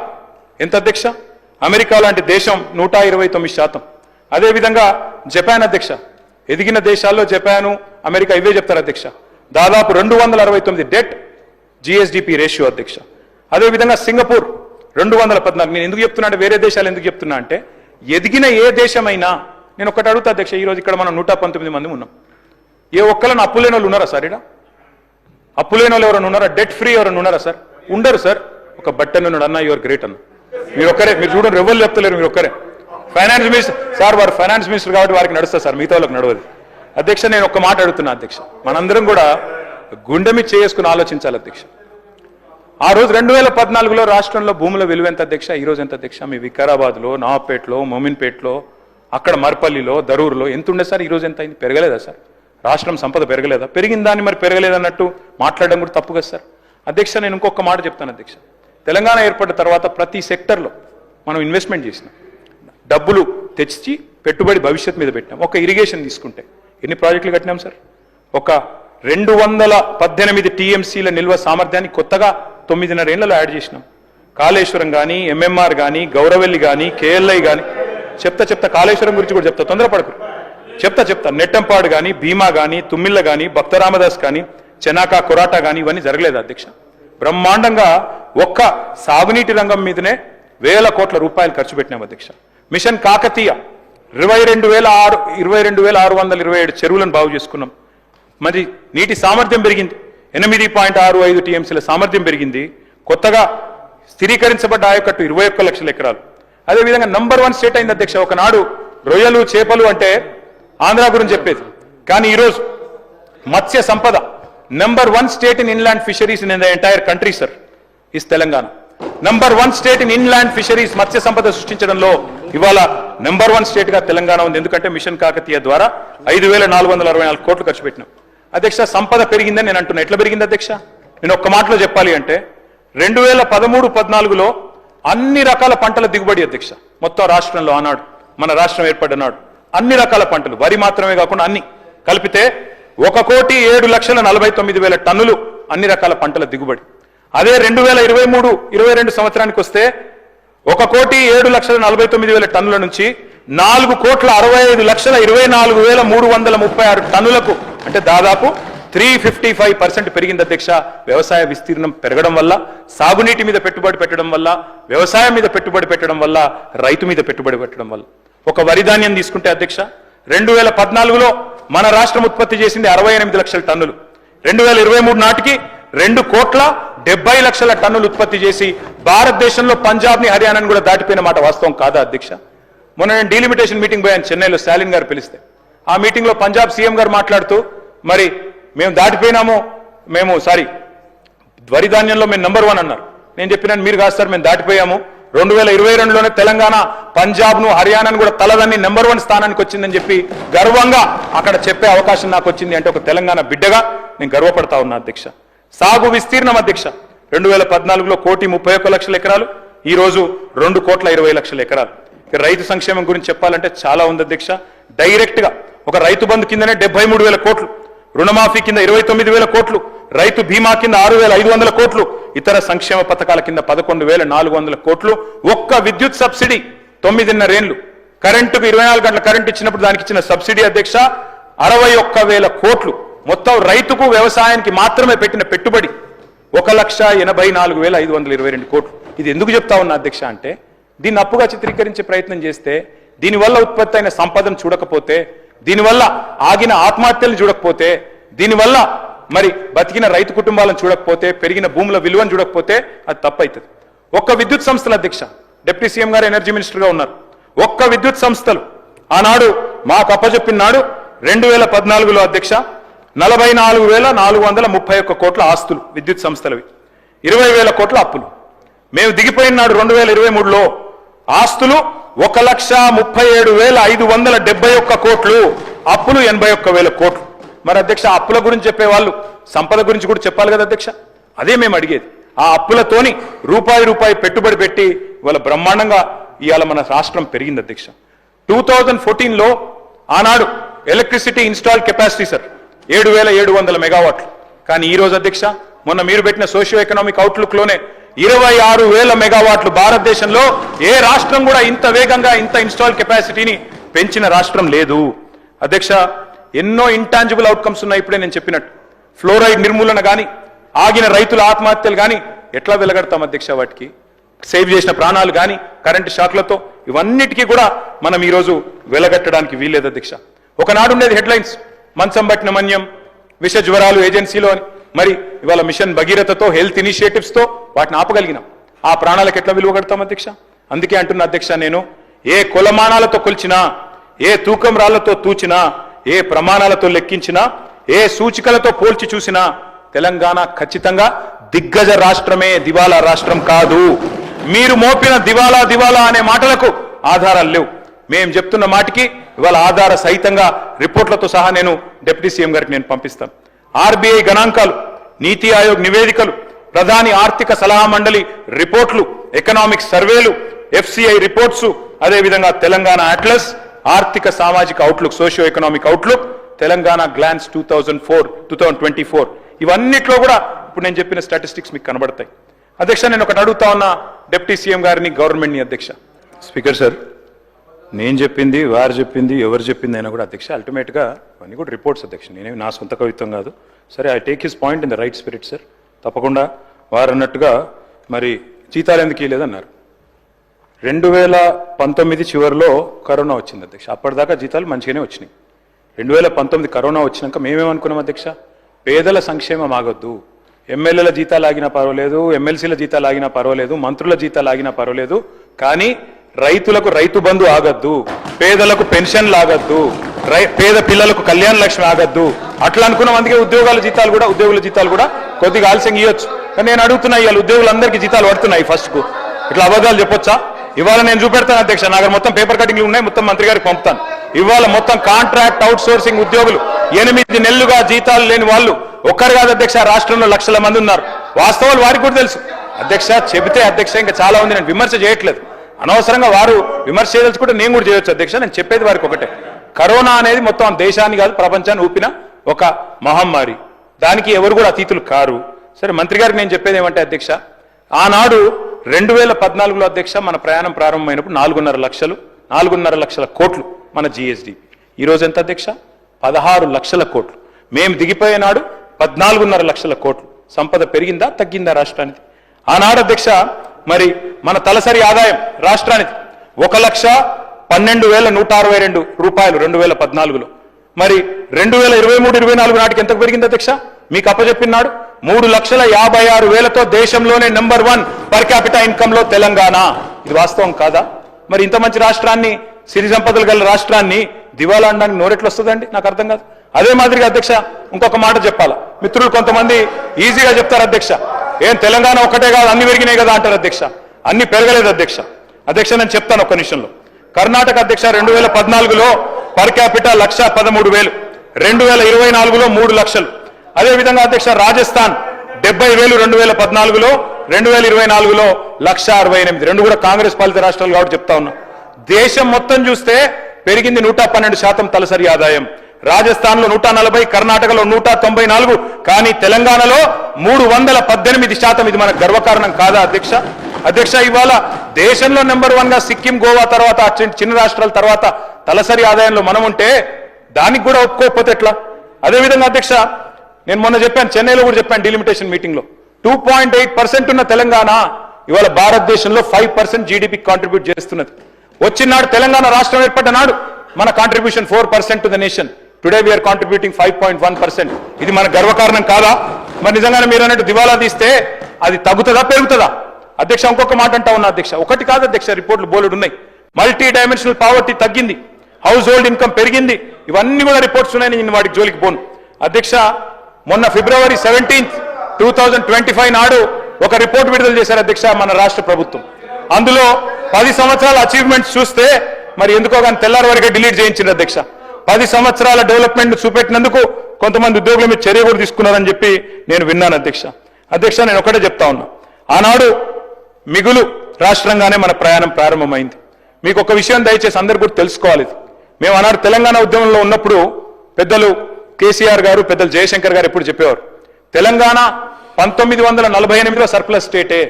ఎంత అధ్యక్ష? అమెరికా లాంటి దేశం 129%. అదేవిధంగా జపాన్ అధ్యక్ష, ఎదిగిన దేశాల్లో జపాను అమెరికా ఇవే చెప్తారు అధ్యక్ష, దాదాపు 269 డెట్ జిఎస్డిపి రేషియో అధ్యక్ష. అదేవిధంగా సింగపూర్ 214. నేను ఎందుకు చెప్తున్నా అంటే, వేరే దేశాలు ఎందుకు చెప్తున్నా అంటే, ఎదిగిన ఏ దేశమైనా, నేను ఒకటి అడుగుతా అధ్యక్ష, ఈరోజు ఇక్కడ మనం 119 మంది ఉన్నాం. ఏ ఒక్కళ్ళని అప్పులేని వాళ్ళు ఉన్నారా సార్? ఇక్కడ అప్పులేని వాళ్ళు ఎవరైనా ఉన్నారా? డెట్ ఫ్రీ ఎవరైనా ఉన్నారా సార్? ఉండరు సార్. ఒక బట్టన్ ఉన్నాడు, అన్న యువర్ గ్రేట్ అన్న, మీరు ఒక్కరే. మీరు చూడండి, ఎవరు చెప్తలేరు, మీరు ఒక్కరే. ఫైనాన్స్ మినిస్టర్ సార్, వారు ఫైనాన్స్ మినిస్టర్ కాబట్టి వారికి నడుస్తారు సార్, మిగతా వాళ్ళకి నడవదు అధ్యక్ష. నేను ఒక్క మాట అడుగుతున్నా అధ్యక్ష, మనందరం కూడా గుండె మీద చేసుకుని ఆలోచించాలి అధ్యక్ష. ఆ రోజు 2014లో రాష్ట్రంలో భూముల విలువ ఎంత అధ్యక్ష? ఈ రోజు ఎంత అధ్యక్ష? మీ వికారాబాద్లో, నవాపేటలో, మోమిన్పేటలో, అక్కడ మర్పల్లిలో, దరూరులో ఎంత ఉండే సార్? ఈ రోజు ఎంత అయింది? పెరగలేదా సార్? రాష్ట్రం సంపద పెరగలేదా? పెరిగిన దాన్ని మరి పెరగలేదన్నట్టు మాట్లాడడం కూడా తప్పు కదా సార్? అధ్యక్ష, నేను ఇంకొక మాట చెప్తాను అధ్యక్ష, తెలంగాణ ఏర్పడిన తర్వాత ప్రతి సెక్టర్లో మనం ఇన్వెస్ట్మెంట్ చేసినాం, డబ్బులు తెచ్చి పెట్టుబడి భవిష్యత్తు మీద పెట్టినాం. ఒక ఇరిగేషన్ తీసుకుంటే ఎన్ని ప్రాజెక్టులు కట్టినాం సార్? ఒక 218 టీఎంసీల నిల్వ సామర్థ్యాన్ని కొత్తగా 9.5 ఏళ్లలో యాడ్ చేసినాం. కాళేశ్వరం కానీ, ఎంఎంఆర్ కానీ, గౌరవెల్లి కానీ, కేఎల్ఐ కానీ, చెప్తా కాళేశ్వరం గురించి కూడా చెప్తా, తొందరపడకు, చెప్తా. నెట్టంపాడు కానీ, భీమా కానీ, తుమ్మిళ్ళ కానీ, భక్తరామదాస్ కానీ, చెనాకా కొరాటా కానీ, ఇవన్నీ జరగలేదు అధ్యక్ష. బ్రహ్మాండంగా ఒక్క సాగునీటి రంగం మీదనే వేల కోట్ల రూపాయలు ఖర్చు పెట్టినాం అధ్యక్ష. మిషన్ కాకతీయ 22,627 చెరువులను బాగు చేసుకున్నాం. మరి నీటి సామర్థ్యం పెరిగింది, 8.65 టీఎంసీల సామర్థ్యం పెరిగింది. కొత్తగా స్థిరీకరించబడ్డ ఆయకట్టు 21 లక్షల ఎకరాలు. అదేవిధంగా నంబర్ 1 స్టేట్ అయింది అధ్యక్ష. ఒకనాడు రొయ్యలు చేపలు అంటే ఆంధ్ర గురించి చెప్పేది, కానీ ఈరోజు Matsya Sampada number 1 state in inland fisheries in the entire country sir is Telangana. Number 1 state in inland fisheries, Matsya Sampada సృష్టించడంలో ఇవాళ నంబర్ 1 స్టేట్ గా తెలంగాణ ఉంది. ఎందుకంటే మిషన్ కాకతీయ ద్వారా 5,464 కోట్లు ఖర్చు పెట్టినాం అధ్యక్ష. సంపద పెరిగిందని నేను అంటున్నా. ఎట్లా పెరిగింది అధ్యక్ష? నేను ఒక్క మాటలో చెప్పాలి అంటే, 2013-14లో అన్ని రకాల పంటల దిగుబడి అధ్యక్ష మొత్తం రాష్ట్రంలో, ఆనాడు మన రాష్ట్రం ఏర్పడినాడు అన్ని రకాల పంటలు, వరి మాత్రమే కాకుండా అన్ని కలిపితే 1,07,49,000 టన్నులు అన్ని రకాల పంటల దిగుబడి. అదే 2023-22 సంవత్సరానికి వస్తే 1,07,49,000 టన్నుల నుంచి 4,65,24,336 టన్నులకు, అంటే దాదాపు 355% పెరిగింది అధ్యక్ష. వ్యవసాయ విస్తీర్ణం పెరగడం వల్ల, సాగునీటి మీద పెట్టుబడి పెట్టడం వల్ల, వ్యవసాయం మీద పెట్టుబడి పెట్టడం వల్ల, రైతు మీద పెట్టుబడి పెట్టడం వల్ల. ఒక వరి ధాన్యం తీసుకుంటే అధ్యక్ష, 2014లో మన రాష్ట్రం ఉత్పత్తి చేసింది 68 లక్షల టన్నులు. 2023 నాటికి 2,70,00,000 టన్నులు ఉత్పత్తి చేసి భారతదేశంలో పంజాబ్ని, హర్యానాని కూడా దాటిపోయిన మాట వాస్తవం కాదా అధ్యక్ష? మొన్న నేను డీలిమిటేషన్ మీటింగ్ పోయాను చెన్నైలో, స్టాలిన్ గారు పిలిస్తే. ఆ మీటింగ్లో పంజాబ్ సీఎం గారు మాట్లాడుతూ, మరి మేము దాటిపోయినాము, వరి ధాన్యంలో మేము నంబర్ 1 అన్నారు. నేను చెప్పినాను, మీరు కాదు సార్, మేము దాటిపోయాము, 2022లోనే తెలంగాణ పంజాబ్ను హర్యానాను కూడా తలదన్ని నెంబర్ 1 స్థానానికి వచ్చిందని చెప్పి గర్వంగా అక్కడ చెప్పే అవకాశం నాకు వచ్చింది అంటే ఒక తెలంగాణ బిడ్డగా నేను గర్వపడతా ఉన్నా అధ్యక్ష. సాగు విస్తీర్ణం అధ్యక్ష 2014లో 1,31,00,000 ఎకరాలు, ఈ రోజు 2,20,00,000 ఎకరాలు. రైతు సంక్షేమం గురించి చెప్పాలంటే చాలా ఉంది అధ్యక్ష. డైరెక్ట్ గా ఒక రైతు బంధు కిందనే 73,000 కోట్లు, రుణమాఫీ కింద 29,000 కోట్లు, రైతు బీమా కింద 6,500 కోట్లు, ఇతర సంక్షేమ పథకాల కింద 11,400 కోట్లు. ఒక్క విద్యుత్ సబ్సిడీ 9.5 ఏళ్లు కరెంటుకు 24 గంటల కరెంట్ ఇచ్చినప్పుడు దానికి ఇచ్చిన సబ్సిడీ అధ్యక్ష 61,000 కోట్లు. మొత్తం రైతుకు వ్యవసాయానికి మాత్రమే పెట్టిన పెట్టుబడి 1,84,522 కోట్లు. ఇది ఎందుకు చెప్తా ఉన్నా అధ్యక్ష అంటే దీన్ని అప్పుగా చిత్రీకరించే ప్రయత్నం చేస్తే, దీనివల్ల ఉత్పత్తి అయిన సంపదను చూడకపోతే, దీనివల్ల ఆగిన ఆత్మహత్యలు చూడకపోతే, దీనివల్ల మరి బతికిన రైతు కుటుంబాలను చూడకపోతే, పెరిగిన భూముల విలువను చూడకపోతే అది తప్పవుతుంది. ఒక్క విద్యుత్ సంస్థల అధ్యక్ష, డిప్యూటీ సీఎం గారు ఎనర్జీ మినిస్టర్గా ఉన్నారు, ఒక్క విద్యుత్ సంస్థలు ఆనాడు మాకు అప్పచెప్పిన నాడు 2014లో అధ్యక్ష 44,431 కోట్ల ఆస్తులు విద్యుత్ సంస్థలవి, 20,000 కోట్ల అప్పులు. మేము దిగిపోయిన నాడు 2023లో ఆస్తులు 1,37,571 కోట్లు, అప్పులు 81,000 కోట్లు. మరి అధ్యక్ష అప్పుల గురించి చెప్పేవాళ్ళు సంపద గురించి కూడా చెప్పాలి కదా అధ్యక్ష. అదే మేము అడిగేది. ఆ అప్పులతోని రూపాయి పెట్టుబడి పెట్టి ఇవాళ బ్రహ్మాండంగా ఇవాళ మన రాష్ట్రం పెరిగింది అధ్యక్ష. 2014లో ఆనాడు ఎలక్ట్రిసిటీ ఇన్స్టాల్ కెపాసిటీ సార్ 7,700 మెగావాట్లు. కానీ ఈ రోజు అధ్యక్ష మొన్న మీరు పెట్టిన సోషియో ఎకనామిక్ అవుట్లుక్ లోనే 26,000 మెగావాట్లు. భారతదేశంలో ఏ రాష్ట్రం కూడా ఇంత వేగంగా ఇంత ఇన్స్టాల్ కెపాసిటీని పెంచిన రాష్ట్రం లేదు అధ్యక్ష. ఎన్నో ఇంటాంజిబుల్ అవుట్కమ్స్ ఉన్నాయి. ఇప్పుడే నేను చెప్పినట్టు ఫ్లోరైడ్ నిర్మూలన కానీ, ఆగిన రైతుల ఆత్మహత్యలు కానీ ఎట్లా వెలగడతాం అధ్యక్ష, వాటికి సేవ్ చేసిన ప్రాణాలు కానీ కరెంటు షాక్లతో ఇవన్నిటికీ కూడా మనం ఈరోజు వెలగట్టడానికి వీల్లేదు అధ్యక్ష. ఒకనాడు ఉండేది హెడ్లైన్స్ మంచం పట్టిన మన్యం, విష జ్వరాలు ఏజెన్సీలో అని. మరి ఇవాళ మిషన్ భగీరథతో హెల్త్ ఇనిషియేటివ్స్తో వాటిని ఆపగలిగినాం. ఆ ప్రాణాలకు ఎట్లా విలువ కడతాం అధ్యక్ష. అందుకే అంటున్న అధ్యక్ష, నేను ఏ కొలమానాలతో కొలిచినా, ఏ తూకం రాళ్లతో తూచినా, ఏ ప్రమాణాలతో లెక్కించినా, ఏ సూచికలతో పోల్చి చూసినా తెలంగాణ ఖచ్చితంగా దిగ్గజ రాష్ట్రమే, దివాలా రాష్ట్రం కాదు. మీరు మోపిన దివాలా అనే మాటలకు ఆధారాలు లేవు. మేము చెప్తున్న మాటికి ఇవాళ ఆధార సహితంగా రిపోర్ట్లతో సహా నేను డిప్యూటీ సీఎం గారికి నేను పంపిస్తాను. ఆర్బీఐ గణాంకాలు, నీతి ఆయోగ్ నివేదికలు, ప్రధాని ఆర్థిక సలహా మండలి రిపోర్ట్లు, ఎకనామిక్ సర్వేలు, ఎఫ్సిఐ రిపోర్ట్స్, అదేవిధంగా తెలంగాణ అట్లస్, ఆర్థిక సామాజిక outlook, socio economic outlook, Telangana glance 2024 ఇవన్నిట్లో కూడా ఇప్పుడు నేను చెప్పిన స్టాటిస్టిక్స్ మీకు కనబడతాయి అధ్యక్ష. నేను ఒకటి అడుగుతా ఉన్నా డిప్యూటీ సీఎం గారిని, గవర్నమెంట్ని అధ్యక్ష. స్పీకర్ సార్, నేను చెప్పింది, వారు చెప్పింది, ఎవరు చెప్పింది అయినా కూడా అధ్యక్ష అల్టిమేట్గా అవన్నీ కూడా రిపోర్ట్స్ అధ్యక్ష. నేనేమి నా సొంత కవిత్వం కాదు. సరే, I take his point in the right spirit sir. తప్పకుండా వారు అన్నట్టుగా మరి జీతాలు ఎందుకు ఇవ్వలేదన్నారు. 2019 చివరిలో కరోనా వచ్చింది అధ్యక్ష. అప్పటిదాకా జీతాలు మంచిగానే వచ్చినాయి. 2019 కరోనా వచ్చినాక మేమేమనుకున్నాం అధ్యక్ష, పేదల సంక్షేమం ఆగొద్దు, ఎమ్మెల్యేల జీతాలు ఆగినా పర్వాలేదు, ఎమ్మెల్సీల జీతాలు ఆగినా పర్వాలేదు, మంత్రుల జీతాలు ఆగినా పర్వాలేదు, కానీ రైతులకు రైతు బంధు ఆగద్దు, పేదలకు పెన్షన్లు ఆగద్దు, పేద పిల్లలకు కళ్యాణ లక్ష్మి ఆగద్దు అట్లా అనుకున్నాం. అందుకే ఉద్యోగుల జీతాలు కూడా కొద్దిగా ఆలస్యంగా ఇవ్వచ్చు. కానీ నేను అడుగుతున్నా, ఇవాళ ఉద్యోగులందరికీ జీతాలు పడుతున్నాయి ఫస్ట్కు. ఇట్లా అబద్ధాలు చెప్పొచ్చా? ఇవాళ నేను చూపెడతాను అధ్యక్ష, నాకు మొత్తం పేపర్ కటింగ్లు ఉన్నాయి, మొత్తం మంత్రి గారికి పంపుతాను. ఇవాళ మొత్తం కాంట్రాక్ట్ అవుట్ సోర్సింగ్ ఉద్యోగులు 8 నెలలుగా జీతాలు లేని వాళ్ళు ఒక్కరు కాదు అధ్యక్ష, రాష్ట్రంలో లక్షల మంది ఉన్నారు. వాస్తవాలు వారికి కూడా తెలుసు అధ్యక్ష. చెబితే అధ్యక్ష ఇంకా చాలా ఉంది, నేను విమర్శ చేయట్లేదు. అనవసరంగా వారు విమర్శ చేయదలుచుకుంటే నేను కూడా చేయొచ్చు అధ్యక్ష. నేను చెప్పేది వారికి ఒకటే, కరోనా అనేది మొత్తం దేశాన్ని కాదు ప్రపంచాన్ని ఊపిన ఒక మహమ్మారి, దానికి ఎవరు కూడా అతీతులు కారు. సరే, మంత్రి గారికి నేను చెప్పేది ఏమంటే అధ్యక్ష, ఆనాడు 2014లో అధ్యక్ష మన ప్రయాణం ప్రారంభమైనప్పుడు 4.5 లక్షల కోట్లు మన జిఎస్డిపి. ఈరోజు ఎంత అధ్యక్ష? 16 లక్షల కోట్లు. మేము దిగిపోయే నాడు 14.5 లక్షల కోట్లు. సంపద పెరిగిందా తగ్గిందా రాష్ట్రానికి? ఆనాడు అధ్యక్ష మరి మన తలసరి ఆదాయం రాష్ట్రానికి 1,12,162 రూపాయలు 2014లో. మరి 2023-24 నాటికి ఎంతకు పెరిగింది అధ్యక్ష? మీకు అప్పచెప్పినాడు 3,56,000తో దేశంలోనే నెంబర్ 1 పర్ క్యాపిటా ఇన్కమ్ లో తెలంగాణ. ఇది వాస్తవం కాదా? మరి ఇంత మంచి రాష్ట్రాన్ని, సిరి సంపదలు గల రాష్ట్రాన్ని దివాలా అనడానికి నోరెట్లు వస్తుందండి? నాకు అర్థం కాదు. అదే మాదిరిగా అధ్యక్ష ఇంకొక మాట చెప్పాలా, మిత్రులు కొంతమంది ఈజీగా చెప్తారు అధ్యక్ష, ఏం తెలంగాణ ఒక్కటే కాదు అన్ని పెరిగినాయి కదా అంటారు అధ్యక్ష. అన్ని పెరగలేదు అధ్యక్ష. అధ్యక్ష నేను చెప్తాను ఒక్క నిమిషంలో. కర్ణాటక అధ్యక్ష 2014లో పర్ క్యాపిటా 1,13,000, 2024లో 3 లక్షలు. అదేవిధంగా అధ్యక్ష రాజస్థాన్ 70,000 2014లో, 2024లో 1,68,000. రెండు కూడా కాంగ్రెస్ పాలిత రాష్ట్రాలు కాబట్టి చెప్తా ఉన్నా. దేశం మొత్తం చూస్తే పెరిగింది 112% తలసరి ఆదాయం. రాజస్థాన్ లో 140, కర్ణాటకలో 194, కానీ తెలంగాణలో 318%. ఇది మనకు గర్వకారణం కాదా అధ్యక్ష? అధ్యక్ష ఇవాళ దేశంలో నెంబర్ 1 గా సిక్కిం, గోవా తర్వాత చిన్న రాష్ట్రాల తర్వాత తలసరి ఆదాయంలో మనం ఉంటే దానికి కూడా ఒప్పుకోకపోతే ఎట్లా? అదేవిధంగా అధ్యక్ష నేను మొన్న చెప్పాను, చెన్నైలో కూడా చెప్పాను డిలిమిటేషన్ మీటింగ్ లో, 2.8% ఉన్న తెలంగాణ ఇవాళ భారతదేశంలో 5% జీడీపీ కాంట్రిబ్యూట్ చేస్తున్నది. వచ్చినాడు తెలంగాణ రాష్ట్రం ఏర్పడ్డ నాడు మన contribution 4% to the nation. Today we are contributing 5.1%. ఇది మన గర్వకారణం కాదా? మరి నిజంగానే మీరు అన్నట్టు దివాలా తీస్తే అది తగ్గుతుందా పెరుగుతుందా? అధ్యక్ష ఇంకొక మాట అంటా ఉన్నా అధ్యక్ష, ఒకటి కాదు అధ్యక్ష, రిపోర్ట్లు బోలెడు ఉన్నాయి. మల్టీ డైమెన్షనల్ పావర్టీ తగ్గింది, హౌస్ హోల్డ్ ఇన్కమ్ పెరిగింది, ఇవన్నీ కూడా రిపోర్ట్స్ ఉన్నాయి. నేను వాటికి జోలికి పోను అధ్యక్ష. మొన్న February 17, 2025 నాడు ఒక రిపోర్ట్ విడుదల చేశారు అధ్యక్ష మన రాష్ట్ర ప్రభుత్వం. అందులో 10 సంవత్సరాల అచీవ్మెంట్స్ చూస్తే మరి ఎందుకో కానీ తెల్లారి వరకే డిలీట్ చేయించారు అధ్యక్ష. 10 సంవత్సరాల డెవలప్మెంట్ చూపెట్టినందుకు కొంతమంది ఉద్యోగుల మీద చర్య కూడా తీసుకున్నారని చెప్పి నేను విన్నాను అధ్యక్ష. అధ్యక్ష నేను ఒకటే చెప్తా ఉన్నా, ఆనాడు మిగులు రాష్ట్రంగానే మన ప్రయాణం ప్రారంభమైంది. మీకు ఒక విషయం దయచేసి అందరు కూడా తెలుసుకోవాలి. మేము ఆనాడు తెలంగాణ ఉద్యమంలో ఉన్నప్పుడు పెద్దలు కేసీఆర్ గారు, పెద్దలు జయశంకర్ గారు ఎప్పుడు చెప్పేవారు, తెలంగాణ 1948లో సర్ప్లస్ స్టేటే,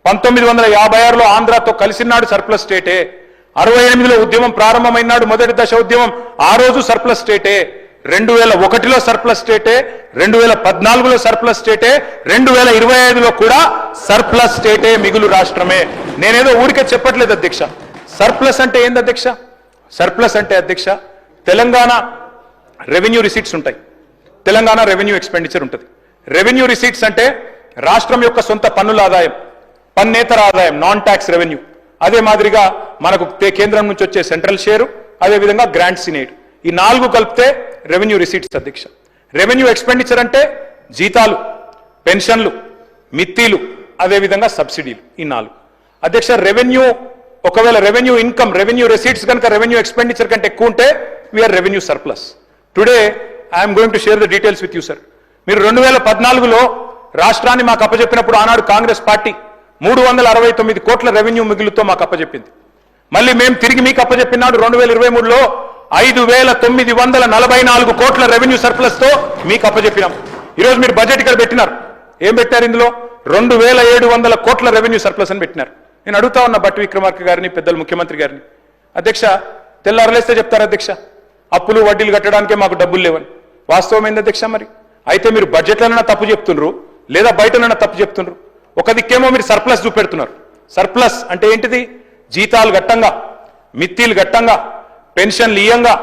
1956లో ఆంధ్రాతో కలిసినాడు సర్ప్లస్ స్టేటే, 68లో ఉద్యమం ప్రారంభమైనాడు మొదటి దశ ఉద్యమం, ఆ రోజు సర్ప్లస్ స్టేటే, 2001లో సర్ప్లస్ స్టేటే, 2014లో సర్ప్లస్ స్టేటే, 2025లో కూడా సర్ప్లస్ స్టేటే, మిగులు రాష్ట్రమే. నేనేదో ఊరికే చెప్పట్లేదు అధ్యక్ష. సర్ప్లస్ అంటే ఏంది అధ్యక్ష? సర్ప్లస్ అంటే అధ్యక్ష తెలంగాణ రెవెన్యూ రిసీట్స్ ఉంటాయి, తెలంగాణ రెవెన్యూ ఎక్స్పెండిచర్ ఉంటుంది. రెవెన్యూ రిసీట్స్ అంటే రాష్ట్రం యొక్క సొంత పన్నుల ఆదాయం, పన్నేతర ఆదాయం, నాన్ ట్యాక్స్ రెవెన్యూ. అదే మాదిరిగా మనకు కేంద్రం నుంచి వచ్చే సెంట్రల్ షేరు, అదేవిధంగా గ్రాంట్స్ ఇన్ ఎయిడ్, ఈ 4 కలిపితే రెవెన్యూ రిసీట్స్ అధ్యక్ష. రెవెన్యూ ఎక్స్పెండిచర్ అంటే జీతాలు, పెన్షన్లు, మిత్తీలు, అదేవిధంగా సబ్సిడీలు, ఈ 4 అధ్యక్ష. రెవెన్యూ ఒకవేళ రెవెన్యూ ఇన్కమ్, రెవెన్యూ రిసీట్స్ కనుక రెవెన్యూ ఎక్స్పెండిచర్ కంటే ఎక్కువ ఉంటే we are revenue surplus. Today I am going to share the details with you sir. మీరు 2014లో రాష్ట్రాన్ని మాకు అప్పచెప్పినప్పుడు ఆనాడు కాంగ్రెస్ పార్టీ 369 కోట్ల రెవెన్యూ మిగులుతో మాకు అప్పచెప్పింది. మళ్ళీ మేము తిరిగి మీకు అప్పచెప్పినాడు 2023లో 5,944 కోట్ల రెవెన్యూ సర్ప్లస్ తో మీకు అప్పచెప్పినాం. ఈరోజు మీరు బడ్జెట్ ఇక్కడ పెట్టినారు, ఏం పెట్టారు? ఇందులో 2,700 కోట్ల రెవెన్యూ సర్ప్లస్ అని పెట్టినారు. నేను అడుగుతా ఉన్న బట్టి విక్రమార్క గారిని, పెద్దలు ముఖ్యమంత్రి గారిని, అధ్యక్ష తెల్లారలేస్తే చెప్తారు అధ్యక్ష అప్పులు వడ్డీలు కట్టడానికే మాకు డబ్బులు లేవని. వాస్తవం ఏంది అధ్యక్ష? మరి అయితే మీరు బడ్జెట్లైనా తప్పు చెప్తున్నారు, లేదా బయటనైనా తప్పు చెప్తున్నారు. ఒక దిక్కేమో మీరు సర్ప్లస్ చూపెడుతున్నారు. సర్ప్లస్ అంటే ఏంటిది? జీతాలు గట్టంగా, మిత్తీలు గట్టంగా, పెన్షన్లు ఇయ్యంగా,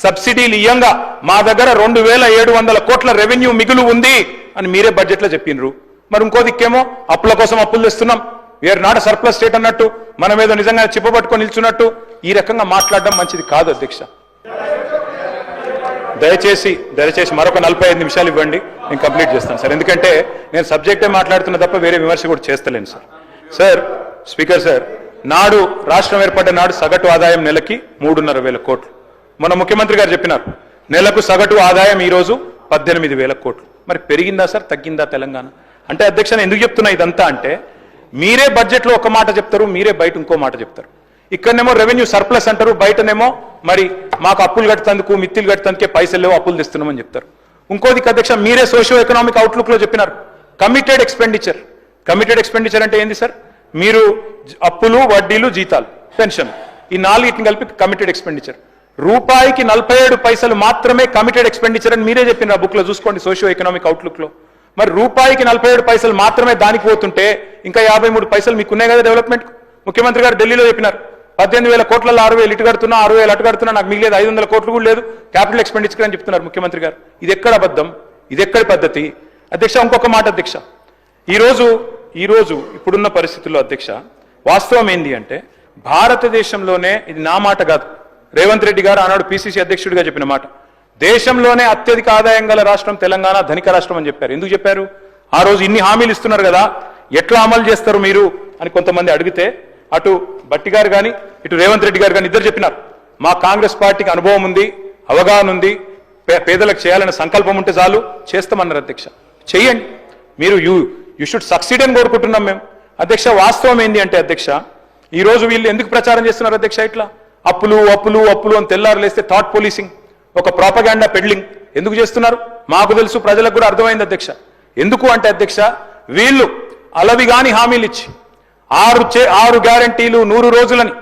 సబ్సిడీలు ఇయ్యంగా మా దగ్గర 2,700 కోట్ల రెవెన్యూ మిగులు ఉంది అని మీరే బడ్జెట్లో చెప్పినరు. మరి ఇంకో దిక్కేమో అప్పుల కోసం అప్పులు తెస్తున్నాం, వీఆర్ నాట్ సర్ప్లస్ స్టేట్ అన్నట్టు, మనం ఏదో నిజంగా చిప్పబట్టుకొని నిల్చున్నట్టు ఈ రకంగా మాట్లాడడం మంచిది కాదు అధ్యక్ష. దయచేసి మరొక 45 నిమిషాలు ఇవ్వండి, నేను కంప్లీట్ చేస్తాను సార్. ఎందుకంటే నేను సబ్జెక్టే మాట్లాడుతున్నా తప్ప వేరే విమర్శ కూడా చేస్తలేను సార్. సార్ స్పీకర్ సార్, నాడు రాష్ట్రం ఏర్పడ్డ నాడు సగటు ఆదాయం నెలకి 3,500 కోట్లు. మన ముఖ్యమంత్రి గారు చెప్పినారు నెలకు సగటు ఆదాయం ఈరోజు 18,000 కోట్లు. మరి పెరిగిందా సార్, తగ్గిందా తెలంగాణ? అంటే అధ్యక్ష ఎందుకు చెప్తున్నా ఇదంతా అంటే, మీరే బడ్జెట్లో ఒక మాట చెప్తారు, మీరే బయట ఇంకో మాట చెప్తారు. ఇక్కడనేమో రెవెన్యూ సర్ప్లస్ అంటారు, బయటనేమో మరి మాకు అప్పులు కట్టేందుకు, మిత్తిలు కట్టేందుకే పైసలు లేవు, అప్పులు తెస్తున్నామని చెప్తారు. ఇంకోది అధ్యక్ష మీరే సోషియో ఎకనామిక్ అవుట్లుక్ లో చెప్పినారు కమిటెడ్ ఎక్స్పెండిచర్. కమిటెడ్ ఎక్స్పెండిచర్ అంటే ఏంది సార్? మీరు అప్పులు, వడ్డీలు, జీతాలు, పెన్షన్, ఈ 4 కలిపి కమిటెడ్ ఎక్స్పెండిచర్. రూపాయికి 47 పైసలు మాత్రమే కమిటెడ్ ఎక్స్పెండిచర్ అని మీరే చెప్పిన బుక్ లో చూసుకోండి, సోషియో ఎకనామిక్ అవుట్లుక్ లో. మరి రూపాయికి 47 పైసలు మాత్రమే దానికి పోతుంటే ఇంకా 53 పైసలు మీకున్నాయి కదా డెవలప్మెంట్. ముఖ్యమంత్రి గారు ఢిల్లీలో చెప్పినారు 18,000 కోట్లలో 6,000 ఇటు కడుతున్నా, 6,000 అటు కడుతున్నా, నాకు మిగిలేదు 500 కోట్లు కూడా లేదు క్యాపిటల్ ఎక్స్పెండిచర్ అని చెప్తున్నారు ముఖ్యమంత్రి గారు. ఇది ఎక్కడ అబద్ధం, ఇది ఎక్కడి పద్ధతి అధ్యక్ష? ఇంకొక మాట అధ్యక్ష, ఈరోజు ఇప్పుడున్న పరిస్థితుల్లో అధ్యక్ష వాస్తవం ఏంది అంటే, భారతదేశంలోనే, ఇది నా మాట కాదు, రేవంత్ రెడ్డి గారు ఆనాడు పిసిసి అధ్యక్షుడిగా చెప్పిన మాట, దేశంలోనే అత్యధిక ఆదాయం గల రాష్ట్రం తెలంగాణ, ధనిక రాష్ట్రం అని చెప్పారు. ఎందుకు చెప్పారు? ఆ రోజు ఇన్ని హామీలు ఇస్తున్నారు కదా, ఎట్లా అమలు చేస్తారు మీరు అని కొంతమంది అడిగితే అటు బట్టి గారు కానీ ఇటు రేవంత్ రెడ్డి గారు కానీ ఇద్దరు చెప్పినారు, మా కాంగ్రెస్ పార్టీకి అనుభవం ఉంది, అవగాహన ఉంది, పేదలకు చేయాలనే సంకల్పం ఉంటే చాలు చేస్తామన్నారు అధ్యక్ష. చెయ్యండి మీరు, యూ షుడ్ సక్సీడ్ అని కోరుకుంటున్నాం మేము అధ్యక్ష. వాస్తవం ఏంటి అంటే అధ్యక్ష, ఈ రోజు వీళ్ళు ఎందుకు ప్రచారం చేస్తున్నారు అధ్యక్ష? ఇట్లా అప్పులు అప్పులు అప్పులు అని తెల్లారు లేస్తే థాట్ పోలీసింగ్, ఒక ప్రాపగాండా పెడ్లింగ్ ఎందుకు చేస్తున్నారు? మాకు తెలుసు, ప్రజలకు కూడా అర్థమైంది అధ్యక్ష. ఎందుకు అంటే అధ్యక్ష, వీళ్ళు అలవిగాని హామీలు ఇచ్చి 6 గ్యారంటీలు 100 రోజులని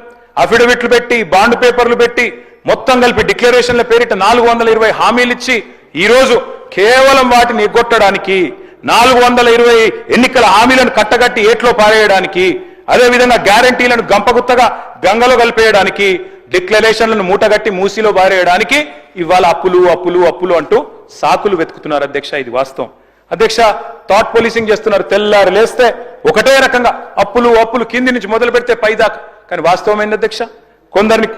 అఫిడవిట్లు పెట్టి బాండ్ పేపర్లు పెట్టి మొత్తం కలిపి డిక్లరేషన్ల పేరిట 420 హామీలు ఇచ్చి ఈరోజు కేవలం వాటిని ఎగ్గొట్టడానికి 420 ఎన్నికల హామీలను కట్టగట్టి ఏట్లో పారేయడానికి, అదేవిధంగా గ్యారంటీలను గంపగుత్తగా గంగలో కలిపేయడానికి, డిక్లరేషన్లను మూటగట్టి మూసిలో పారేయడానికి ఇవాళ అప్పులు అప్పులు అప్పులు అంటూ సాకులు వెతుకుతున్నారు అధ్యక్ష. ఇది వాస్తవం అధ్యక్ష. థాట్ పోలీసింగ్ చేస్తున్నారు, తెల్లారు లేస్తే ఒకటే రకంగా అప్పులు అప్పులు కింది నుంచి మొదలు పెడితే పైదాకా. కానీ వాస్తవం ఏంటి అధ్యక్ష? కొందరిని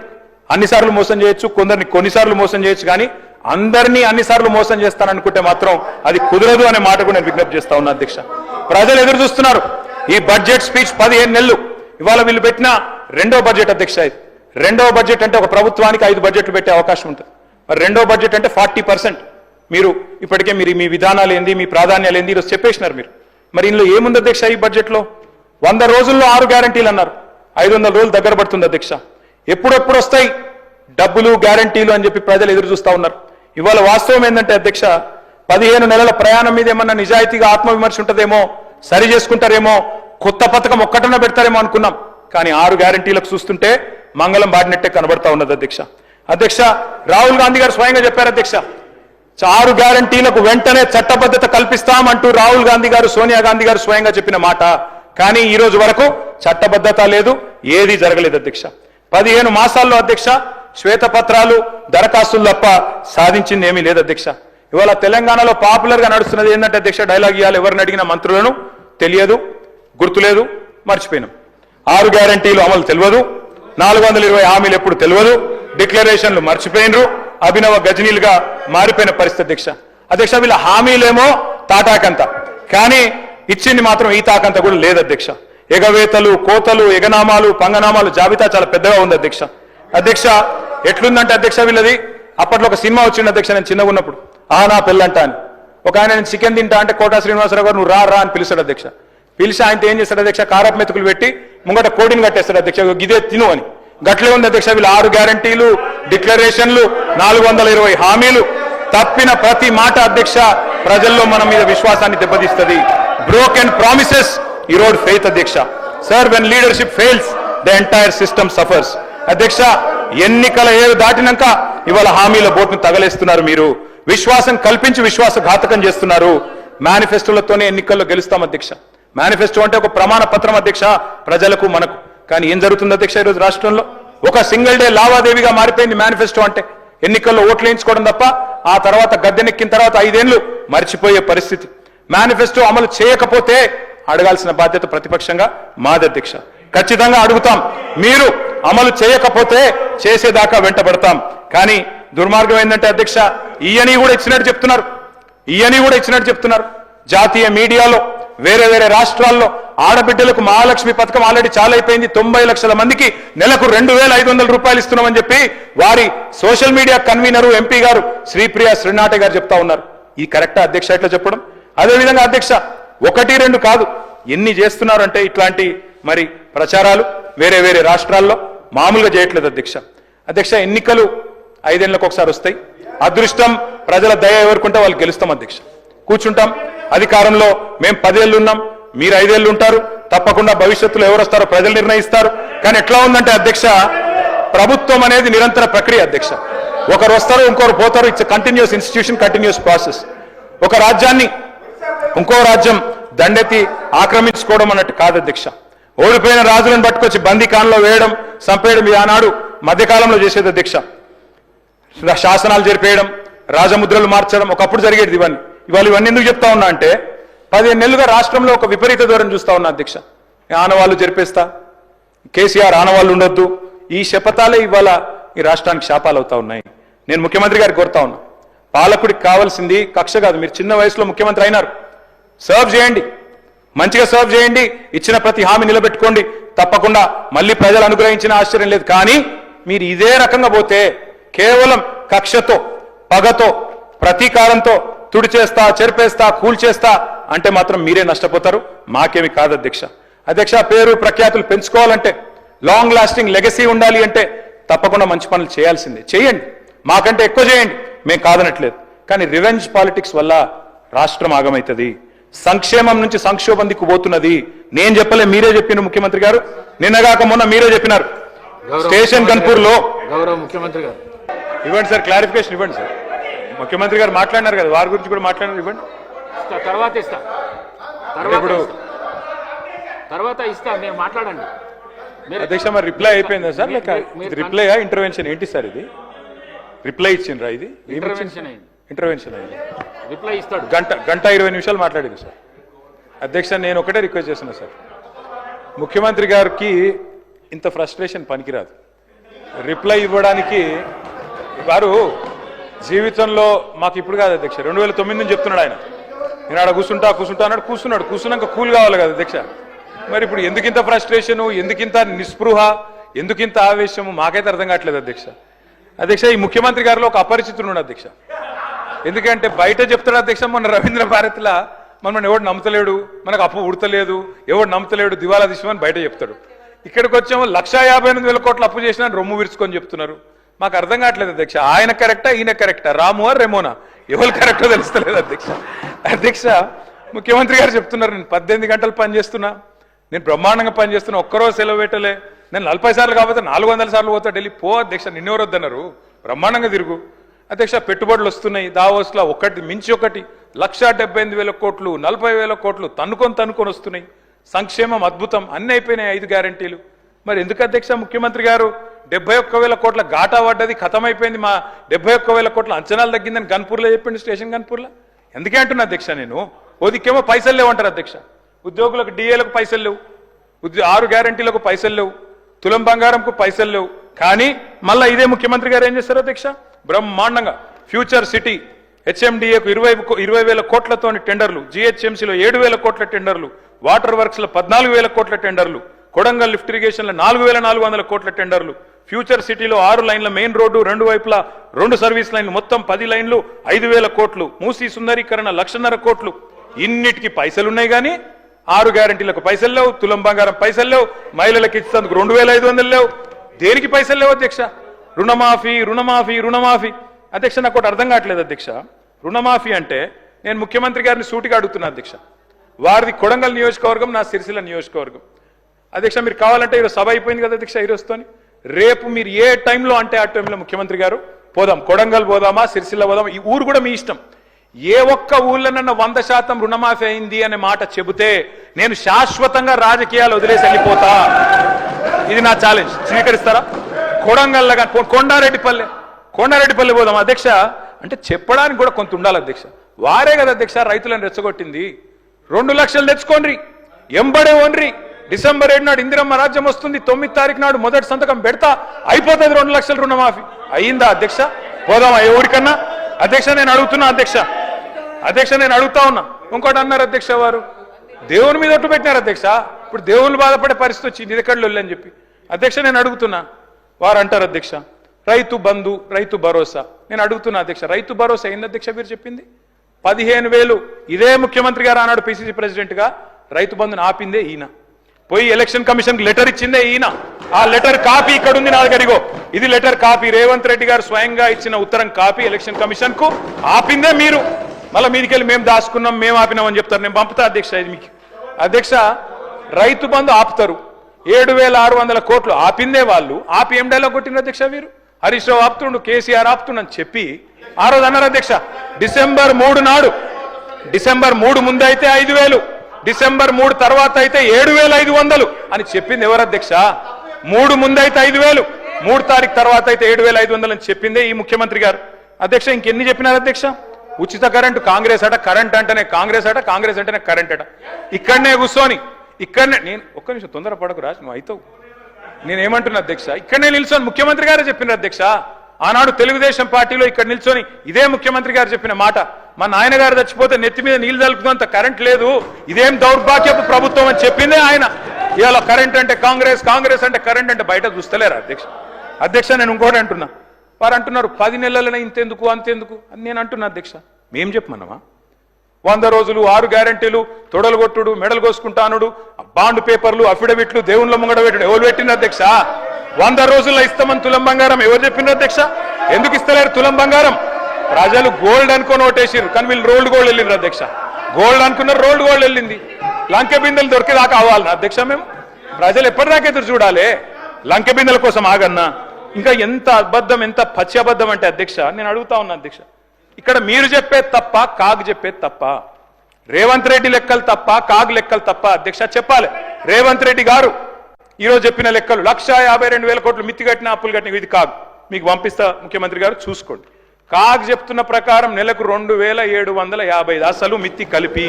అన్నిసార్లు మోసం చేయొచ్చు, కొందరిని కొన్నిసార్లు మోసం చేయొచ్చు, కానీ అందరినీ అన్నిసార్లు మోసం చేస్తాననుకుంటే మాత్రం అది కుదరదు అనే మాట కూడా నేను విజ్ఞప్తి చేస్తా ఉన్నా అధ్యక్ష. ప్రజలు ఎదురు చూస్తున్నారు. ఈ బడ్జెట్ స్పీచ్ 15 నెలలు, ఇవాళ వీళ్ళు పెట్టిన రెండో బడ్జెట్ అధ్యక్ష. ఇది రెండవ బడ్జెట్ అంటే ఒక ప్రభుత్వానికి 5 బడ్జెట్లు పెట్టే అవకాశం ఉంటుంది. మరి రెండో బడ్జెట్ అంటే 40%. మీరు ఇప్పటికే మీ విధానాలు ఏంది, మీ ప్రాధాన్యాలు ఏంది ఈరోజు చెప్పేసినారు మీరు. మరి ఇందులో ఏముంది అధ్యక్ష? ఈ బడ్జెట్లో 100 రోజుల్లో 6 గ్యారంటీలు అన్నారు, 500 రోజులు దగ్గర పడుతుంది అధ్యక్ష. ఎప్పుడెప్పుడు వస్తాయి డబ్బులు గ్యారంటీలు అని చెప్పి ప్రజలు ఎదురు చూస్తా ఉన్నారు. ఇవాళ వాస్తవం ఏంటంటే అధ్యక్ష, 15 నెలల ప్రయాణం మీద ఏమన్నా నిజాయితీగా ఆత్మవిమర్శ ఉంటుందేమో, సరి చేసుకుంటారేమో, కొత్త పథకం ఒక్కటన్నా పెడతారేమో అనుకున్నాం. కానీ 6 గ్యారంటీలకు చూస్తుంటే మంగళం బాడినట్టే కనబడతా ఉన్నది అధ్యక్ష. అధ్యక్ష, రాహుల్ గాంధీ గారు స్వయంగా చెప్పారు అధ్యక్ష, 6 గ్యారంటీలకు వెంటనే చట్టబద్ధత కల్పిస్తామంటూ రాహుల్ గాంధీ గారు, సోనియా గాంధీ గారు స్వయంగా చెప్పిన మాట. కానీ ఈ రోజు వరకు చట్టబద్ధత లేదు, ఏది జరగలేదు అధ్యక్ష. 15 మాసాల్లో అధ్యక్ష శ్వేతపత్రాలు, దరఖాస్తులు తప్ప సాధించింది ఏమీ లేదు అధ్యక్ష. ఇవాళ తెలంగాణలో పాపులర్ గా నడుస్తున్నది ఏంటంటే అధ్యక్ష, డైలాగ్ ఇవ్వాలి, ఎవరిని అడిగిన మంత్రులను తెలియదు, గుర్తులేదు, మర్చిపోయినాం. 6 గ్యారంటీలు అమలు తెలియదు, 420 హామీలు ఎప్పుడు తెలియదు, డిక్లరేషన్లు మర్చిపోయినరు, అభినవ గజనీలుగా మారిపోయిన పరిస్థితి అధ్యక్ష. అధ్యక్ష, వీళ్ళ హామీలేమో తాటాకంత, కానీ ఇచ్చింది మాత్రం ఈ తాకంత కూడా లేదు అధ్యక్ష. ఎగవేతలు, కోతలు, ఎగనామాలు, పంగనామాలు జాబితా చాలా పెద్దగా ఉంది అధ్యక్ష. అధ్యక్ష, ఎట్లుందంటే అధ్యక్ష వీళ్ళది, అప్పట్లో ఒక సినిమా వచ్చింది అధ్యక్ష, నేను చిన్నగా ఉన్నప్పుడు, నా పెళ్ళంట అని. ఒక ఆయన నేను చికెన్ తింటా అంటే కోటా శ్రీనివాసరావు గారు నువ్వు రా అని పిలుస్తాడు అధ్యక్ష. పిలిచి ఆయనతో ఏం చేస్తాడు అధ్యక్ష, కారపు మెతుకులు పెట్టి ముంగట కోడిని కట్టేస్తాడు అధ్యక్ష, గిదే తిను అని. గట్లే ఉంది అధ్యక్ష వీళ్ళు 6 గ్యారంటీలు, డిక్లరేషన్లు, 420 హామీలు. తప్పిన ప్రతి మాట అధ్యక్ష ప్రజల్లో మన మీద విశ్వాసాన్ని దెబ్బతీస్తుంది. బ్రోకెన్ ప్రామిసెస్ ఈరోడ్ ఫెయిత్ అధ్యక్ష. Sir, when leadership fails the entire system suffers. అధ్యక్ష, ఎన్నికల ఏరు దాటినాక ఇవాళ హామీల బోట్ను తగలేస్తున్నారు మీరు, విశ్వాసం కల్పించి విశ్వాసఘాతకం చేస్తున్నారు. మేనిఫెస్టోలతోనే ఎన్నికల్లో గెలుస్తాం అధ్యక్ష. మేనిఫెస్టో అంటే ఒక ప్రమాణ పత్రం అధ్యక్ష ప్రజలకు మనకు. కానీ ఏం జరుగుతుంది అధ్యక్ష ఈరోజు రాష్ట్రంలో? ఒక సింగిల్ డే లావాదేవీగా మారిపోయింది మేనిఫెస్టో అంటే. ఎన్నికల్లో ఓట్లు వేయించుకోవడం తప్ప ఆ తర్వాత గద్దెనెక్కిన తర్వాత 5 ఏళ్లు మర్చిపోయే పరిస్థితి. మేనిఫెస్టో అమలు చేయకపోతే అడగాల్సిన బాధ్యత ప్రతిపక్షంగా మాది అధ్యక్ష. ఖచ్చితంగా అడుగుతాం. మీరు అమలు చేయకపోతే చేసేదాకా వెంటబడతాం. కానీ దుర్మార్గం ఏంటంటే అధ్యక్ష, ఈయని కూడా ఇచ్చినట్టు చెప్తున్నారు. జాతీయ మీడియాలో వేరే వేరే రాష్ట్రాల్లో ఆడబిడ్డలకు మహాలక్ష్మి పథకం ఆల్రెడీ చాలా అయిపోయింది, 90 లక్షల మందికి నెలకు 2500 రూపాయలు ఇస్తున్నామని చెప్పి వారి సోషల్ మీడియా కన్వీనరు ఎంపీ గారు శ్రీప్రియ శ్రీనాటే గారు చెప్తా ఉన్నారు. ఈ కరెక్టా అధ్యక్ష ఇట్లా చెప్పడం? అదేవిధంగా అధ్యక్ష, 1-2 కాదు, ఎన్ని చేస్తున్నారంటే ఇట్లాంటి మరి ప్రచారాలు వేరే వేరే రాష్ట్రాల్లో మామూలుగా చేయట్లేదు అధ్యక్ష. అధ్యక్ష, ఎన్నికలు 5 ఏళ్లకు ఒకసారి వస్తాయి. అదృష్టం ప్రజల దయ ఎవరుకుంటే వాళ్ళు గెలుస్తాం అధ్యక్ష. కూర్చుంటాం అధికారంలో, మేము 10 ఏళ్ళు ఉన్నాం, మీరు 5 ఏళ్ళు ఉంటారు, తప్పకుండా భవిష్యత్తులో ఎవరు వస్తారో ప్రజలు నిర్ణయిస్తారు. కానీ ఎట్లా ఉందంటే అధ్యక్ష, ప్రభుత్వం అనేది నిరంతర ప్రక్రియ అధ్యక్ష. ఒకరు వస్తారు, ఇంకొకరు పోతారు. It's continuous institution, continuous process. ఒక రాజ్యాన్ని ఇంకో రాజ్యం దండెత్తి ఆక్రమించుకోవడం అన్నట్టు కాదు అధ్యక్ష. ఓడిపోయిన రాజులను పట్టుకొచ్చి బందీఖాన్లో వేయడం, చంపేయడం ఈ ఆనాడు మధ్యకాలంలో చేసేది అధ్యక్ష. శాసనాలు జరిపేయడం, రాజముద్రలు మార్చడం ఒకప్పుడు జరిగేది. ఇవాళ ఇవన్నీ ఎందుకు చెప్తా ఉన్నా అంటే, 15 నెలలుగా రాష్ట్రంలో ఒక విపరీత ధోరణి చూస్తా ఉన్నా అధ్యక్ష. ఆనవాళ్లు జరిపేస్తా, కేసీఆర్ ఆనవాళ్లు ఉండొద్దు, ఈ శపథాలే ఇవాళ ఈ రాష్ట్రానికి శాపాలు అవుతా ఉన్నాయి. నేను ముఖ్యమంత్రి గారికి కోరుతా ఉన్నా, పాలకుడికి కావాల్సింది కక్ష కాదు. మీరు చిన్న వయసులో ముఖ్యమంత్రి అయినారు, సర్వ్ చేయండి. మంచిగా సర్వ్ చేయండి, ఇచ్చిన ప్రతి హామీ నిలబెట్టుకోండి, తప్పకుండా మళ్ళీ ప్రజలు అనుగ్రహించిన ఆశ్చర్యం లేదు. కానీ మీరు ఇదే రకంగా పోతే కేవలం కక్షతో, పగతో, ప్రతీకారంతో తుడిచేస్తా, చెరిపేస్తా, కూల్చేస్తా అంటే మాత్రం మీరే నష్టపోతారు, మాకేమి కాదు అధ్యక్ష. అధ్యక్ష, పేరు ప్రఖ్యాతులు పెంచుకోవాలంటే, లాంగ్ లాస్టింగ్ లెగసీ ఉండాలి అంటే తప్పకుండా మంచి పనులు చేయాల్సిందే. చేయండి, మాకంటే ఎక్కువ చేయండి, మేము కాదనట్లేదు. కానీ రివెంజ్ పాలిటిక్స్ వల్ల రాష్ట్రం ఆగమవుతుంది, సంక్షేమం నుంచి సంక్షోభం దిక్కు పోతున్నది. నేను చెప్పలే, మీరే చెప్పిన ముఖ్యమంత్రి గారు, నిన్నగాక మొన్న మీరే చెప్పినారు. స్టేషన్ గన్పూర్ లో గౌరవ ముఖ్యమంత్రి గారు ఇవ్వండి సార్, క్లారిఫికేషన్ ఇవ్వండి సార్. ముఖ్యమంత్రి గారు మాట్లాడినారు కదా, వారి గురించి కూడా మాట్లాడినారు, ఇవ్వండి. తర్వాత ఇస్తా, ఇప్పుడు తర్వాత ఇస్తా, మీరు మాట్లాడండి. అధ్యక్ష, మరి రిప్లై అయిపోయిందా సార్, లేక రిప్లైయా ఇంటర్వెన్షన్ ఏంటి సార్? ఇది రిప్లై ఇచ్చిండ్రా? ఇది ఇంటర్వెన్షన్ అయింది. ఇంటర్వెన్షన్ అయింది. రిప్లై ఇస్తాడు. గంట 20 నిమిషాలు మాట్లాడింది సార్. అధ్యక్ష, నేను ఒకటే రిక్వెస్ట్ చేస్తున్నా సార్, ముఖ్యమంత్రి గారికి ఇంత ఫ్రస్ట్రేషన్ పనికిరాదు. రిప్లై ఇవ్వడానికి వారు జీవితంలో మాకు ఇప్పుడు కాదు అధ్యక్ష, 2009 నుంచి చెప్తున్నాడు ఆయన. నేను ఆడ కూర్చుంటా అన్నాడు, కూర్చున్నాక కూల్ కావాలి కదా అధ్యక్ష. మరి ఇప్పుడు ఎందుకింత ఫ్రస్ట్రేషను, ఎందుకింత నిస్పృహ, ఎందుకింత ఆవేశము మాకైతే అర్థం కావట్లేదు అధ్యక్ష. అధ్యక్ష, ఈ ముఖ్యమంత్రి గారిలో ఒక అపరిచితుడు అధ్యక్ష. ఎందుకంటే బయట చెప్తాడు అధ్యక్ష, మొన్న రవీంద్ర భారతిలా మనం ఎవడు నమ్ముతలేడు, మనకు అప్పు ఉడతలేదు, ఎవడు నమ్ముతలేడు, దివాలా తీసామని బయట చెప్తాడు. ఇక్కడికి వచ్చాము 1,58,000 కోట్ల అప్పు చేసినా రొమ్ము విరుచుకొని చెప్తున్నారు. మాకు అర్థం కావట్లేదు అధ్యక్ష, ఆయన కరెక్టా ఈయన కరెక్టా, రామువా రెమోనా, ఎవరు కరెక్టో తెలుస్తలేదు అధ్యక్ష. అధ్యక్ష, ముఖ్యమంత్రి గారు చెప్తున్నారు నేను 18 గంటలు పనిచేస్తున్నా, నేను బ్రహ్మాండంగా పనిచేస్తున్నా, ఒక్కరోజు సెలవు పెట్టలే, నేను 40 సార్లు కాకపోతే 400 సార్లు పోతా ఢిల్లీ. పో అధ్యక్ష, నిన్నెవరు వద్దన్నారు, బ్రహ్మాండంగా తిరుగు అధ్యక్ష. పెట్టుబడులు వస్తున్నాయి దావోస్లో, ఒకటి మించి ఒకటి, 1,78,000 కోట్లు, 40,000 కోట్లు తన్నుకొని వస్తున్నాయి. సంక్షేమం అద్భుతం, అన్ని అయిపోయినాయి 5 గ్యారంటీలు. మరి ఎందుకు అధ్యక్ష ముఖ్యమంత్రి గారు 71,000 కోట్ల ఘాటా పడ్డది, ఖతమైపోయింది, మా 71,000 కోట్ల అంచనాలు తగ్గిందని గన్పూర్లో చెప్పింది, స్టేషన్ గన్పూర్లో. ఎందుకే అంటున్నా అధ్యక్ష, నేను ఓదికేమో పైసలు లేవు అంటారు అధ్యక్ష, ఉద్యోగులకు డిఏలకు పైసలు లేవు, 6 గ్యారంటీలకు పైసలు లేవు, తులం బంగారంకు పైసలు లేవు. కానీ మళ్ళీ ఇదే ముఖ్యమంత్రి గారు ఏం చేస్తారు అధ్యక్ష, బ్రహ్మాండంగా ఫ్యూచర్ సిటీ హెచ్ఎండిఏకు 20,000 కోట్లతోని టెండర్లు, జిహెచ్ఎంసీలో 7,000 కోట్ల టెండర్లు, వాటర్ వర్క్స్ లో 14,000 కోట్ల టెండర్లు, కొడంగల్ లిఫ్ట్ ఇరిగేషన్ లో 4,400 కోట్ల టెండర్లు, ఫ్యూచర్ సిటీలో 6 లైన్ల మెయిన్ రోడ్డు, 2 వైపులా 2 సర్వీస్ లైన్లు, మొత్తం 10 లైన్లు, 5,000 కోట్లు, మూసీ సుందరీకరణ 1,50,000 కోట్లు. ఇన్నిటికి పైసలున్నాయి కానీ 6 గ్యారంటీలకు పైసలు లేవు, తులం బంగారం పైసలు లేవు, మహిళలకు ఇచ్చేందుకు 2,500 లేవు. దేనికి పైసలు లేవు అధ్యక్ష? రుణమాఫీ అధ్యక్ష, నాకు ఒకటి అర్థం కావట్లేదు అధ్యక్ష. రుణమాఫీ అంటే నేను ముఖ్యమంత్రి గారిని సూటిగా అడుగుతున్నా అధ్యక్ష, వారిది కొడంగల్ నియోజకవర్గం, నా సిరిసిల్ల నియోజకవర్గం. అధ్యక్ష, మీరు కావాలంటే ఈరోజు సభ అయిపోయింది కదా అధ్యక్ష, ఈరోజుతోని రేపు మీరు ఏ టైంలో అంటే ఆ టైంలో ముఖ్యమంత్రి గారు పోదాం, కొడంగల్ పోదామా, సిరిసిల్ల పోదామా, ఈ ఊరు కూడా మీ ఇష్టం. ఏ ఒక్క ఊళ్ళోనన్నా 100% రుణమాఫీ అయింది అనే మాట చెబితే నేను శాశ్వతంగా రాజకీయాలు వదిలేసి వెళ్ళిపోతా. ఇది నా ఛాలెంజ్, స్వీకరిస్తారా? కొడంగల్ కానీ కొండారెడ్డిపల్లి పోదాం అధ్యక్ష అంటే చెప్పడానికి కూడా కొంత ఉండాలి అధ్యక్ష. వారే కదా అధ్యక్ష రైతులను రెచ్చగొట్టింది. 2 లక్షలు తెచ్చుకోండి, ఎంబడే ఓన్రి, డిసెంబర్ 7 నాడు ఇందిరమ్మ రాజ్యం వస్తుంది, 9 తారీఖు నాడు మొదటి సంతకం పెడతా, అయిపోతుంది 2 లక్షల రుణమాఫీ. అయ్యిందా అధ్యక్ష? పోదామా ఏ ఊరికన్నా? అధ్యక్ష, నేను అడుగుతున్నా అధ్యక్ష, నేను అడుగుతా ఉన్నా. ఇంకోటి అన్నారు అధ్యక్ష, వారు దేవుని మీద ఒట్టు పెట్టినారు అధ్యక్ష. ఇప్పుడు దేవుళ్ళు బాధపడే పరిస్థితి వచ్చింది, ఇది ఎక్కడ అని చెప్పి. అధ్యక్ష, నేను అడుగుతున్నా, వారు అంటారు అధ్యక్ష రైతు బంధు, రైతు భరోసా. నేను అడుగుతున్నా అధ్యక్ష, రైతు భరోసా ఏంది అధ్యక్ష మీరు చెప్పింది? 15,000 ఇదే ముఖ్యమంత్రి గారు ఆనాడు పిసిసి ప్రెసిడెంట్ గా రైతు బంధుని ఆపిందే ఈయన. పోయి ఎలక్షన్ కమిషన్ కి లెటర్ ఇచ్చిందే ఈయన. ఆ లెటర్ కాపీ ఇక్కడ ఉంది నా దగ్గర, ఇది లెటర్ కాపీ, రేవంత్ రెడ్డి గారు స్వయంగా ఇచ్చిన ఉత్తరం కాపీ ఎలక్షన్ కమిషన్ కు. ఆపిందే మీరు, మళ్ళీ మీదికెళ్ళి మేము దాచుకున్నాం, మేము ఆపినామని చెప్తారు. నేను పంపుతా అధ్యక్ష ఇది మీకు. అధ్యక్ష, రైతు బంధు ఆపుతారు, 7,600 కోట్లు ఆపిందే వాళ్ళు. ఆపి ఏం డైలాగ్ కొట్టిన అధ్యక్ష వీరు? హరీష్ రావు ఆపుతుండు, కేసీఆర్ ఆపుతుండని చెప్పి ఆ రోజు అన్నారు అధ్యక్ష. డిసెంబర్ 3 నాడు, డిసెంబర్ 3 ముందు అయితే 5,000, డిసెంబర్ 3 తర్వాత అయితే 7,500 అని చెప్పింది ఎవరు అధ్యక్ష? 3 ముందు అయితే 5,000, 3 తారీఖు తర్వాత అయితే 7,500 అని చెప్పిందే ఈ ముఖ్యమంత్రి గారు. అధ్యక్ష, ఇంకెన్ని చెప్పినారు అధ్యక్ష? ఉచిత కరెంటు కాంగ్రెస్ అట, కరెంట్ అంటేనే కాంగ్రెస్ అట, కాంగ్రెస్ అంటేనే కరెంట్ అట. ఇక్కడనే కూర్చొని, ఇక్కడనే నేను ఒక్క నిమిషం తొందరపడకు రాజు, నువ్వు అవుతావు. నేనేమంటున్నా అధ్యక్ష, ఇక్కడనే నిల్చొని ముఖ్యమంత్రి గారే చెప్పినారు అధ్యక్ష. ఆనాడు తెలుగుదేశం పార్టీలో ఇక్కడ నిల్చొని ఇదే ముఖ్యమంత్రి గారు చెప్పిన మాట, మా నాయనగారు చచ్చిపోతే నెత్తి మీద నీళ్లు తలుపుతున్నంత కరెంట్ లేదు, ఇదేం దౌర్భాగ్యపు ప్రభుత్వం అని చెప్పిందే ఆయన. ఇవాళ కరెంట్ అంటే కాంగ్రెస్, కాంగ్రెస్ అంటే కరెంట్ అంటే బయట చూస్తలేరా అధ్యక్ష నేను ఇంకోటి అంటున్నా. వారు అంటున్నారు 10 నెలలనే ఇంతెందుకు అంతెందుకు అని నేను అంటున్నా అధ్యక్ష. మేం చెప్పమన్నామా? 100 రోజులు 6 గ్యారంటీలు, తొడలు కొట్టుడు, మెడలు కోసుకుంటానుడు, బాండ్ పేపర్లు, అఫిడవిట్లు, దేవుళ్ళ ముంగడ పెట్టుడు ఎవరు పెట్టిన అధ్యక్ష? 100 రోజుల్లో ఇస్తామని తులం బంగారం ఎవరు చెప్పిండ్రు అధ్యక్ష? ఎందుకు ఇస్తలేరు తులం బంగారం? ప్రజలు గోల్డ్ అనుకొని ఓటేసిరు, కానీ వీళ్ళు రోల్డ్ గోల్డ్ వెళ్ళిండ్రు అధ్యక్ష. గోల్డ్ అనుకున్నారు, రోల్డ్ గోల్డ్ వెళ్ళింది. లంకె బిందెలు దొరికేదాకా అవ్వాలన్నా అధ్యక్ష మేము? ప్రజలు ఎప్పటిదాకా ఎదురు చూడాలి? లంకె బిందెల కోసం ఆగన్నా? ఇంకా ఎంత అబద్ధం, ఎంత పచ్చి అబద్ధం అంటే అధ్యక్ష నేను అడుగుతా ఉన్నా అధ్యక్ష, ఇక్కడ మీరు చెప్పేది తప్ప, కాగ్ చెప్పేది తప్ప? రేవంత్ రెడ్డి లెక్కలు తప్ప, కాగ్ లెక్కలు తప్ప అధ్యక్ష? చెప్పాలి. రేవంత్ రెడ్డి గారు ఈరోజు చెప్పిన లెక్కలు 1,52,000 కోట్లు మిత్తి కట్టిన, అప్పులు కట్టిన, ఇది కాగ్. మీకు పంపిస్తా ముఖ్యమంత్రి గారు చూసుకోండి. కాగ్ చెప్తున్న ప్రకారం నెలకు 2,750 అసలు మిత్తి కలిపి.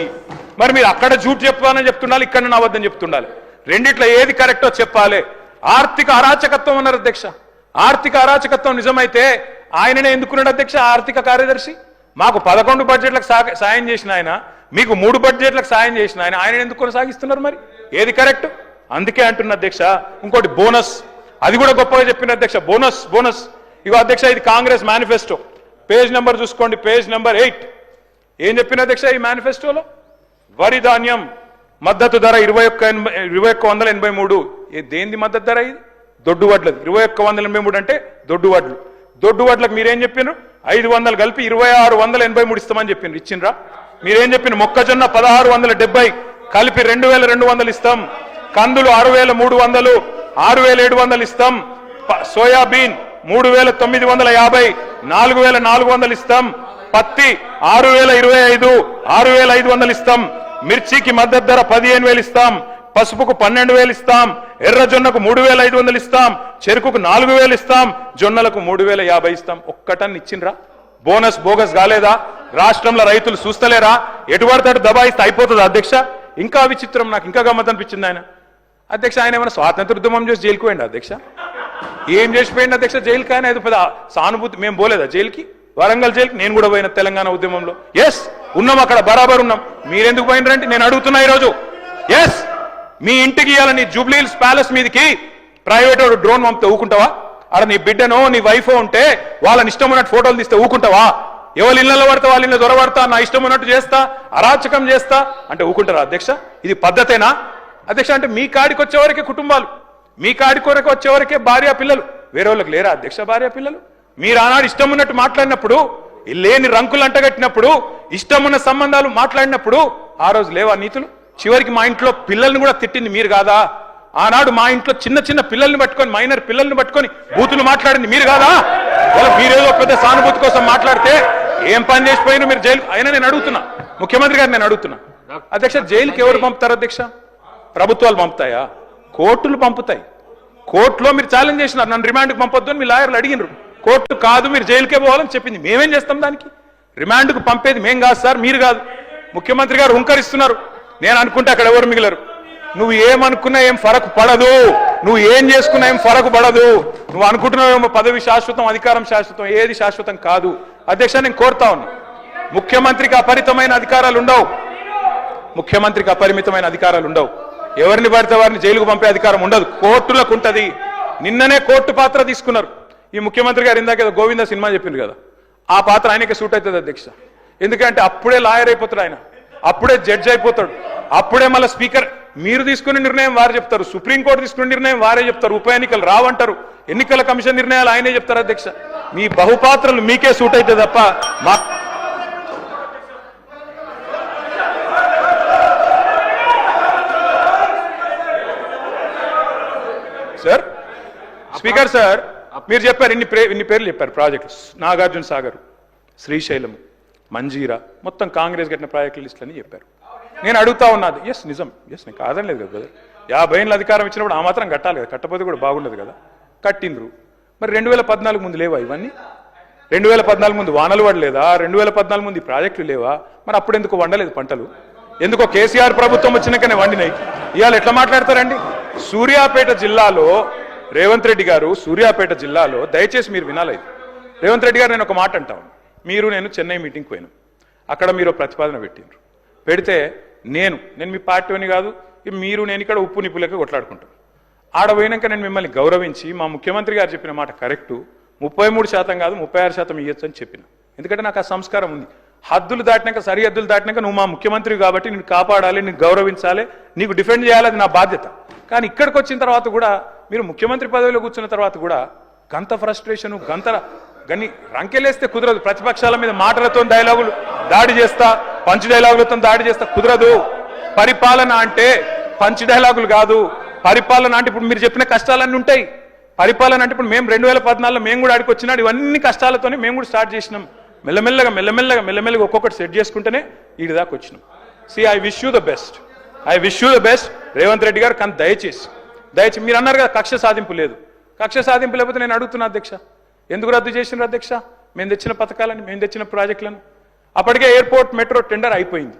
మరి మీరు అక్కడ జూట్ చెప్పాలని చెప్తుండాలి, ఇక్కడ నా అబద్ధం చెప్తుండాలి. రెండిట్లో ఏది కరెక్టో చెప్పాలి. ఆర్థిక అరాచకత్వం అన్నారు అధ్యక్ష. ఆర్థిక అరాచకత్వం నిజమైతే ఆయననే ఎందుకున్నాడు అధ్యక్ష ఆర్థిక కార్యదర్శి? మాకు 11 బడ్జెట్లకు సాయం చేసిన ఆయన, మీకు 3 బడ్జెట్లకు సాయం చేసిన ఆయన ఎందుకు కొనసాగిస్తున్నారు? మరి ఏది కరెక్ట్? అందుకే అంటున్న అధ్యక్ష. ఇంకోటి బోనస్, అది కూడా గొప్పగా చెప్పిన అధ్యక్ష. బోనస్ ఇగో అధ్యక్ష, ఇది కాంగ్రెస్ మేనిఫెస్టో. పేజ్ నెంబర్ చూసుకోండి, పేజ్ నెంబర్ 8. ఏం చెప్పిన అధ్యక్ష ఈ మేనిఫెస్టోలో? వరి ధాన్యం మద్దతు ధర 2183. దేనిది మద్దతు ధర? ఇది దొడ్డు వడ్లది. 2183 అంటే దొడ్డు వడ్లు. దొడ్డు వడ్లకు మీరేం చెప్పినారు? 500 కలిపి 2683 ఇస్తామని చెప్పినారు. ఇచ్చిండ్రా? మీరేం చెప్పిన? మొక్కజొన్న 1670 కలిపి 2200 ఇస్తాం. కందులు 6300, 6700 ఇస్తాం. సోయాబీన్ 3950, 4400 ఇస్తాం. పత్తి 6025, 6500 ఇస్తాం. మిర్చికి మద్దతు ధర 15,000 ఇస్తాం. పసుపుకు 12,000 ఇస్తాం. ఎర్రజొన్నకు 3,500 ఇస్తాం. చెరుకుకు 4,000 ఇస్తాం. జొన్నలకు 3,050 ఇస్తాం. ఒక్కటన్ని ఇచ్చిండ్రా? బోనస్ బోగస్ కాలేదా? రాష్ట్రంలో రైతులు చూస్తలేరా? ఎటుపడతాడు దబాయిస్తే అయిపోతుంది అధ్యక్ష. ఇంకా విచిత్రం, నాకు ఇంకా గమ్మత్ అనిపించింది ఆయన అధ్యక్ష. ఆయన ఏమైనా స్వాతంత్ర ఉద్యమం చేసి జైలుకు పోయింది అధ్యక్ష? ఏం చేసిపోయింది అధ్యక్ష జైలుకి? ఆయన ఏదో పెద్ద సానుభూతి. మేము పోలేదా జైలుకి? వరంగల్ జైలుకి నేను కూడా పోయిన తెలంగాణ ఉద్యమంలో. ఎస్ ఉన్నాం, అక్కడ బరాబర్ ఉన్నాం. మీరెందుకు పోయినరంటే నేను అడుగుతున్నా ఈరోజు. ఎస్, మీ ఇంటికి ఇవ్వాలని జూబ్లీహిల్స్ ప్యాలెస్ మీదకి ప్రైవేట్ డ్రోన్ పంపితే ఊకుంటావా? అక్కడ నీ బిడ్డనో నీ వైఫో ఉంటే వాళ్ళని ఇష్టం ఉన్నట్టు ఫోటోలు తీస్తే ఊకుంటావా? ఎవరి ఇళ్లలో పడతా వాళ్ళ ఇళ్ళ దొరబడతా, నా ఇష్టం ఉన్నట్టు చేస్తా, అరాచకం చేస్తా అంటే ఊకుంటారా అధ్యక్ష? ఇది పద్ధతేనా అధ్యక్ష? అంటే మీ కాడికి వచ్చేవరకే కుటుంబాలు, మీ కాడి కొరకు వచ్చేవరకే భార్య పిల్లలు, వేరే వాళ్ళకి లేరా అధ్యక్ష భార్య పిల్లలు? మీరు ఆనాడు ఇష్టం ఉన్నట్టు మాట్లాడినప్పుడు, లేని రంకులు అంటగట్టినప్పుడు, ఇష్టం ఉన్న సంబంధాలు మాట్లాడినప్పుడు ఆ రోజు లేవా నీతులు? చివరికి మా ఇంట్లో పిల్లల్ని కూడా తిట్టింది మీరు కాదా? ఆనాడు మా ఇంట్లో చిన్న చిన్న పిల్లల్ని పట్టుకొని, మైనర్ పిల్లల్ని పట్టుకొని బూతులు మాట్లాడింది మీరు కాదా? మీరేదో పెద్ద సానుభూతి కోసం మాట్లాడితే ఏం పని చేసిపోయినా మీరు జైలు. అయినా నేను అడుగుతున్నా ముఖ్యమంత్రి గారు, నేను అడుగుతున్నా అధ్యక్ష, జైలుకి ఎవరు పంపుతారు అధ్యక్ష? ప్రభుత్వాలు పంపుతాయా? కోర్టులు పంపుతాయి. కోర్టులో మీరు ఛాలెంజ్ చేసినారు, నన్ను రిమాండ్కి పంపొద్దు అని మీ లాయర్లు అడిగినారు. కోర్టు కాదు మీరు జైలుకే పోవాలని చెప్పింది. మేమేం చేస్తాం దానికి? రిమాండ్కు పంపేది మేం కాదు సార్, మీరు కాదు. ముఖ్యమంత్రి గారు హుంకరిస్తున్నారు. నేను అనుకుంటే అక్కడ ఎవరు మిగిలరు. నువ్వు ఏమనుకున్నా ఏం ఫరక్ పడదు, నువ్వు ఏం చేసుకున్నా ఏం ఫరక్ పడదు. నువ్వు అనుకుంటున్నావేమో పదవి శాశ్వతం, అధికారం శాశ్వతం, ఏది శాశ్వతం కాదు అధ్యక్ష. నేను కోరుతా ఉన్నా, ముఖ్యమంత్రికి అపరిమితమైన అధికారాలు ఉండవు. ముఖ్యమంత్రికి అపరిమితమైన అధికారాలు ఉండవు. ఎవరిని పడితే వారిని జైలుకు పంపే అధికారం ఉండదు, కోర్టులకు ఉంటది. నిన్ననే కోర్టు పాత్ర తీసుకున్నారు ఈ ముఖ్యమంత్రి గారు. ఇందాక ఏదో గోవింద సినిమా చెప్పింది కదా, ఆ పాత్ర ఆయనకే సూట్ అవుతుంది అధ్యక్ష. ఎందుకంటే అప్పుడే లాయర్ అయిపోతాడు ఆయన, అప్పుడే జడ్జి అయిపోతాడు, అప్పుడే మళ్ళీ స్పీకర్. మీరు తీసుకునే నిర్ణయం వారు చెప్తారు, సుప్రీంకోర్టు తీసుకునే నిర్ణయం వారే చెప్తారు, ఉప ఎన్నికలు రావంటారు, ఎన్నికల కమిషన్ నిర్ణయాలు ఆయనే చెప్తారు అధ్యక్ష. మీ బహుపాత్రలు మీకే సూట్ అయితే తప్ప మా సార్ స్పీకర్ సార్ మీరు చెప్పారు, ఇన్ని పేర్లు చెప్పారు ప్రాజెక్టులు. నాగార్జున సాగర్, శ్రీశైలం, మంజీరా, మొత్తం కాంగ్రెస్ కట్టిన ప్రాజెక్టుల లిస్టులని చెప్పారు. నేను అడుగుతా ఉన్నది, ఎస్ నిజం, ఎస్ నేను కాదనలేదు కదా బ్రదర్. 50 ఏళ్ళ అధికారం ఇచ్చినప్పుడు ఆ మాత్రం కట్టాలి కదా, కట్టకపోతే కూడా బాగుండదు కదా. కట్టిండ్రు. మరి 2014 ముందు లేవా ఇవన్నీ? 2014 ముందు వానలు పడలేదా? 2014 ముందు ఈ ప్రాజెక్టులు లేవా? మరి అప్పుడు ఎందుకు వండలేదు పంటలు? ఎందుకో కేసీఆర్ ప్రభుత్వం వచ్చినాకనే వండినాయి. ఇవాళ ఎట్లా మాట్లాడతారండి? సూర్యాపేట జిల్లాలో రేవంత్ రెడ్డి గారు, సూర్యాపేట జిల్లాలో దయచేసి మీరు వినాలి. రేవంత్ రెడ్డి గారు నేను ఒక మాట అంటాను. మీరు నేను చెన్నై మీటింగ్కి పోయినాం. అక్కడ మీరు ప్రతిపాదన పెట్టిండ్రు. పెడితే నేను మీ పార్టీని కాదు, మీరు నేను ఇక్కడ ఉప్పు నిప్పులకి కొట్లాడుకుంటాం. ఆడ పోయినాక నేను మిమ్మల్ని గౌరవించి మా ముఖ్యమంత్రి గారు చెప్పిన మాట కరెక్టు, 33% కాదు 36% ఇవ్వచ్చు అని చెప్పిన. ఎందుకంటే నాకు ఆ సంస్కారం ఉంది. హద్దులు దాటినాక, సరిహద్దులు దాటినాక నువ్వు మా ముఖ్యమంత్రి కాబట్టి నేను కాపాడాలి, నేను గౌరవించాలి, నీకు డిఫెండ్ చేయాలి, అది నా బాధ్యత. కానీ ఇక్కడికి వచ్చిన తర్వాత కూడా మీరు ముఖ్యమంత్రి పదవిలో కూర్చున్న తర్వాత కూడా గంత ఫ్రస్ట్రేషను, గన్ని రంకెలేస్తే కుదరదు. ప్రతిపక్షాల మీద మాటలతో డైలాగులు దాడి చేస్తా, పంచ్ డైలాగులతో దాడి చేస్తా కుదరదు. పరిపాలన అంటే పంచ్ డైలాగులు కాదు. పరిపాలన అంటే ఇప్పుడు మీరు చెప్పిన కష్టాలన్నీ ఉంటాయి. పరిపాలన అంటే ఇప్పుడు మేము 2014లో మేము కూడా ఆడికి వచ్చినాడు, ఇవన్నీ కష్టాలతోనే మేము కూడా స్టార్ట్ చేసినాం. మెల్లమెల్లగా ఒక్కొక్కటి సెట్ చేసుకుంటేనే వీడి దాకా వచ్చినాం. I wish you the best Revanth Reddy గారు. కానీ దయచేసి మీరు అన్నారు కదా కక్ష సాధింపు లేదు. కక్ష సాధింపు లేకపోతే నేను అడుగుతున్నా అధ్యక్ష, ఎందుకు రద్దు చేసినారు అధ్యక్ష? మేము తెచ్చిన పథకాలని, మేము తెచ్చిన ప్రాజెక్టులను. అప్పటికే ఎయిర్పోర్ట్ మెట్రో టెండర్ అయిపోయింది.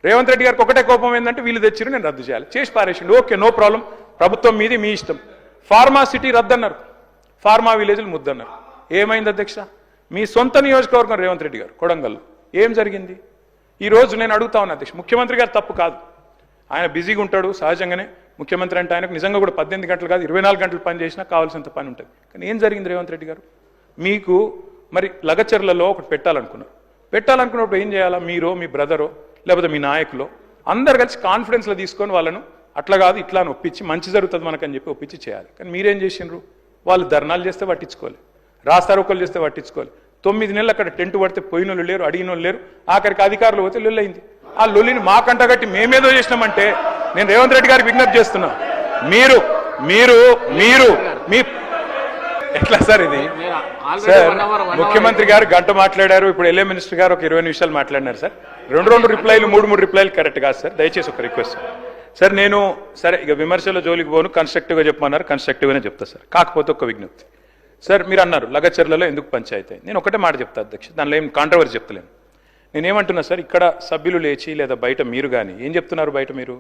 రేవంత్ రెడ్డి గారికి ఒకటే కోపం ఏంటంటే వీళ్ళు తెచ్చిరు, నేను రద్దు చేయాలి. చేసి పారేసిండు. ఓకే, నో ప్రాబ్లం, ప్రభుత్వం మీది, మీ ఇష్టం. ఫార్మా సిటీ రద్దన్నారు, ఫార్మా విలేజ్లు ముద్దన్నారు. ఏమైంది అధ్యక్ష? మీ సొంత నియోజకవర్గం రేవంత్ రెడ్డి గారు కొడంగల్లో ఏం జరిగింది? ఈ రోజు నేను అడుగుతా ఉన్నా అధ్యక్ష, ముఖ్యమంత్రి గారు తప్పు కాదు, ఆయన బిజీగా ఉంటాడు సహజంగానే. ముఖ్యమంత్రి అంటే ఆయనకు నిజంగా కూడా 18 గంటలు కాదు 24 గంటలు పని చేసినా కావాల్సినంత పని ఉంటుంది. కానీ ఏం జరిగింది రేవంత్ రెడ్డి గారు? మీకు మరి లగచర్లలో ఒకటి పెట్టాలనుకున్నప్పుడు ఏం చేయాలా? మీరో, మీ బ్రదరో, లేకపోతే మీ నాయకులో అందరు కలిసి కాన్ఫిడెన్స్లో తీసుకొని వాళ్ళను అట్లా కాదు ఇట్లా అని ఒప్పించి మంచి జరుగుతుంది మనకని చెప్పి ఒప్పించి చేయాలి. కానీ మీరేం చేసిండ్రు? వాళ్ళు ధర్నాలు చేస్తే పట్టించుకోవాలి, రాస్తారోకలు చేస్తే పట్టించుకోవాలి. 9 నెలలు అక్కడ టెంట్ పడితే పోయిన వాళ్ళు లేరు, అడిగిన వాళ్ళు లేరు. ఆఖరికి అధికారులు పోతే లొల్లయింది. ఆ లొల్లిని మాకంట కట్టి మేమేదో చేసినామంటే నేను రేవంత్ రెడ్డి గారికి విజ్ఞప్తి చేస్తున్నా, మీరు మీ ఎట్లా సార్ ఇది? సార్ ముఖ్యమంత్రి గారు గంట మాట్లాడారు, ఇప్పుడు ఎల్ఏ మినిస్టర్ గారు ఒక 20 నిమిషాలు మాట్లాడినారు సార్. 2 రిప్లైలు 3 రిప్లైలు కరెక్ట్ కాదు సార్. దయచేసి ఒక రిక్వెస్ట్ సార్. నేను సరే ఇక విమర్శల జోలికి పోను, కన్స్ట్రక్టివ్గా చెప్పమన్నారు, కన్స్ట్రక్టివ్గానే చెప్తా సార్. కాకపోతే ఒక విజ్ఞప్తి సార్, మీరు అన్నారు లగచర్లలో ఎందుకు పంచాయతీ. నేను ఒకటే మాట చెప్తా అధ్యక్ష, దానిలో ఏం కాంట్రవర్సీ చెప్తలేను. నేనేమంటున్నా సార్, ఇక్కడ సభ్యులు లేచి లేదా బయట మీరు కానీ ఏం చెప్తున్నారు? బయట మీరు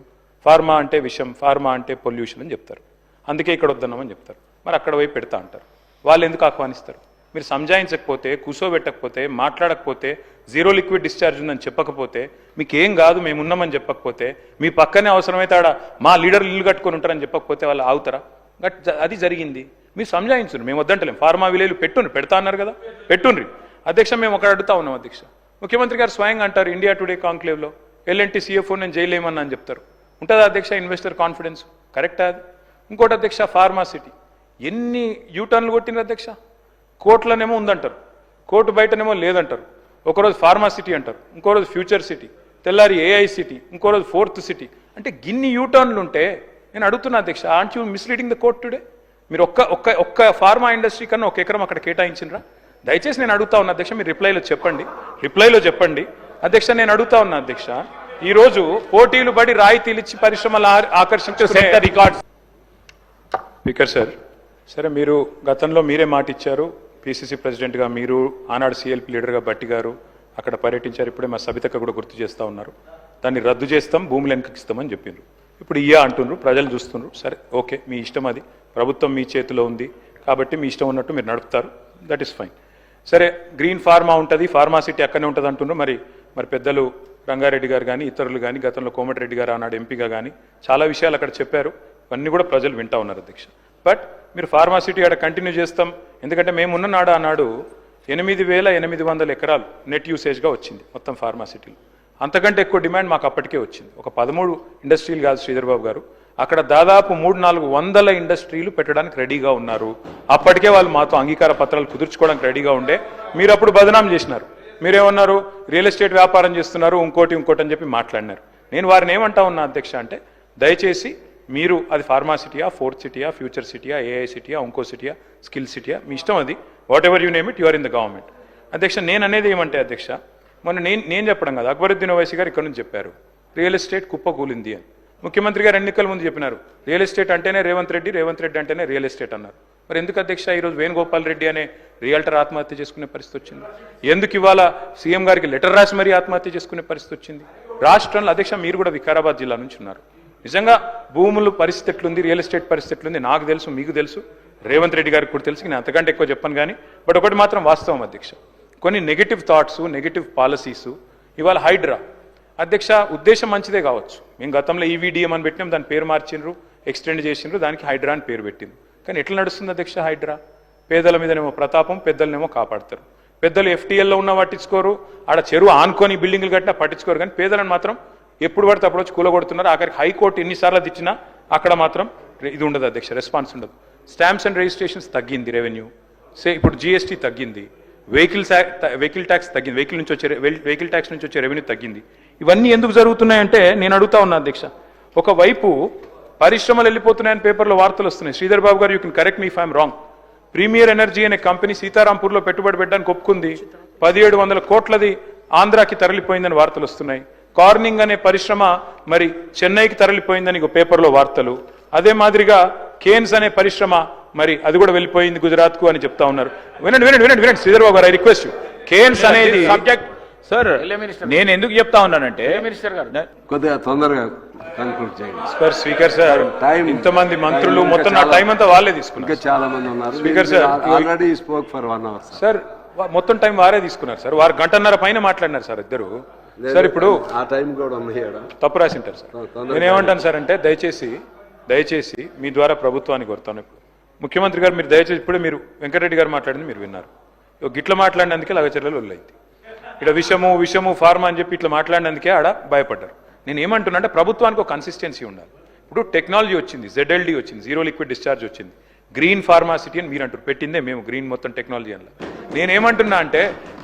ఫార్మా అంటే విషయం, ఫార్మా అంటే పొల్యూషన్ అని చెప్తారు, అందుకే ఇక్కడ వద్దన్నామని చెప్తారు. మరి అక్కడ పోయి పెడతా అంటారు. వాళ్ళు ఎందుకు ఆహ్వానిస్తారు? మీరు సంజాయించకపోతే, కూర్చోబెట్టకపోతే, మాట్లాడకపోతే, జీరో లిక్విడ్ డిశ్చార్జ్ ఉందని చెప్పకపోతే, మీకు ఏం కాదు మేము ఉన్నామని చెప్పకపోతే, మీ పక్కనే అవసరమైతే ఆడ మా లీడర్లు ఇల్లు కట్టుకొని ఉంటారని చెప్పకపోతే వాళ్ళు ఆగుతారా? అది జరిగింది. మీరు సంజాయించురు, మేము వద్దంటలేం. ఫార్మా విలేలు పెడతా అన్నారు కదా, పెట్టుండ్రి. అధ్యక్ష మేము ఒకటి అడుగుతా ఉన్నాం అధ్యక్ష. ముఖ్యమంత్రి గారు స్వయంగా అంటారు ఇండియా టుడే కాంక్లేవ్లో L&T CFO నేను జైలు ఏమన్నా అని చెప్తారు. ఉంటుందా అధ్యక్ష ఇన్వెస్టర్ కాన్ఫిడెన్స్? కరెక్టా అది? ఇంకోటి అధ్యక్ష, ఫార్మా సిటీ ఎన్ని యూటర్న్లు కొట్టినారు అధ్యక్ష? కోర్టులోనేమో ఉందంటారు, కోర్టు బయటనేమో లేదంటారు. ఒకరోజు ఫార్మా సిటీ అంటారు, ఇంకో రోజు ఫ్యూచర్ సిటీ, తెల్లారి AI సిటీ, ఇంకో రోజు 4th సిటీ. అంటే గిన్ని యూటర్న్లు ఉంటే నేను అడుగుతున్నా అధ్యక్ష, aunt you misleading the court today? మీరు ఒక్క ఫార్మా ఇండస్ట్రీ కన్నా 1 ఎకరం అక్కడ కేటాయించినరా? దయచేసి నేను అడుగుతా ఉన్నా అధ్యక్ష, మీరు రిప్లైలో చెప్పండి అధ్యక్ష. నేను అడుగుతా ఉన్నా అధ్యక్ష, ఈ రోజు పోటీలు పడి రాయితీలు ఇచ్చి పరిశ్రమలు ఆకర్షించే రికార్డ్స్. స్పీకర్ సార్, సరే మీరు గతంలో మీరే మాట ఇచ్చారు, PCC ప్రెసిడెంట్గా మీరు, ఆనాడు CLP లీడర్గా భట్టి గారు అక్కడ పర్యటించారు. ఇప్పుడే మా సబితక్క కూడా గుర్తు చేస్తూ ఉన్నారు. దాన్ని రద్దు చేస్తాం, భూములు వెనకకిస్తామని చెప్పిండ్రు. ఇప్పుడు అంటున్నారు, ప్రజలు చూస్తున్నారు. సరే ఓకే, మీ ఇష్టం, అది ప్రభుత్వం మీ చేతిలో ఉంది కాబట్టి మీ ఇష్టం ఉన్నట్టు మీరు నడుపుతారు, దట్ ఈస్ ఫైన్. సరే గ్రీన్ ఫార్మా ఉంటుంది, ఫార్మా సిటీ అక్కడనే ఉంటుంది అంటున్నారు. మరి పెద్దలు రంగారెడ్డి గారు కానీ ఇతరులు కానీ గతంలో కోమటిరెడ్డి గారు ఆనాడు ఎంపీగా కానీ చాలా విషయాలు అక్కడ చెప్పారు. ఇవన్నీ కూడా ప్రజలు వింటా ఉన్నారు అధ్యక్ష. బట్ మీరు ఫార్మా సిటీ ఆడ కంటిన్యూ చేస్తాం, ఎందుకంటే మేమున్న నాడు ఆనాడు 8,800 ఎకరాలు నెట్ యూసేజ్గా వచ్చింది మొత్తం ఫార్మా సిటీలో. అంతకంటే ఎక్కువ డిమాండ్ మాకు అప్పటికే వచ్చింది. ఒక 13 ఇండస్ట్రీలు కాదు శ్రీధర్ బాబు గారు, అక్కడ దాదాపు 300-400 ఇండస్ట్రీలు పెట్టడానికి రెడీగా ఉన్నారు. అప్పటికే వాళ్ళు మాతో అంగీకార పత్రాలు కుదుర్చుకోవడానికి రెడీగా ఉండే. మీరు అప్పుడు బదనాం చేసినారు, మీరేమన్నారు రియల్ ఎస్టేట్ వ్యాపారం చేస్తున్నారు, ఇంకోటి అని చెప్పి మాట్లాడినారు. నేను వారిని ఏమంటా ఉన్నా అధ్యక్ష అంటే, దయచేసి మీరు అది ఫార్మా సిటీయా, 4th సిటీయా, ఫ్యూచర్ సిటీయా, AI సిటీయా, ఇంకో సిటీయా, స్కిల్ సిటీయా, మీ ఇష్టం, అది whatever you name it, you are in the government. అధ్యక్ష నేను అనేది ఏమంటే అధ్యక్ష, మొన్న నేను చెప్పడం కదా, అక్బరుద్దీన్ ఓవైసీ గారు ఇక్కడ నుంచి చెప్పారు రియల్ ఎస్టేట్ కుప్పకూలింది అని. ముఖ్యమంత్రి గారు ఎన్నికల ముందు చెప్పినారు రియల్ ఎస్టేట్ అంటేనే రేవంత్ రెడ్డి అంటేనే రియల్ ఎస్టేట్ అన్నారు. మరి ఎందుకు అధ్యక్ష ఈరోజు వేణుగోపాల్ రెడ్డి అనే రియల్టర్ ఆత్మహత్య చేసుకునే పరిస్థితి వచ్చింది? ఎందుకు ఇవాళ సీఎం గారికి లెటర్ రాసి మరీ ఆత్మహత్య చేసుకునే పరిస్థితి వచ్చింది? రాష్ట్రంలో అధ్యక్ష మీరు కూడా వికారాబాద్ జిల్లా నుంచి ఉన్నారు. నిజంగా భూములు పరిస్థితి ఎట్లుంది, రియల్ ఎస్టేట్ పరిస్థితి ఎట్లుంది నాకు తెలుసు, మీకు తెలుసు, రేవంత్ రెడ్డి గారికి కూడా తెలుసు. నేను అంతకంటే ఎక్కువ చెప్పను కానీ, బట్ ఒకటి మాత్రం వాస్తవం అధ్యక్ష, కొన్ని నెగిటివ్ థాట్స్, నెగిటివ్ పాలసీస్ ఇవాళ హైడ్రా అధ్యక్ష ఉద్దేశం మంచిదే కావచ్చు. మేము గతంలో ఈవీడిఎం అని పెట్టినాం, దాని పేరు మార్చిండ్రు, ఎక్స్టెండ్ చేసిండ్రు, దానికి హైడ్రా అని పేరు పెట్టింది. కానీ ఎట్లా నడుస్తుంది అధ్యక్ష హైడ్రా? పేదల మీదనేమో ప్రతాపం, పెద్దలనేమో కాపాడతారు. పెద్దలు ఎఫ్టీఎల్లో ఉన్న పట్టించుకోరు, ఆడ చెరువు ఆనుకొని బిల్డింగ్లు కట్టినా పట్టించుకోరు. కానీ పేదలను మాత్రం ఎప్పుడు పడితే అప్పుడు వచ్చి కూలగొడుతున్నారు. ఆఖరికి హైకోర్టు ఎన్నిసార్లు తెచ్చినా అక్కడ మాత్రం ఇది ఉండదు అధ్యక్ష, రెస్పాన్స్ ఉండదు. స్టాంప్స్ అండ్ రిజిస్ట్రేషన్స్ తగ్గింది, రెవెన్యూ ఇప్పుడు జీఎస్టీ తగ్గింది, వెహికల్ ట్యాక్స్ తగ్గింది, వెహికల్ ట్యాక్స్ నుంచి వచ్చే రెవెన్యూ తగ్గింది. ఇవన్నీ ఎందుకు జరుగుతున్నాయంటే నేను అడుగుతా ఉన్నా అధ్యక్ష. ఒకవైపు పరిశ్రమలు వెళ్ళిపోతున్నాయని పేపర్లో వార్తలు వస్తున్నాయి. శ్రీధర్ బాబు గారు, you can correct me if I'm wrong. Premier energy అనే కంపెనీ సీతారాంపూర్లో పెట్టుబడి పెట్టడానికి ఒప్పుకుంది. 1700 కోట్లది ఆంధ్రాకి తరలిపోయిందని వార్తలు వస్తున్నాయి. కార్నింగ్ అనే పరిశ్రమ మరి చెన్నైకి తరలిపోయిందని పేపర్లో వార్తలు. అదే మాదిరిగా కేన్స్ అనే పరిశ్రమ మరి అది కూడా వెళ్ళిపోయింది గుజరాత్ కు అని చెప్తా ఉన్నారు. వినండి వినండి వినండి వినండి శ్రీధర్ బాబు గారు, ఐ రిక్వెస్ట్ యూ. కేన్స్ అనేది సబ్జెక్ట్ సార్, నేను ఎందుకు చెప్తా ఉన్నానంటే మినిస్టర్ గారు కొద్దిగా తొందరగా కన్క్లూడ్ చేయండి. సార్ స్పీకర్ సార్, ఇంతమంది మంత్రులు మొత్తం నా టైం అంతా వాళ్ళే తీసుకున్నారు. ఇంకా చాలా మంది ఉన్నారు. Speaker sir already spoke for 1 hour sir. మొత్తం టైం వారే తీసుకున్నారు సార్. వారు గంటన్నర పైన మాట్లాడినారు సార్ ఇద్దరు. సార్ ఇప్పుడు ఆ టైం కూడా ఉన్నాయి. తప్పు రాసింటారు సార్. నేనేమంటాను సార్ అంటే దయచేసి మీ ద్వారా ప్రభుత్వానికి కోరుతాను. ఇప్పుడు ముఖ్యమంత్రి గారు మీరు దయచేసి ఇప్పుడే మీరు వెంకటరెడ్డి గారు మాట్లాడింది మీరు విన్నారు. గిట్ల మాట్లాడినందుకే లగచర్లలో వదిలైంది. ఇక్కడ విషము ఫార్మా అని చెప్పి ఇట్లా మాట్లాడినందుకే ఆడ భయపడ్డారు. నేను ఏమంటున్నా అంటే ప్రభుత్వానికి ఒక కన్సిస్టెన్సీ ఉండాలి. ఇప్పుడు టెక్నాలజీ వచ్చింది, ZLD వచ్చింది, జీరో లిక్విడ్ డిశ్చార్జ్ వచ్చింది, గ్రీన్ ఫార్మాసిటీ అని మీరు అంటారు, పెట్టిందే మేము గ్రీన్ మొత్తం టెక్నాలజీ అని. నేనేమంటున్నా అంటే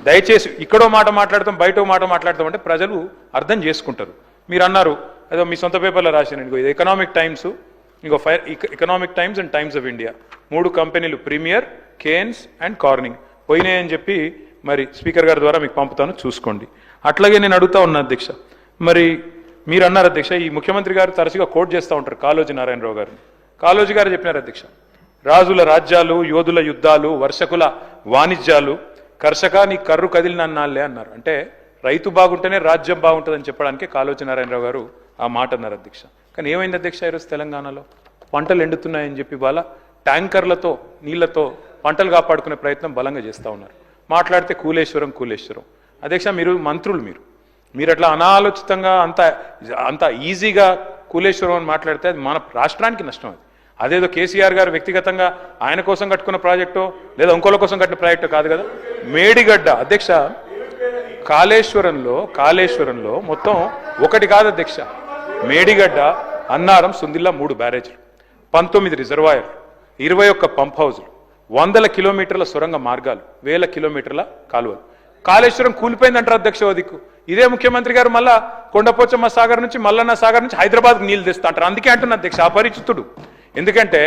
దయచేసి ఇక్కడో మాట మాట్లాడతాం, బయటో మాట మాట్లాడతాం అంటే ప్రజలు అర్థం చేసుకుంటారు. మీరు అన్నారు అదో మీ సొంత పేపర్లో రాశాను, ఇది economic times, economic times and times of India 3 కంపెనీలు ప్రీమియర్, కేన్స్ అండ్ కార్నింగ్ పోయినాయని చెప్పి మరి స్పీకర్ గారి ద్వారా మీకు పంపుతాను, చూసుకోండి. అట్లాగే నేను అడుగుతా ఉన్నా అధ్యక్ష, మరి మీరు అన్నారు అధ్యక్ష, ఈ ముఖ్యమంత్రి గారు తరచుగా కోట్ చేస్తూ ఉంటారు కాళోజీ నారాయణరావు గారిని. కాళోజీ గారు చెప్పినారు అధ్యక్ష, రాజుల రాజ్యాలు, యోధుల యుద్ధాలు, వర్షకుల వాణిజ్యాలు, కర్షక నీ కర్రు కదిలినన్నాళ్లే అన్నారు. అంటే రైతు బాగుంటేనే రాజ్యం బాగుంటుందని చెప్పడానికి కాళోజీ నారాయణరావు గారు ఆ మాట అన్నారు అధ్యక్ష. కానీ ఏమైంది అధ్యక్ష, ఈరోజు తెలంగాణలో పంటలు ఎండుతున్నాయని చెప్పి వాళ్ళ ట్యాంకర్లతో నీళ్లతో పంటలు కాపాడుకునే ప్రయత్నం బలంగా చేస్తూ ఉన్నారు. మాట్లాడితే కూలేశ్వరం అధ్యక్ష, మీరు మంత్రులు, మీరు అట్లా అనాలోచితంగా అంత ఈజీగా కూలేశ్వరం అని మాట్లాడితే అది మన రాష్ట్రానికి నష్టం. అదేదో కేసీఆర్ గారు వ్యక్తిగతంగా ఆయన కోసం కట్టుకున్న ప్రాజెక్టో లేదా ఇంకోళ్ళ కోసం కట్టిన ప్రాజెక్టో కాదు కదా. మేడిగడ్డ అధ్యక్ష, కాళేశ్వరంలో మొత్తం ఒకటి కాదు అధ్యక్ష, మేడిగడ్డ, అన్నారం, సుందిల్లా 3 బ్యారేజ్లు, 19 రిజర్వాయర్లు, 21 పంప్ హౌజులు, 100 కిలోమీటర్ల సొరంగ మార్గాలు, 1000 కిలోమీటర్ల కాలువలు. కాళేశ్వరం కూలిపోయిందంటారు అధ్యక్ష. దిక్కు ఇదే ముఖ్యమంత్రి గారు మళ్ళా కొండపోచమ్మ సాగర్ నుంచి, మల్లన్న సాగర్ నుంచి హైదరాబాద్కు నీళ్లు తెస్తా అంటారు. అందుకే అంటున్నా అధ్యక్ష అపరిచితుడు. ఎందుకంటే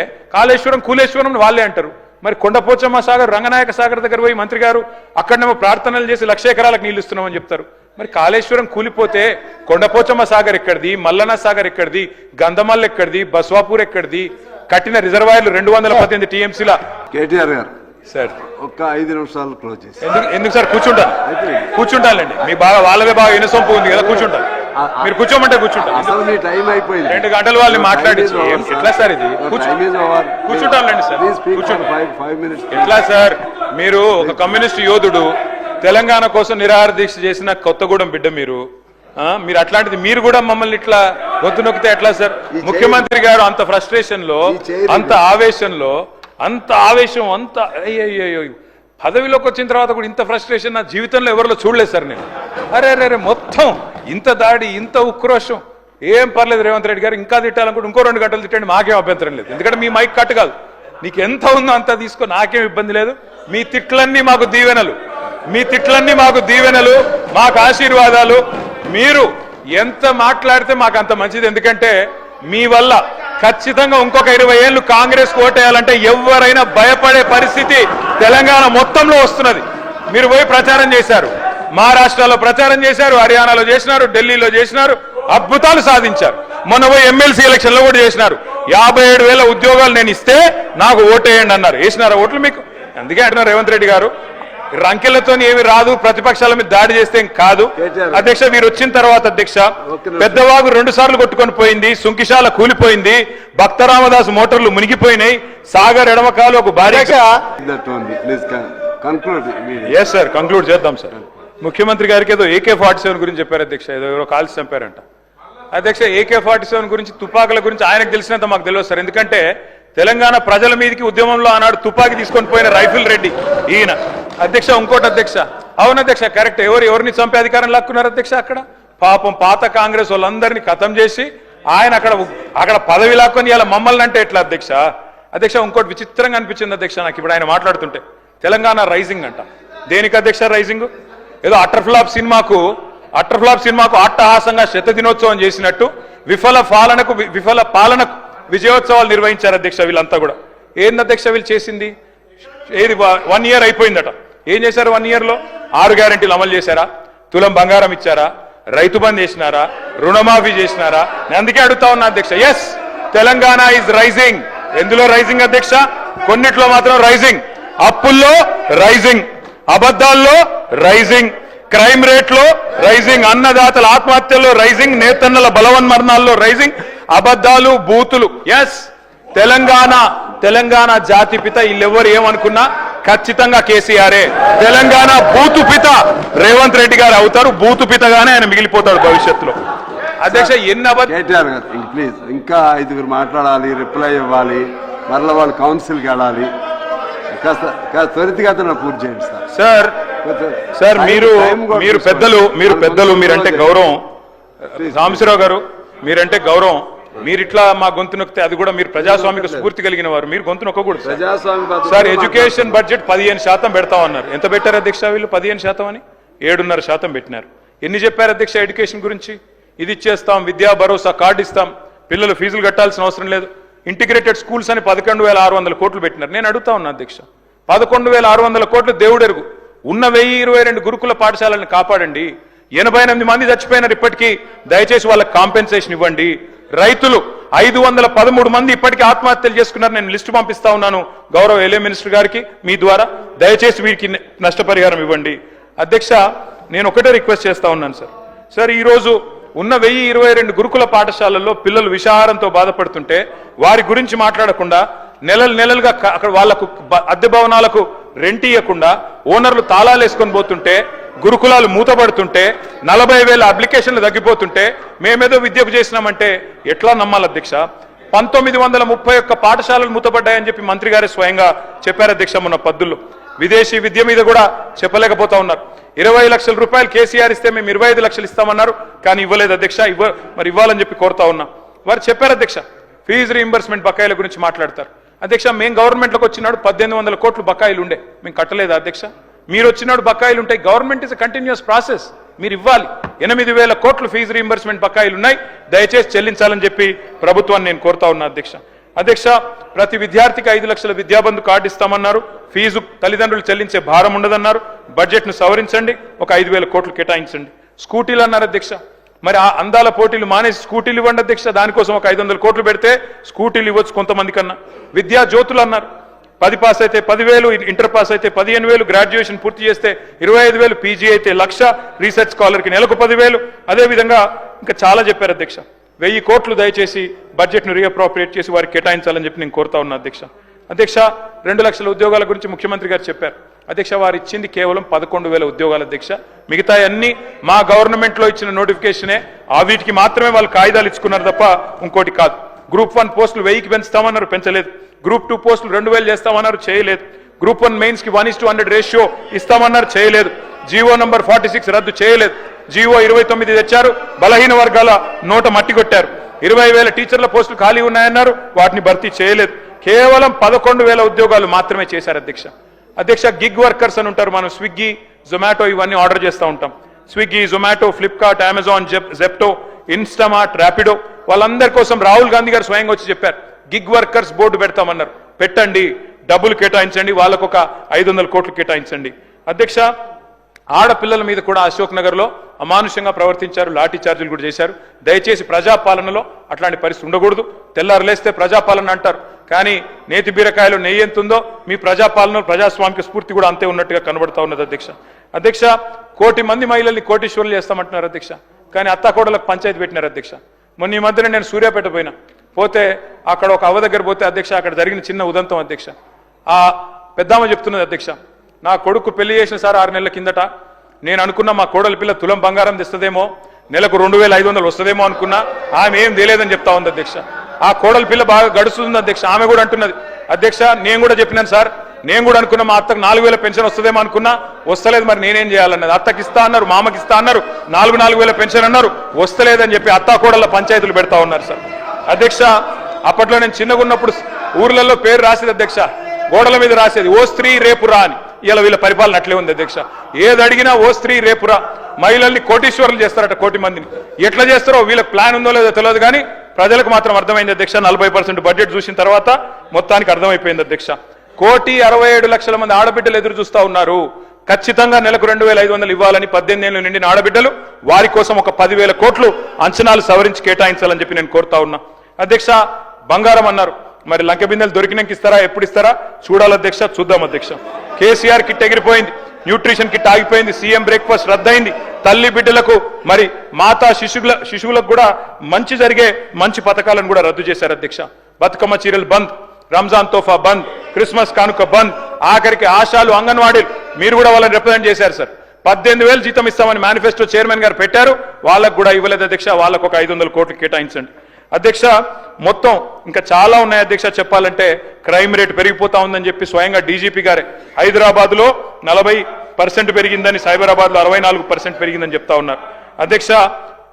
కూలేశ్వరం వాళ్ళే అంటారు. మరి కొండపోచమ్మ సాగర్, రంగనాయక సాగర్ దగ్గర పోయి మంత్రి గారు అక్కడనేమో ప్రార్థనలు చేసి 1,00,000 ఎకరాలకు నీళ్లు ఇస్తున్నామని చెప్తారు. మరి కాళేశ్వరం కూలిపోతే కొండపోచమ్మ సాగర్ ఎక్కడిది, మల్లన్న సాగర్ ఎక్కడిది, గంధమల్ ఎక్కడిది, బస్వాపూర్ ఎక్కడిది, కట్టిన రిజర్వాయర్లు 218 TMCల. కేటీఆర్ గారు సార్ ఒక్క 5 నిమిషాలు క్లోజ్ చేసి ఎందుకు సార్ కూర్చుంటానండి. మీ వాళ్ళదే బాగా ఇనసొంపు ఉంది కదా, కూర్చుంటాను. మీరు కూర్చోమంటే కూర్చుంటాను. అసలు మీ టైం అయిపోయింది. 2 గంటలు వాళ్ళని మాట్లాడి ఎట్లా సార్ ఇది? కూర్చుంటానండి సార్, ఎట్లా సార్? మీరు ఒక కమ్యూనిస్ట్ యోధుడు, తెలంగాణ కోసం నిరాహార దీక్ష చేసిన కొత్తగూడెం బిడ్డ మీరు అట్లాంటిది మీరు కూడా మమ్మల్ని ఇట్లా గొంతు నొక్కితే ఎట్లా సార్? ముఖ్యమంత్రి గారు అంత ఫ్రస్ట్రేషన్ లో, అంత ఆవేశం, పదవిలోకి వచ్చిన తర్వాత కూడా ఇంత ఫ్రస్ట్రేషన్ నా జీవితంలో ఎవరిలో చూడలేదు సార్ నేను. అరే మొత్తం ఇంత దాడి, ఇంత ఉక్రోషం. ఏం పర్లేదు రేవంత్ రెడ్డి గారు, ఇంకా తిట్టాలనుకుంటే ఇంకో 2 గంటలు తిట్టండి, మాకేం అభ్యంతరం లేదు. ఎందుకంటే మీ మైక్ కట్ కాదు, నీకు ఎంత ఉందో అంత తీసుకో, నాకేం ఇబ్బంది లేదు. మీ తిట్లన్నీ మాకు దీవెనలు, మాకు ఆశీర్వాదాలు. మీరు ఎంత మాట్లాడితే మాకు అంత మంచిది. ఎందుకంటే మీ వల్ల ఖచ్చితంగా ఇంకొక 20 ఏళ్ళు కాంగ్రెస్ ఓటేయాలంటే ఎవరైనా భయపడే పరిస్థితి తెలంగాణ మొత్తంలో వస్తున్నది. మీరు పోయి ప్రచారం చేశారు, మహారాష్ట్రలో ప్రచారం చేశారు, హర్యానాలో చేసినారు, ఢిల్లీలో చేసినారు, అద్భుతాలు సాధించారు. మొన్న పోయి ఎమ్మెల్సీ ఎలక్షన్లో కూడా చేసినారు. 57,000 ఉద్యోగాలు నేను ఇస్తే నాకు ఓటేయండి అన్నారు. వేసినారా ఓట్లు మీకు? అందుకే అంటున్నారు రేవంత్ రెడ్డి గారు, రంకెలతో ఏమి రాదు, ప్రతిపక్షాల మీద దాడి చేస్తే కాదు. అధ్యక్ష, మీరు వచ్చిన తర్వాత అధ్యక్ష, పెద్దవాగు 2 సార్లు కొట్టుకొని పోయింది, సుంకిశాల కూలిపోయింది, భక్తరామదాసు మోటార్లు మునిగిపోయినాయి, సాగర్ ఎడమకాలు ఒక భారీ. ఎస్ సార్, కంక్లూడ్ చేద్దాం సార్. ముఖ్యమంత్రి గారికి ఏదో AK-47 గురించి చెప్పారు అధ్యక్ష, ఏదో ఎవరో కాల్చి చంపారంట అధ్యక్ష. AK-47 గురించి, తుపాకుల గురించి ఆయనకు తెలిసినంత మాకు తెలియదు సార్. ఎందుకంటే తెలంగాణ ప్రజల మీదకి ఉద్యమంలో ఆనాడు తుపాకి తీసుకొని పోయిన రైఫిల్ రెడ్డి ఈయన అధ్యక్ష. ఇంకోటి అధ్యక్ష, అవును అధ్యక్ష, కరెక్ట్. ఎవరిని చంపే అధికారం లాక్కున్నారు అధ్యక్ష? అక్కడ పాపం పాత కాంగ్రెస్ వాళ్ళందరినీ ఖతం చేసి ఆయన అక్కడ పదవి లాక్కొని ఇలా మమ్మల్ని అంటే ఎట్లా అధ్యక్ష? అధ్యక్ష ఇంకోటి విచిత్రంగా అనిపించింది అధ్యక్ష నాకు ఇప్పుడు ఆయన మాట్లాడుతుంటే. తెలంగాణ రైజింగ్ అంట. దేనికి అధ్యక్ష రైజింగ్? ఏదో అట్టర్ఫ్లాప్ సినిమాకు అట్టహాసంగా శతదినోత్సవం చేసినట్టు విఫల పాలనకు విజయోత్సవాలు నిర్వహించారు అధ్యక్ష. వీళ్ళంతా కూడా ఏంది అధ్యక్ష వీళ్ళు చేసింది? ఏది 1 year అయిపోయిందట. ఏం చేశారు 1 year లో? 6 గ్యారెంటీలు అమలు చేశారా? తులం బంగారం ఇచ్చారా? రైతు బంద్ చేసినారా? రుణమాఫీ చేసినారా? నేను అందుకే అడుగుతా ఉన్నా అధ్యక్ష. Yes, Telangana is rising. ఎందులో రైజింగ్ అధ్యక్ష? కొన్నిట్లో మాత్రం రైజింగ్. అప్పుల్లో రైజింగ్, అబద్ధాల్లో రైజింగ్, క్రైమ్ రేట్ లో రైజింగ్, అన్నదాతల ఆత్మహత్యల్లో రైజింగ్, నేతన్నల బలవన్మరణాల్లో రైజింగ్, అబద్ధాలు, బూతులు. ఎస్, తెలంగాణ జాతిపిత వీళ్ళెవ్వరు ఏమనుకున్నా ఖచ్చితంగా కేసీఆరే. తెలంగాణ బూతుపిత రేవంత్ రెడ్డి గారు అవుతారు. బూతుపితగానే ఆయన మిగిలిపోతాడు భవిష్యత్తులో. అధ్యక్ష కేటీఆర్ గారు ప్లీజ్ ఇంకా 5 మాట్లాడాలి, రిప్లై ఇవ్వాలి, మరలా వాళ్ళు కౌన్సిల్కి వెళ్ళాలి. కాస్త త్వరితగతిన పూర్తి చేయండి సార్. సార్ మీరు పెద్దలు మీరంటే గౌరవం. సాంబశివరావు గారు మీరంటే గౌరవం. మీరు ఇట్లా మా గొంతు నొక్కితే అది కూడా మీరు ప్రజాస్వామిక స్ఫూర్తి కలిగిన వారు, మీరు గొంతు నొక్కకూడదు సార్. Education budget 15% పెడతామన్నారు. ఎంత పెట్టారు అధ్యక్ష వీళ్ళు? 15% అని 7.5% పెట్టినారు. ఎన్ని చెప్పారు అధ్యక్ష ఎడ్యుకేషన్ గురించి? ఇది ఇచ్చేస్తాం, విద్యా భరోసా కార్డు ఇస్తాం, పిల్లలు ఫీజులు కట్టాల్సిన అవసరం లేదు, ఇంటిగ్రేటెడ్ స్కూల్స్ అని 11,600 కోట్లు పెట్టినారు. నేను అడుగుతా ఉన్నా అధ్యక్ష, 11,600 కోట్లు దేవుడెరుగు. ఉన్న 1022 గురుకుల పాఠశాలను కాపాడండి. 88 మంది చచ్చిపోయినారు ఇప్పటికీ, దయచేసి వాళ్ళకి కాంపెన్సేషన్ ఇవ్వండి. రైతులు 513 మంది ఇప్పటికీ ఆత్మహత్యలు చేసుకున్నారు. నేను లిస్టు పంపిస్తా ఉన్నాను గౌరవ ఎల్ఏ మినిస్టర్ గారికి మీ ద్వారా. దయచేసి వీరికి నష్టపరిహారం ఇవ్వండి. అధ్యక్ష నేను ఒకటే రిక్వెస్ట్ చేస్తా ఉన్నాను సార్. ఈరోజు ఉన్న 1022 గురుకుల పాఠశాలల్లో పిల్లలు విషాహారంతో బాధపడుతుంటే వారి గురించి మాట్లాడకుండా నెలలుగా అక్కడ వాళ్లకు అద్దె భవనాలకు రెంట్ ఇవ్వకుండా ఓనర్లు తాళాలు వేసుకొని పోతుంటే, గురుకులాలు మూతపడుతుంటే, 40,000 అప్లికేషన్లు తగ్గిపోతుంటే మేమేదో విద్యకు చేసినామంటే ఎట్లా నమ్మాలి అధ్యక్ష? 1931 పాఠశాలలు మూతపడ్డాయని చెప్పి మంత్రి గారే స్వయంగా చెప్పారు అధ్యక్ష మొన్న పద్దుల్లో. విదేశీ విద్య మీద కూడా చెప్పలేకపోతా ఉన్నారు. 20 లక్షల రూపాయలు కేసీఆర్ ఇస్తే మేము 25 లక్షలు ఇస్తామన్నారు, కానీ ఇవ్వలేదు అధ్యక్ష. మరి ఇవ్వాలని చెప్పి కోరుతా ఉన్నా. వారు చెప్పారు అధ్యక్ష ఫీజు రీయింబర్స్మెంట్ బకాయిల గురించి మాట్లాడతారు. అధ్యక్ష మేము గవర్నమెంట్లోకి వచ్చినాడు 1800 కోట్లు బకాయిలు ఉండే, మేము కట్టలేదు అధ్యక్ష. మీరు వచ్చినాడు బకాయిలు ఉంటాయి. Government is a continuous process, మీరు ఇవ్వాలి. 8,000 కోట్లు ఫీజు రీయింబర్స్మెంట్ బకాయిలు ఉన్నాయి, దయచేసి చెల్లించాలని చెప్పి ప్రభుత్వాన్ని నేను కోరుతా ఉన్నా అధ్యక్ష. ప్రతి విద్యార్థికి 5 లక్షల విద్యాబంధు కార్డు ఇస్తామన్నారు. ఫీజు తల్లిదండ్రులు చెల్లించే భారం ఉండదన్నారు. బడ్జెట్ను సవరించండి, ఒక 5,000 కోట్లు కేటాయించండి. స్కూటీలు అన్నారు అధ్యక్ష. మరి ఆ అందాల పోటీలు మానేసి స్కూటీలు ఇవ్వండి అధ్యక్ష. దానికోసం ఒక 500 కోట్లు పెడితే స్కూటీలు ఇవ్వచ్చు కొంతమంది కన్నా. విద్యా జ్యోతులు అన్నారు. 10 పాస్ అయితే 10,000, ఇంటర్ పాస్ అయితే 15,000, గ్రాడ్యుయేషన్ పూర్తి చేస్తే 25,000, పీజీ అయితే 1,00,000, రీసెర్చ్ స్కాలర్కి నెలకు 10,000. అదేవిధంగా ఇంకా చాలా చెప్పారు అధ్యక్ష. 1000 కోట్లు దయచేసి బడ్జెట్ను రీఅప్రోప్రియేట్ చేసి వారికి కేటాయించాలని చెప్పి నేను కోరుతా ఉన్నా అధ్యక్ష. 2 లక్షల ఉద్యోగాల గురించి ముఖ్యమంత్రి గారు చెప్పారు అధ్యక్ష. వారు ఇచ్చింది కేవలం 11,000 ఉద్యోగాలు అధ్యక్ష. మిగతా అన్ని మా గవర్నమెంట్లో ఇచ్చిన నోటిఫికేషనే. వీటికి మాత్రమే వాళ్ళు కాయిదాలు ఇచ్చుకున్నారు తప్ప ఇంకోటి కాదు. గ్రూప్ 1 పోస్టులు 1000కి పెంచుతామన్నారు, పెంచలేదు. గ్రూప్ 2 పోస్టులు 2,000 చేస్తామన్నారు, చేయలేదు. గ్రూప్ 1 మెయిన్స్ కి 1:100 రేషియో ఇస్తామన్నారు, చేయలేదు. జీవో నంబర్ 46 రద్దు చేయలేదు. జీవో 29 తెచ్చారు, బలహీన వర్గాల నోట మట్టి కొట్టారు. 20,000 టీచర్ల పోస్టులు ఖాళీ ఉన్నాయన్నారు, వాటిని భర్తీ చేయలేదు. కేవలం 11,000 ఉద్యోగాలు మాత్రమే చేశారు అధ్యక్ష. గిగ్ వర్కర్స్ అని ఉంటారు. మనం స్విగ్గీ, జొమాటో ఇవన్నీ ఆర్డర్ చేస్తూ ఉంటాం. Swiggy, Zomato, Flipkart, Amazon, Zepto, Instamart, Rapido, వాళ్ళందరి కోసం రాహుల్ గాంధీ గారు స్వయంగా వచ్చి చెప్పారు గిగ్ వర్కర్స్ బోర్డు పెడతామన్నారు. పెట్టండి, డబ్బులు కేటాయించండి, వాళ్ళకు ఒక 500 కోట్లు కేటాయించండి అధ్యక్ష. ఆడపిల్లల మీద కూడా అశోక్ నగర్లో అమానుషంగా ప్రవర్తించారు, లాఠీ చార్జీలు కూడా చేశారు. దయచేసి ప్రజాపాలనలో అట్లాంటి పరిస్థితి ఉండకూడదు. తెల్లారులేస్తే ప్రజాపాలన అంటారు, కానీ నేతి బీరకాయలో నెయ్యి ఎంత ఉందో మీ ప్రజాపాలన, ప్రజాస్వామిక స్ఫూర్తి కూడా అంతే ఉన్నట్టుగా కనబడతా ఉన్నది అధ్యక్ష. 1,000,000 మంది మహిళల్ని కోటీశ్వరులు చేస్తామంటున్నారు అధ్యక్ష, కానీ అత్తాకోడలకు పంచాయతీ పెట్టినారు అధ్యక్ష. మొన్న ఈ మధ్యన నేను సూర్యాపేట పోతే అక్కడ ఒక అవ్వ దగ్గర పోతే అధ్యక్ష, అక్కడ జరిగిన చిన్న ఉదంతం అధ్యక్ష. ఆ పెద్దామ చెప్తున్నది అధ్యక్ష, నా కొడుకు పెళ్లి చేసిన సార్ 6 నెలల కిందట నేను అనుకున్నా మా కోడలి పిల్ల తులం బంగారం తెస్తుందేమో, నెలకు 2500 వస్తుందేమో అనుకున్నా. ఆమె ఏం తెలియదని చెప్తా ఉంది అధ్యక్ష. ఆ కోడలి పిల్ల బాగా గడుస్తుంది అధ్యక్ష. ఆమె కూడా అంటున్నది అధ్యక్ష, నేను కూడా చెప్పినాను సార్, నేను కూడా అనుకున్నా మా అత్తకు 4000 పెన్షన్ వస్తుందేమో అనుకున్నా, వస్తలేదు, మరి నేనేం చేయాలన్నది. అత్తకి ఇస్తా అన్నారు, మామకి ఇస్తా అన్నారు, 4000 పెన్షన్ అన్నారు, వస్తలేదని చెప్పి అత్తా కోడళ్ళ పంచాయతీలు పెడతా ఉన్నారు సార్. అధ్యక్ష, అప్పట్లో నేను చిన్నగా ఉన్నప్పుడు ఊర్లలో పేరు రాసేది అధ్యక్ష, గోడల మీద రాసేది ఓ స్త్రీ రేపురా అని. ఇలా వీళ్ళ పరిపాలన అట్లే ఉంది అధ్యక్ష. ఏది అడిగినా ఓ స్త్రీ రేపురా. మహిళల్ని కోటీశ్వరులు చేస్తారట, 1 కోటి మందిని. ఎట్లా చేస్తారో వీళ్ళకి ప్లాన్ ఉందో లేదో తెలియదు, కానీ ప్రజలకు మాత్రం అర్థమైంది అధ్యక్ష. 40% బడ్జెట్ చూసిన తర్వాత మొత్తానికి అర్థమైపోయింది అధ్యక్ష. 1,67,00,000 మంది ఆడబిడ్డలు ఎదురు చూస్తా ఉన్నారు. ఖచ్చితంగా నెలకు 2,500 ఇవ్వాలని 18 ఏళ్ళు నిండిన ఆడబిడ్డలు, వారి కోసం ఒక 10,000 కోట్లు అంచనాలు సవరించి కేటాయించాలని చెప్పి నేను కోరుతా ఉన్నా అధ్యక్ష. బంగారం అన్నారు, మరి లంక బిందెలు దొరికినాక ఇస్తారా, ఎప్పుడు ఇస్తారా చూడాలి అధ్యక్ష, చూద్దాం అధ్యక్ష. కేసీఆర్ కిట్ ఎగిరిపోయింది, న్యూట్రిషన్ కిట్ ఆగిపోయింది, సీఎం బ్రేక్ఫాస్ట్ రద్దయింది. తల్లి బిడ్డలకు మరి మాతా శిశువులకు కూడా మంచి జరిగే మంచి పథకాలను కూడా రద్దు చేశారు అధ్యక్ష. బతుకమ్మ చీరలు బంద్, రంజాన్ తోఫా బంద్, క్రిస్మస్ కానుక బంద్, ఆఖరికి ఆశాలు అంగన్వాడీలు మీరు కూడా వాళ్ళని రిప్రజెంట్ చేశారు సార్. 18,000 జీతం ఇస్తామని మేనిఫెస్టో చైర్మన్ గారు పెట్టారు, వాళ్ళకు కూడా ఇవ్వలేదు అధ్యక్ష. వాళ్ళకు ఒక 500 కోట్లు కేటాయించండి అధ్యక్ష. మొత్తం ఇంకా చాలా ఉన్నాయి అధ్యక్ష చెప్పాలంటే. క్రైమ్ రేట్ పెరిగిపోతా ఉందని చెప్పి స్వయంగా డీజీపీ గారే హైదరాబాద్ లో 40% పెరిగిందని, సైబరాబాద్ లో 64% పెరిగిందని చెప్తా ఉన్నారు అధ్యక్ష.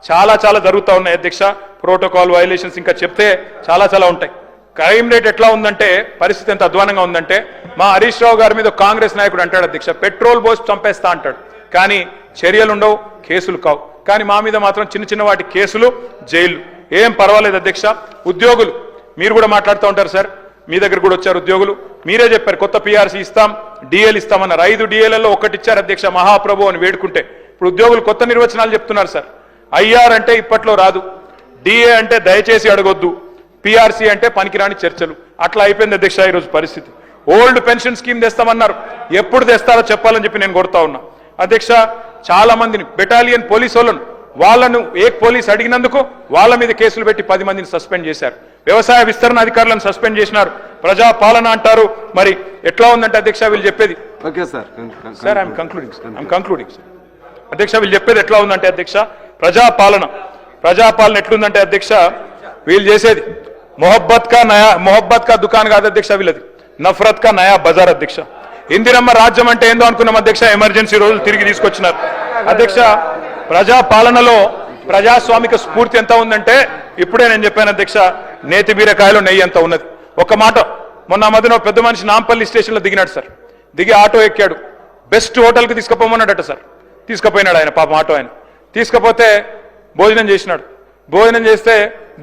చాలా చాలా జరుగుతూ ఉన్నాయి అధ్యక్ష. ప్రోటోకాల్ వైలేషన్స్ ఇంకా చెప్తే చాలా ఉంటాయి. క్రైమ్ రేట్ ఎట్లా ఉందంటే, పరిస్థితి ఎంత అధ్వానంగా ఉందంటే, మా హరీష్ రావు గారి మీద కాంగ్రెస్ నాయకుడు అంటాడు అధ్యక్ష, పెట్రోల్ పోసి చంపేస్తా అంటాడు, కానీ చర్యలు ఉండవు, కేసులు కావు. కానీ మా మీద మాత్రం చిన్న వాటి కేసులు, జైలు. ఏం పర్వాలేదు అధ్యక్ష. ఉద్యోగులు మీరు కూడా మాట్లాడుతూ ఉంటారు సార్, మీ దగ్గర కూడా వచ్చారు ఉద్యోగులు, మీరే చెప్పారు కొత్త పీఆర్సీ ఇస్తాం, డిఏలు ఇస్తామన్నారు. 5 డిఏలలో ఒకటి ఇచ్చారు అధ్యక్ష, మహాప్రభు అని వేడుకుంటే. ఇప్పుడు ఉద్యోగులు కొత్త నిర్వచనాలు చెప్తున్నారు సార్. ఐఆర్ అంటే ఇప్పట్లో రాదు, డిఏ అంటే దయచేసి అడగొద్దు, పీఆర్సీ అంటే పనికిరాని చర్చలు. అట్లా అయిపోయింది అధ్యక్ష ఈరోజు పరిస్థితి. ఓల్డ్ పెన్షన్ స్కీమ్ తెస్తామన్నారు, ఎప్పుడు తెస్తారో చెప్పాలని చెప్పి నేను కోరుతా ఉన్నా అధ్యక్ష. చాలా మందిని బెటాలియన్ పోలీసు వాళ్ళను ఏ పోలీస్ అడిగినందుకు వాళ్ళ మీద కేసులు పెట్టి 10 మందిని సస్పెండ్ చేశారు. వ్యవసాయ విస్తరణ అధికారులను సస్పెండ్ చేసినారు. ప్రజా పాలన అంటారు, మరి ఎట్లా ఉందంటే అధ్యక్ష వీళ్ళు చెప్పేది. Okay sir, sir I'm concluding sir. అధ్యక్ష వీళ్ళు చెప్పేది ఎట్లా ఉందంటే అధ్యక్ష, ప్రజాపాలన ఎట్లుందంటే అధ్యక్ష, వీళ్ళు చేసేది మొహబ్బత్ కా దుకాన్ కాదు అధ్యక్ష, వీళ్ళది నఫరత్ కా నయా బజార్ అధ్యక్ష. ఇందిరమ్మ రాజ్యం అంటే ఏందో అనుకున్నాం అధ్యక్ష, ఎమర్జెన్సీ రోజులు తిరిగి తీసుకొచ్చినారు అధ్యక్ష. ప్రజాపాలనలో ప్రజాస్వామిక స్ఫూర్తి ఎంత ఉందంటే, ఇప్పుడే నేను చెప్పాను అధ్యక్ష, నేతి బీరకాయలో నెయ్యి ఎంత ఉన్నది. ఒక మాట, మొన్న మధ్యన పెద్ద మనిషి నాంపల్లి స్టేషన్లో దిగినాడు సార్. దిగి ఆటో ఎక్కాడు, బెస్ట్ హోటల్కి తీసుకుపోమన్నాడట సార్. తీసుకుపోయినాడు ఆయన, పాపం ఆటో ఆయన. తీసుకుపోతే భోజనం చేసినాడు. భోజనం చేస్తే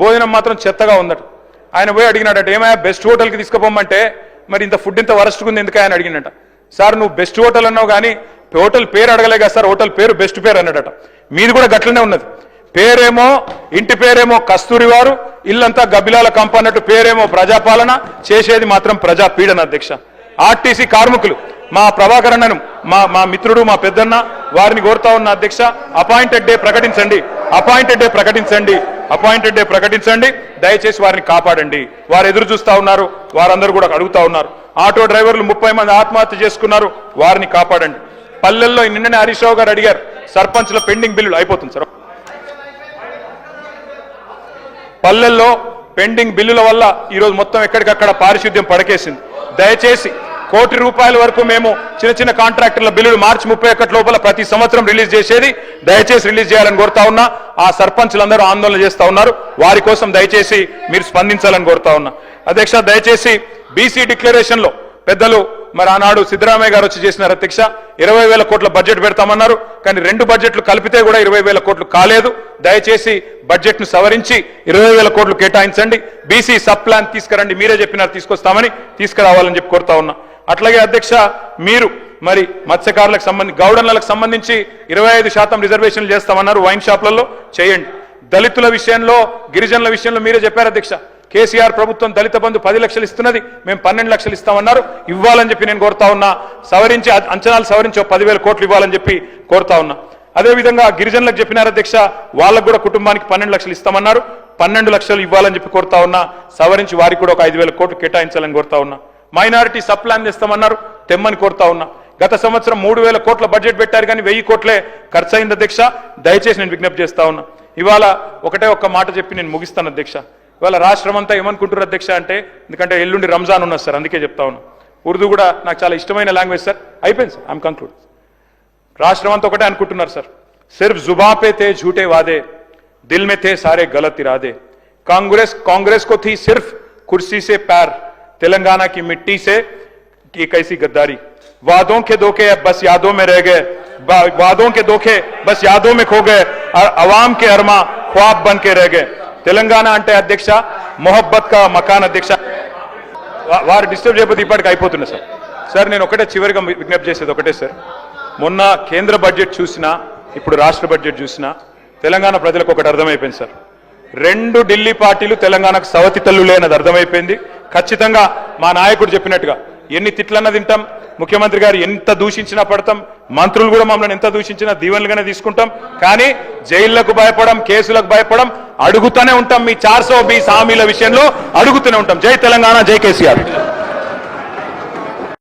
భోజనం మాత్రం చెత్తగా ఉందట. ఆయన పోయి అడిగినాడట, ఏమయ్యా బెస్ట్ హోటల్కి తీసుకుపోమంటే మరి ఇంత ఫుడ్ ఇంత వరస్ట్గా ఉంది ఎందుకు ఆయన అడిగినట. సార్ నువ్వు బెస్ట్ హోటల్ అన్నావు కానీ హోటల్ పేరు అడగలే కదా సార్, హోటల్ పేరు బెస్ట్ పేరు అన్నాడట. మీది కూడా గట్లనే ఉన్నది, పేరేమో ఇంటి పేరేమో కస్తూరి వారు, ఇల్లంతా గబ్బిలాల కంప అన్నట్టు పేరేమో ప్రజాపాలన, చేసేది మాత్రం ప్రజా పీడన అధ్యక్ష. ఆర్టీసీ కార్మికులు మా ప్రభాకర్ అన్నను, మా మిత్రుడు, మా పెద్దన్న, వారిని కోరుతా ఉన్న అధ్యక్ష, అపాయింటెడ్ డే ప్రకటించండి, దయచేసి వారిని కాపాడండి. వారు ఎదురు చూస్తా ఉన్నారు, వారందరూ కూడా అడుగుతా ఉన్నారు. ఆటో డ్రైవర్లు 30 మంది ఆత్మహత్య చేసుకున్నారు, వారిని కాపాడండి. పల్లెల్లో నిన్ననే హరీష్ రావు గారు అడిగారు, సర్పంచ్ల పెండింగ్ బిల్లులు అయిపోతుంది సార్. పల్లెల్లో పెండింగ్ బిల్లుల వల్ల ఈరోజు మొత్తం ఎక్కడికక్కడ పారిశుద్ధ్యం పడకేసింది. దయచేసి ₹1,00,00,000 వరకు మేము చిన్న కాంట్రాక్టర్ల బిల్లులు మార్చి 31 లోపల ప్రతి సంవత్సరం రిలీజ్ చేసేది, దయచేసి రిలీజ్ చేయాలని కోరుతా ఉన్నా. ఆ సర్పంచ్లందరూ ఆందోళన చేస్తా ఉన్నారు, వారి కోసం దయచేసి మీరు స్పందించాలని కోరుతా ఉన్నా అధ్యక్ష. దయచేసి బీసీ డిక్లరేషన్ లో పెద్దలు మరి ఆనాడు సిద్ధరామయ్య గారు వచ్చి చేసినారు అధ్యక్ష. 20,000 కోట్ల బడ్జెట్ పెడతామన్నారు, కానీ 2 బడ్జెట్లు కలిపితే కూడా 20,000 కోట్లు కాలేదు. దయచేసి బడ్జెట్ ను సవరించి 20,000 కోట్లు కేటాయించండి. బీసీ సబ్ ప్లాన్ తీసుకురండి, మీరే చెప్పినారు తీసుకొస్తామని, తీసుకురావాలని చెప్పి కోరుతా ఉన్నా. అట్లాగే అధ్యక్ష, మీరు మరి మత్స్యకారులకు సంబంధించి గౌడన్లకు సంబంధించి 25% రిజర్వేషన్లు చేస్తామన్నారు, వైన్ షాప్లలో చేయండి. దళితుల విషయంలో, గిరిజనుల విషయంలో మీరే చెప్పారు అధ్యక్ష, కేసీఆర్ ప్రభుత్వం దళిత బంధు 10 లక్షలు ఇస్తున్నది, మేము 12 లక్షలు ఇస్తామన్నారు, ఇవ్వాలని చెప్పి నేను కోరుతా ఉన్నా. సవరించి అంచనాలు సవరించి 10,000 కోట్లు ఇవ్వాలని చెప్పి కోరుతా ఉన్నా. అదేవిధంగా గిరిజనులకు చెప్పినారు అధ్యక్ష, వాళ్ళకు కూడా కుటుంబానికి 12 లక్షలు ఇస్తామన్నారు, 12 లక్షలు ఇవ్వాలని చెప్పి కోరుతా ఉన్నా. సవరించి వారికి కూడా ఒక 5,000 కోట్లు కేటాయించాలని కోరుతా ఉన్నా. మైనారిటీ సబ్ ప్లాన్ చేస్తామన్నారు, తెమ్మని కోరుతా ఉన్నా. గత సంవత్సరం 3,000 కోట్ల బడ్జెట్ పెట్టారు కానీ 1,000 కోట్లే ఖర్చు అయింది అధ్యక్ష. దయచేసి నేను విజ్ఞప్తి చేస్తా ఉన్నా. ఇవాళ ఒక్క మాట చెప్పి నేను ముగిస్తాను అధ్యక్ష. ఇవాళ రాష్ట్రం అంతా ఏమనుకుంటారు అధ్యక్ష అంటే, ఎందుకంటే ఎల్లుండి రంజాన్ ఉన్నది సార్, అందుకే చెప్తా ఉన్నా. ఉర్దూ కూడా నాకు చాలా ఇష్టమైన లాంగ్వేజ్ సార్. అయిపోయింది సార్, ఐఎమ్ కంక్లూడ్. రాష్ట్రం అంతా ఒకటే అనుకుంటున్నారు సార్. సిర్ఫ్ జుబా పే తే झूठे वादे, दिल में थे सारे गलत इरादे. कांग्रेस को थी सिर्फ कुर्सी से प्यार, तेलंगाना की मिट्टी से की कैसी गद्दारी. वादों के धोखे बस यादों में रह गए, वादों के धोखे बस यादों में खो गए और अवाम के अरमा ख्वाब बन के रह गए. తెలంగాణ అంటే అధ్యక్ష మొహబ్బత్ కా మకాన్ అధ్యక్ష. వారు డిస్టర్బ్ చేయకపోతే ఇప్పటికి అయిపోతున్నా సార్. సార్ నేను ఒకటే చివరిగా విజ్ఞప్తి చేసేది ఒకటే సార్. మొన్న కేంద్ర బడ్జెట్ చూసినా ఇప్పుడు రాష్ట్ర బడ్జెట్ చూసినా తెలంగాణ ప్రజలకు ఒకటి అర్థమైపోయింది సార్. 2 ఢిల్లీ పార్టీలు తెలంగాణకు సవతి తల్లులే అన్నది అర్థమైపోయింది. ఖచ్చితంగా మా నాయకుడు చెప్పినట్టుగా ఎన్ని తిట్లన్నా తింటాం, ముఖ్యమంత్రి గారు ఎంత దూషించినా పడతాం, మంత్రులు కూడా మమ్మల్ని ఎంత దూషించినా దీవెనలుగానే తీసుకుంటాం. కానీ జైళ్లకు భయపడం, కేసులకు భయపడం, అడుగుతూనే ఉంటాం. మీ 420 హామీల విషయంలో అడుగుతూనే ఉంటాం. జై తెలంగాణ, జై కేసీఆర్.